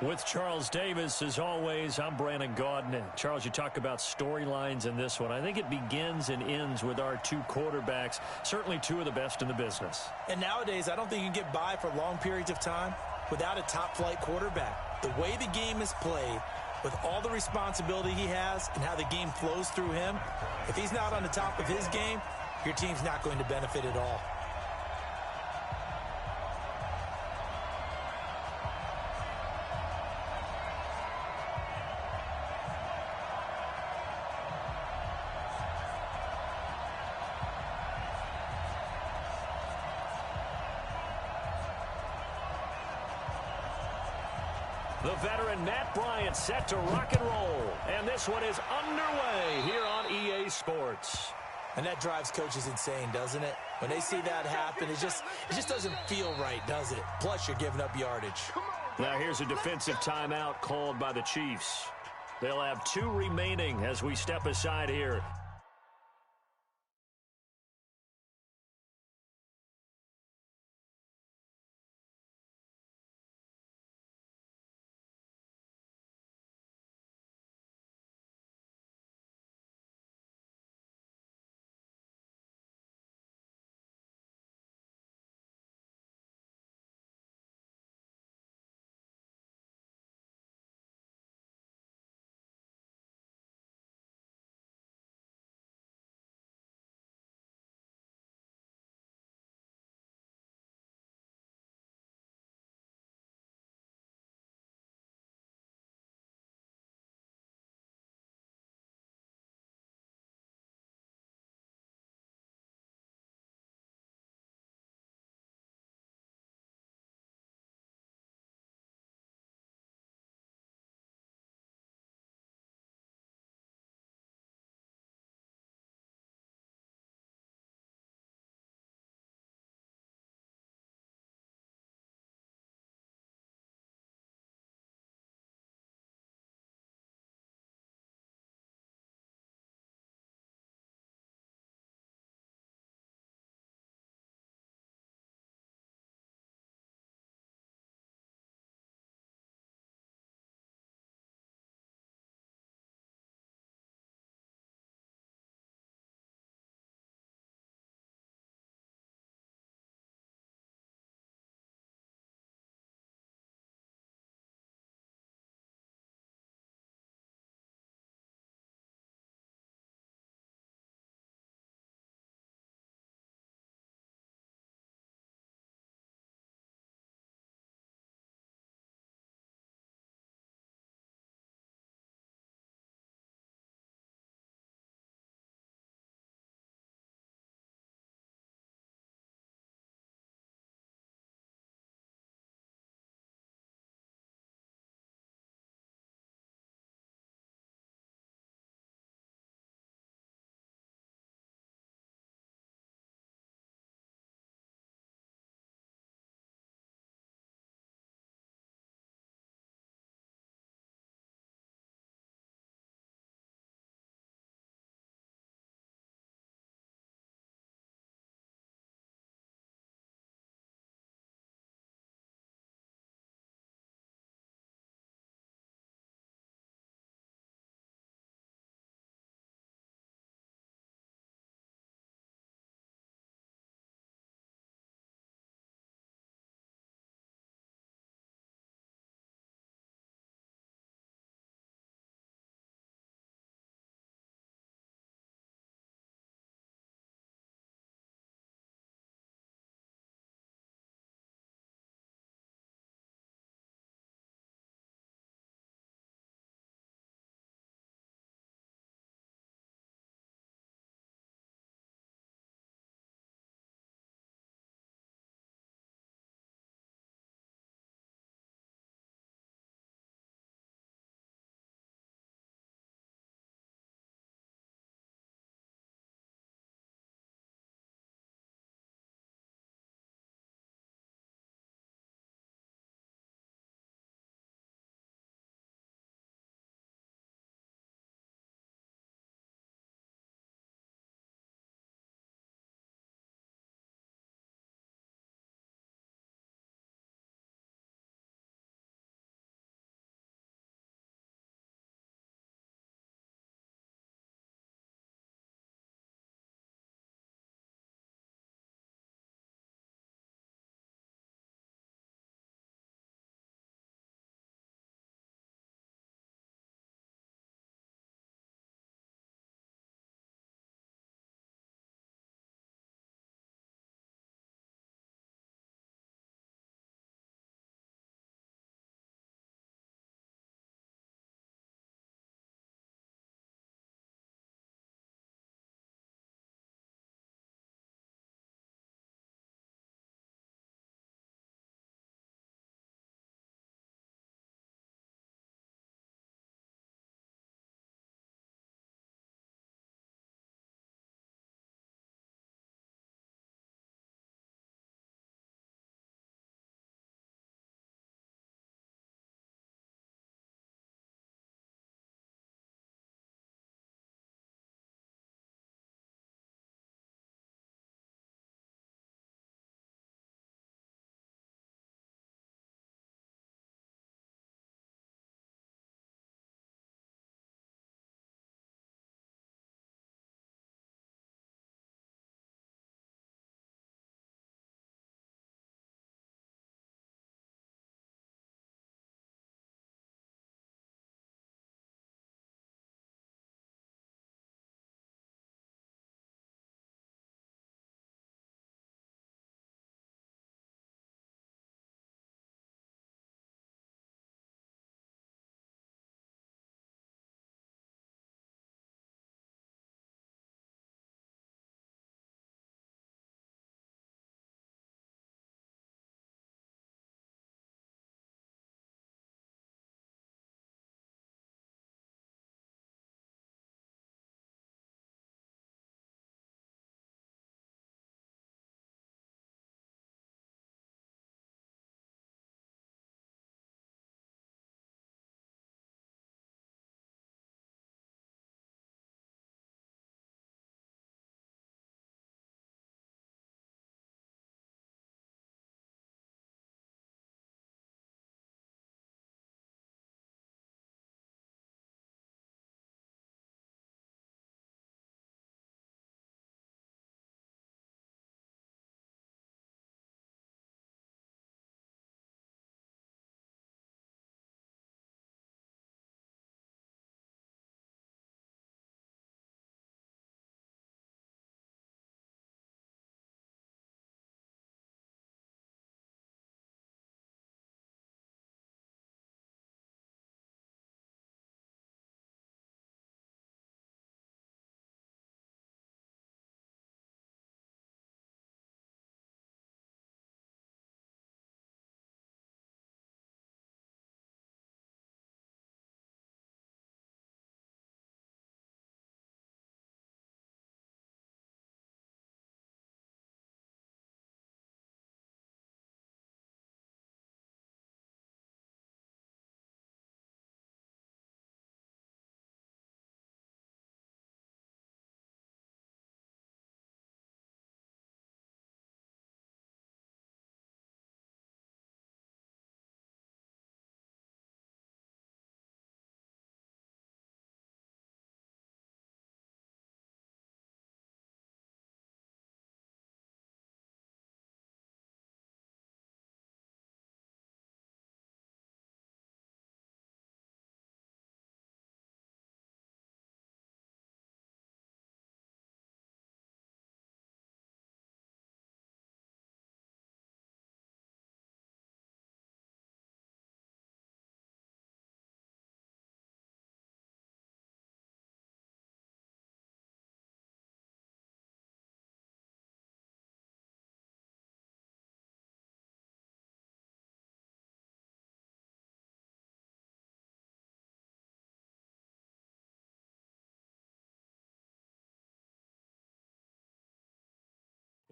With Charles Davis, as always, I'm Brandon Gaudin. Charles, you talk about storylines in this one. I think it begins and ends with our two quarterbacks, certainly two of the best in the business. And nowadays, I don't think you can get by for long periods of time without a top-flight quarterback. The way the game is played, with all the responsibility he has and how the game flows through him, if he's not on the top of his game, your team's not going to benefit at all. The veteran Matt Bryant set to rock and roll. And this one is underway here on EA Sports. And that drives coaches insane, doesn't it? When they see that happen, it just doesn't feel right, does it? Plus, you're giving up yardage. Now here's a defensive timeout called by the Chiefs. They'll have 2 remaining as we step aside here.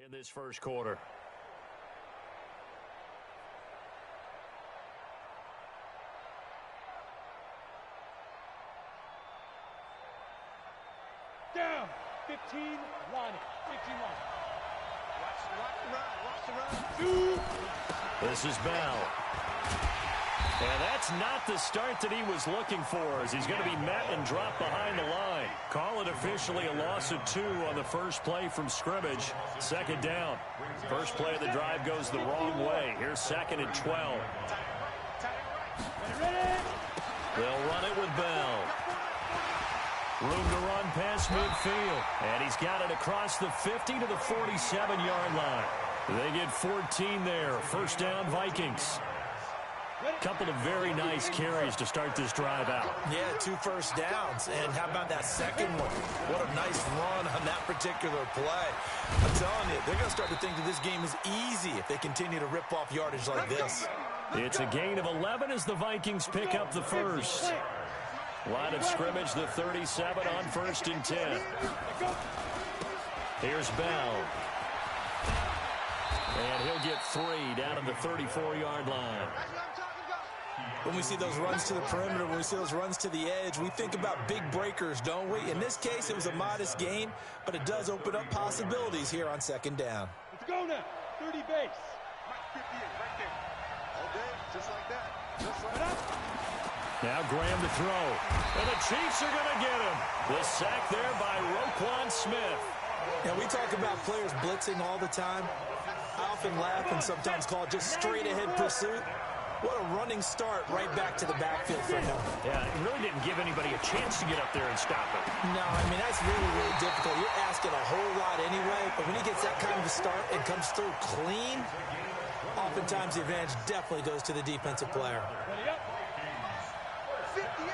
in this first quarter. Down. 15, line it. 15 line. Watch the run. This is Bell. And that's not the start that he was looking for, as he's going to be met and dropped behind the line. Call it officially a loss of 2 on the first play from scrimmage. Second down. First play of the drive goes the wrong way. Here's 2nd and 12. They'll run it with Bell. Room to run past midfield. And he's got it across the 50 to the 47-yard line. They get 14 there. First down, Vikings. Couple of very nice carries to start this drive out. Yeah, 2 first downs. And how about that second one? What a nice run on that particular play. I'm telling you, they're going to start to think that this game is easy if they continue to rip off yardage like this. It's a gain of 11 as the Vikings pick up the first. Line of scrimmage, the 37 on 1st and 10. Here's Bell. And he'll get 3 down at the 34-yard line. When we see those runs to the perimeter, when we see those runs to the edge, we think about big breakers, don't we? In this case, it was a modest gain, but it does open up possibilities here on 2nd down. Let's go now. 30 base. Mike 58 right there. All day, just like that. Just like that. Now Graham to throw. And the Chiefs are going to get him. The sack there by Roquan Smith. Now, we talk about players blitzing all the time. I often laugh and sometimes call it just straight-ahead pursuit. What a running start right back to the backfield for him. Yeah, it really didn't give anybody a chance to get up there and stop it. No, I mean, that's really, really difficult. You're asking a whole lot anyway, but when he gets that kind of a start and comes through clean, oftentimes the advantage definitely goes to the defensive player. Ready up. 58,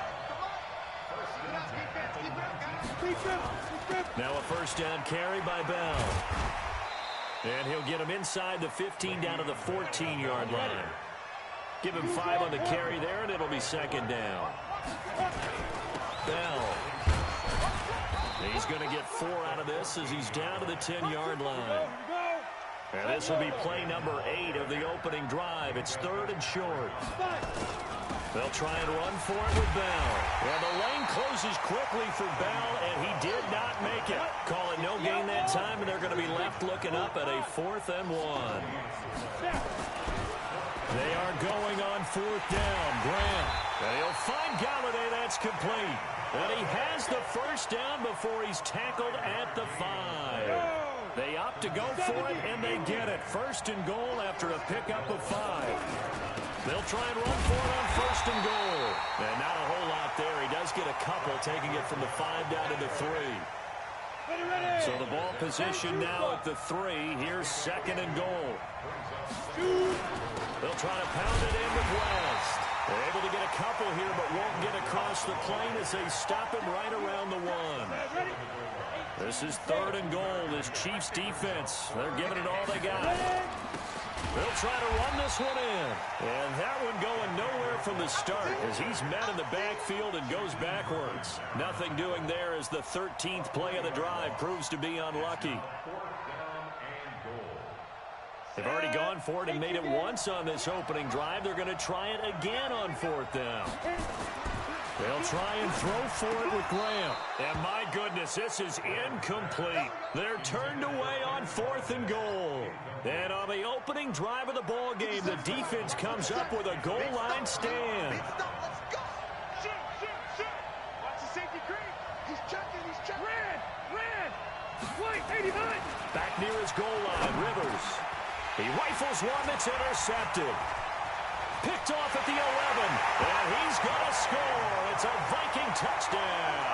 come on. Now a first down carry by Bell. And he'll get him inside the 15 down to the 14-yard line. Give him 5 on the carry there, and it'll be 2nd down. Bell. He's going to get 4 out of this as he's down to the 10-yard line. And this will be play number 8 of the opening drive. It's 3rd and short. They'll try and run for it with Bell. And the lane closes quickly for Bell, and he did not make it. Call it no gain that time, and they're going to be left looking up at a 4th and 1. They are going on 4th down. Graham. And he'll find Galladay. That's complete. And he has the first down before he's tackled at the 5. They opt to go for it, and they get it. 1st and goal after a pickup of 5. They'll try and run for it on 1st and goal. And not a whole lot there. He does get a couple, taking it from the 5 down to the 3. So the ball position now at the 3. Here's 2nd and goal. They'll try to pound it in with West. They're able to get a couple here, but won't get across the plane as they stop him right around the 1. This is 3rd and goal. This Chiefs defense, they're giving it all they got. They'll try to run this one in. And that one going nowhere from the start as he's met in the backfield and goes backwards. Nothing doing there as the 13th play of the drive proves to be unlucky. They've already gone for it and made it once on this opening drive. They're going to try it again on 4th down. They'll try and throw for it with Graham. And my goodness, this is incomplete. They're turned away on 4th and goal. And on the opening drive of the ball game, the defense comes up with a goal line stand. Let's go. Shoot. Watch the safety creep. He's checking. Ran. White, 89. Back near his goal line, Rivers. He rifles one that's intercepted. Picked off at the 11. And he's going to score. It's a Viking touchdown.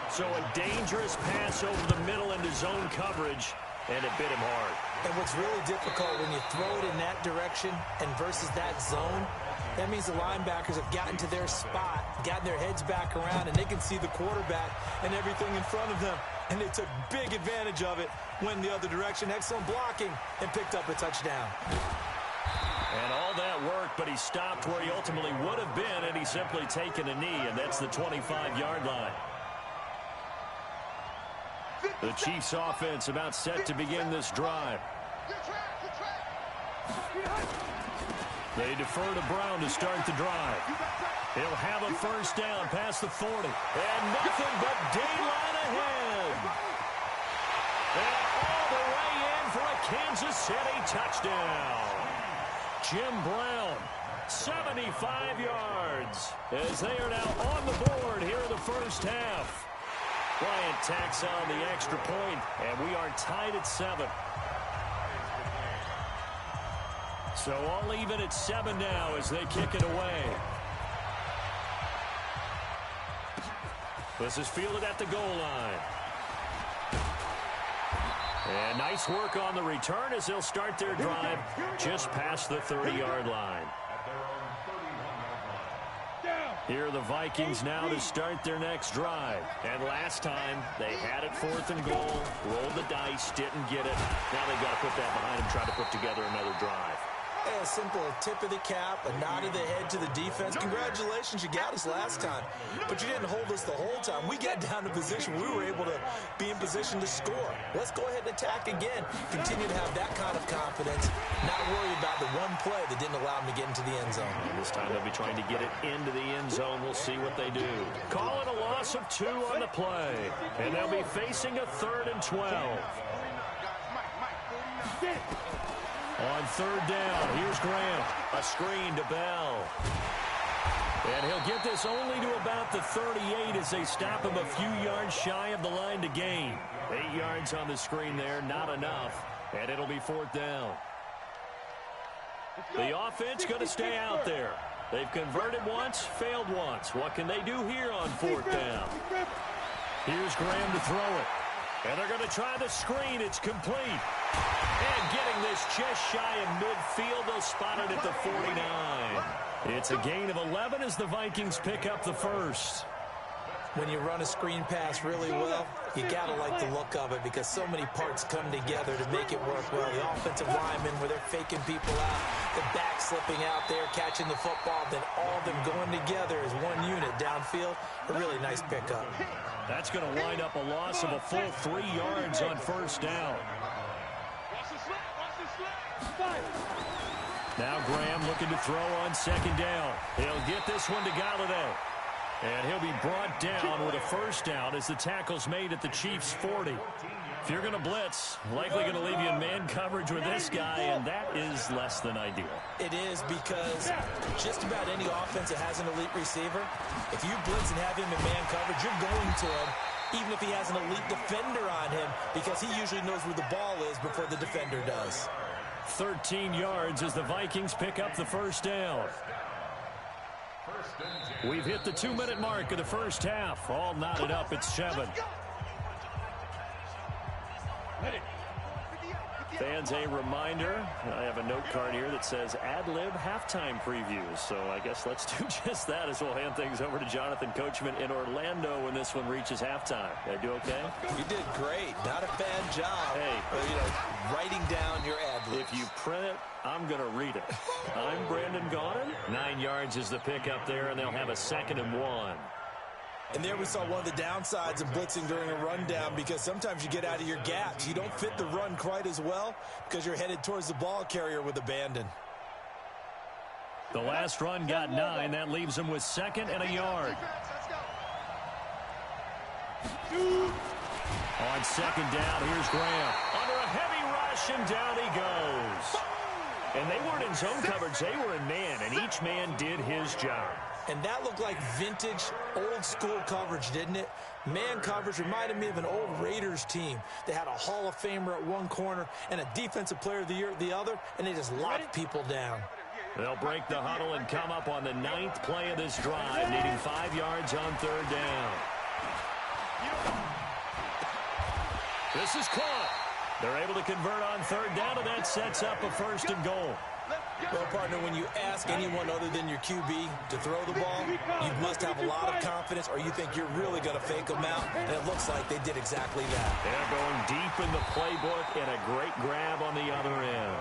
So a dangerous pass over the middle into zone coverage, and it bit him hard. And what's really difficult when you throw it in that direction and versus that zone, that means the linebackers have gotten to their spot, gotten their heads back around, and they can see the quarterback and everything in front of them. And they took big advantage of it, went the other direction, excellent blocking, and picked up a touchdown. And all that worked, but he stopped where he ultimately would have been, and he's simply taken a knee, and that's the 25-yard line. The Chiefs offense about set to begin this drive. They defer to Brown to start the drive. He'll have a first down past the 40. And nothing but daylight ahead. And all the way in for a Kansas City touchdown. Jim Brown, 75 yards, as they are now on the board here in the first half. Bryant tacks on the extra point, and we are tied at 7. So all even at 7 now as they kick it away. This is fielded at the goal line. And nice work on the return as they'll start their drive just past the 30-yard line. Here are the Vikings now to start their next drive. And last time, they had it 4th and goal, rolled the dice, didn't get it. Now they've got to put that behind them, try to put together another drive. A simple tip of the cap, a nod of the head to the defense. Congratulations, you got us last time. But you didn't hold us the whole time. We got down to position. We were able to be in position to score. Let's go ahead and attack again. Continue to have that kind of confidence. Not worry about the one play that didn't allow them to get into the end zone. And this time they'll be trying to get it into the end zone. We'll see what they do. Call it a loss of 2 on the play. And they'll be facing a 3rd and 12. On 3rd down, here's Graham. A screen to Bell. And he'll get this only to about the 38 as they stop him a few yards shy of the line to gain. 8 yards on the screen there, not enough. And it'll be 4th down. The offense going to stay out there. They've converted once, failed once. What can they do here on 4th down? Here's Graham to throw it. And they're going to try the screen. It's complete. And getting this just shy of midfield, they'll spot it at the 49. It's a gain of 11 as the Vikings pick up the first. When you run a screen pass really well, you got to like the look of it because so many parts come together to make it work well. The offensive linemen where they're faking people out, the back slipping out there, catching the football, then all of them going together as one unit downfield. A really nice pickup. That's going to wind up a loss of a full 3 yards on 1st down. Now Graham looking to throw on 2nd down. He'll get this one to Galladay. And he'll be brought down with a 1st down as the tackle's made at the Chiefs' 40. If you're going to blitz, likely going to leave you in man coverage with this guy, and that is less than ideal. It is because just about any offense that has an elite receiver, if you blitz and have him in man coverage, you're going to him, even if he has an elite defender on him, because he usually knows where the ball is before the defender does. 13 yards as the Vikings pick up the 1st down. We've hit the 2-minute mark of the first half. All knotted up at 7. Fans, a reminder, I have a note card here that says ad-lib halftime previews. So I guess let's do just that as we'll hand things over to Jonathan Coachman in Orlando when this one reaches halftime. Did I do okay? You did great. Not a bad job. Hey, writing down your ad-libs. If you print it, I'm going to read it. I'm Brandon Gaudin. 9 yards is the pickup there, and they'll have a 2nd and 1. And there we saw one of the downsides of blitzing during a rundown because sometimes you get out of your gaps. You don't fit the run quite as well because you're headed towards the ball carrier with abandon. The last run got 9. That leaves him with 2nd and a yard. On 2nd down, here's Graham. Under a heavy rush, and down he goes. And they weren't in zone coverage. They were in man, and each man did his job. And that looked like vintage, old-school coverage, didn't it? Man coverage reminded me of an old Raiders team. They had a Hall of Famer at one corner and a Defensive Player of the Year at the other, and they just locked people down. They'll break the huddle and come up on the 9th play of this drive, needing 5 yards on 3rd down. This is caught. They're able to convert on 3rd down, and that sets up a 1st and goal. Well, partner, when you ask anyone other than your QB to throw the ball, you must have a lot of confidence or you think you're really going to fake them out, and it looks like they did exactly that. They're going deep in the playbook and a great grab on the other end.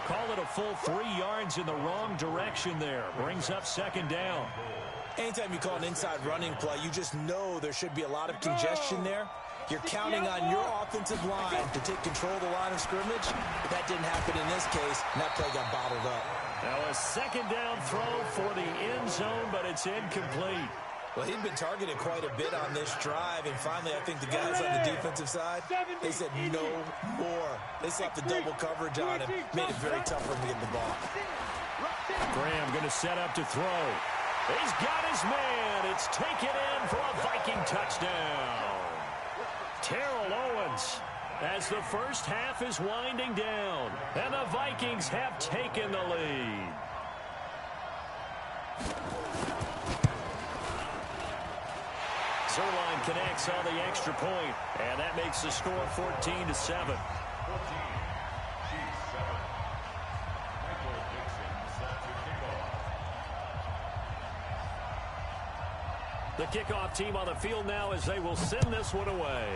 Call it a full 3 yards in the wrong direction there. Brings up 2nd down. Anytime you call an inside running play, you just know there should be a lot of congestion there. You're counting on your offensive line to take control of the line of scrimmage, but that didn't happen in this case, and that play got bottled up. Now a second down throw for the end zone, but it's incomplete. Well, he'd been targeted quite a bit on this drive, and finally I think the guys on the defensive side, they said no more. They slapped the double coverage on him, made it very tough for him to get the ball. Graham going to set up to throw. He's got his man. It's taken in for a Viking touchdown. Terrell Owens, as the first half is winding down, and the Vikings have taken the lead. Zerline connects on the extra point, and that makes the score 14-7. The kickoff team on the field now as they will send this one away.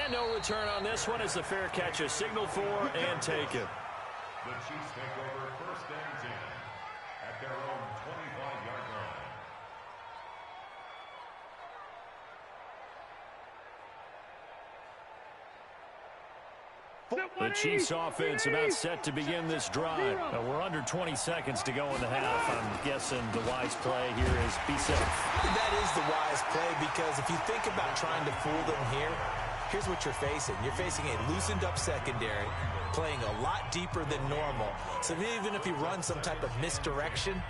And no return on this one as the fair catch is signaled for and taken. The Chiefs take over first and 10 at their own 25-yard line. The Chiefs offense about set to begin this drive. We're under 20 seconds to go in the half. I'm guessing the wise play here is be safe. That is the wise play, because if you think about trying to fool them here, here's what you're facing. You're facing a loosened up secondary, playing a lot deeper than normal. So even if you run some type of misdirection,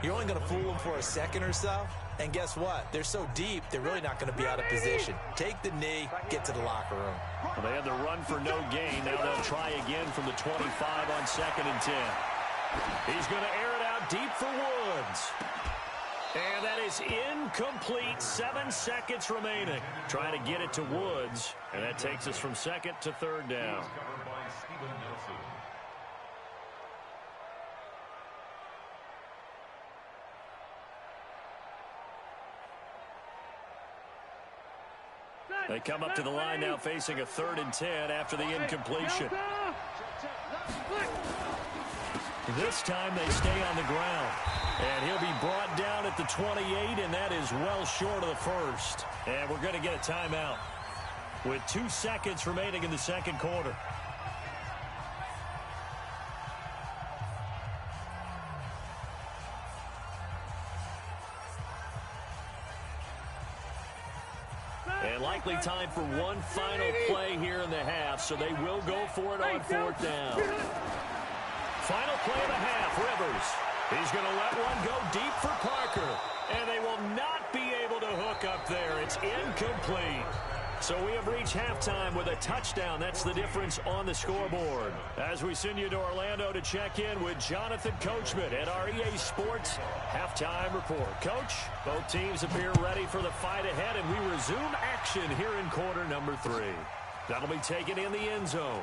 you're only going to fool them for a second or so. And guess what? They're so deep, they're really not going to be out of position. Take the knee, get to the locker room. Well, they had the run for no gain. Now they'll try again from the 25 on second and 10. He's going to air it out deep for Woods. And that is incomplete. 7 seconds remaining. Trying to get it to Woods. And that takes us from second to third down. They come up to the line now facing a 3rd and 10 after the incompletion. This time they stay on the ground. And he'll be brought down at the 28, and that is well short of the first. And we're going to get a timeout with 2 seconds remaining in the second quarter. And likely time for one final play here in the half, so they will go for it on 4th down. Final play of the half, Rivers. He's going to let one go deep for Parker, and they will not be able to hook up there. It's incomplete. So we have reached halftime with a touchdown. That's the difference on the scoreboard. As we send you to Orlando to check in with Jonathan Coachman at our EA Sports Halftime Report. Coach, both teams appear ready for the fight ahead, and we resume action here in quarter number 3. That'll be taken in the end zone.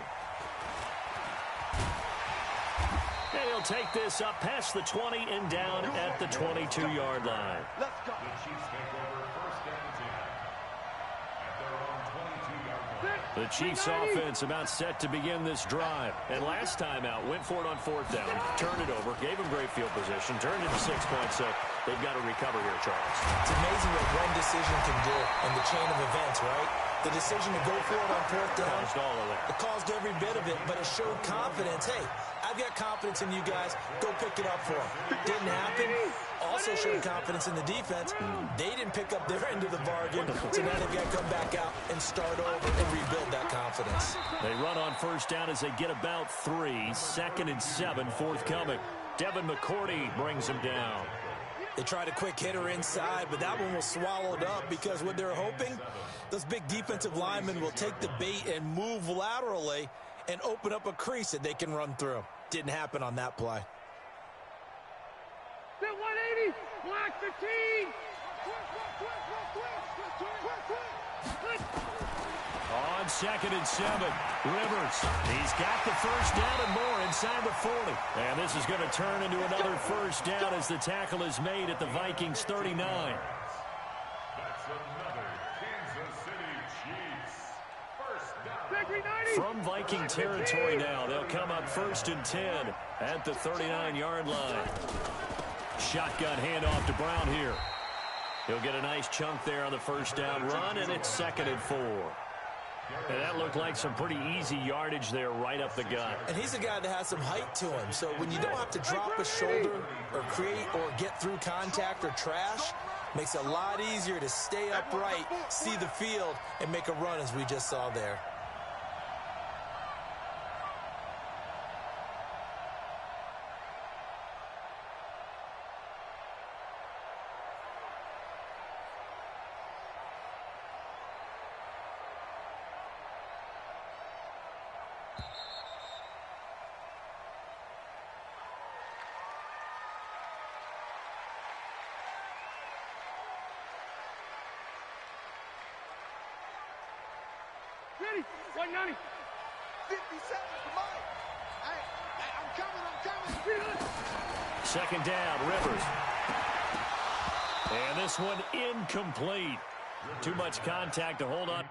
And he'll take this up past the 20 and down at the 22-yard line. Let's go. The Chiefs take over first and 10 at their own 22-yard line. The Chiefs offense about set to begin this drive. And last time out, went for it on 4th down, turned it over, gave them great field position, turned it to 6 points, so they've got to recover here, Charles. It's amazing what one decision can do in the chain of events, right? The decision to go for it on 4th down, Caused all of that. it caused every bit of it, but it showed confidence. Hey, I've got confidence in you guys. Go pick it up for them. Didn't happen. Also showed confidence in the defense. They didn't pick up their end of the bargain, so now they've got to come back out and start over and rebuild that confidence. They run on 1st down as they get about 3. 2nd and 7 forthcoming. Devin McCourty brings him down. They tried a quick hitter inside, but that one was swallowed up because what they're hoping, those big defensive linemen will take the bait and move laterally and open up a crease that they can run through. Didn't happen on that play. Hit 180. Block 15. On 2nd and 7, Rivers. He's got the 1st down and more inside the 40. And this is going to turn into another 1st down as the tackle is made at the Vikings 39. That's another Kansas City Chiefs first down. From Viking territory now, they'll come up 1st and 10 at the 39-yard line. Shotgun handoff to Brown here. He'll get a nice chunk there on the first down run, and it's 2nd and 4. And that looked like some pretty easy yardage there right up the gut. And he's a guy that has some height to him. So when you don't have to drop a shoulder or create or get through contact or trash, makes it a lot easier to stay upright, see the field, and make a run as we just saw there. Ready? 190. 50 seconds for Mike. I'm coming. 2nd down, Rivers. And this one incomplete. Too much contact to hold on.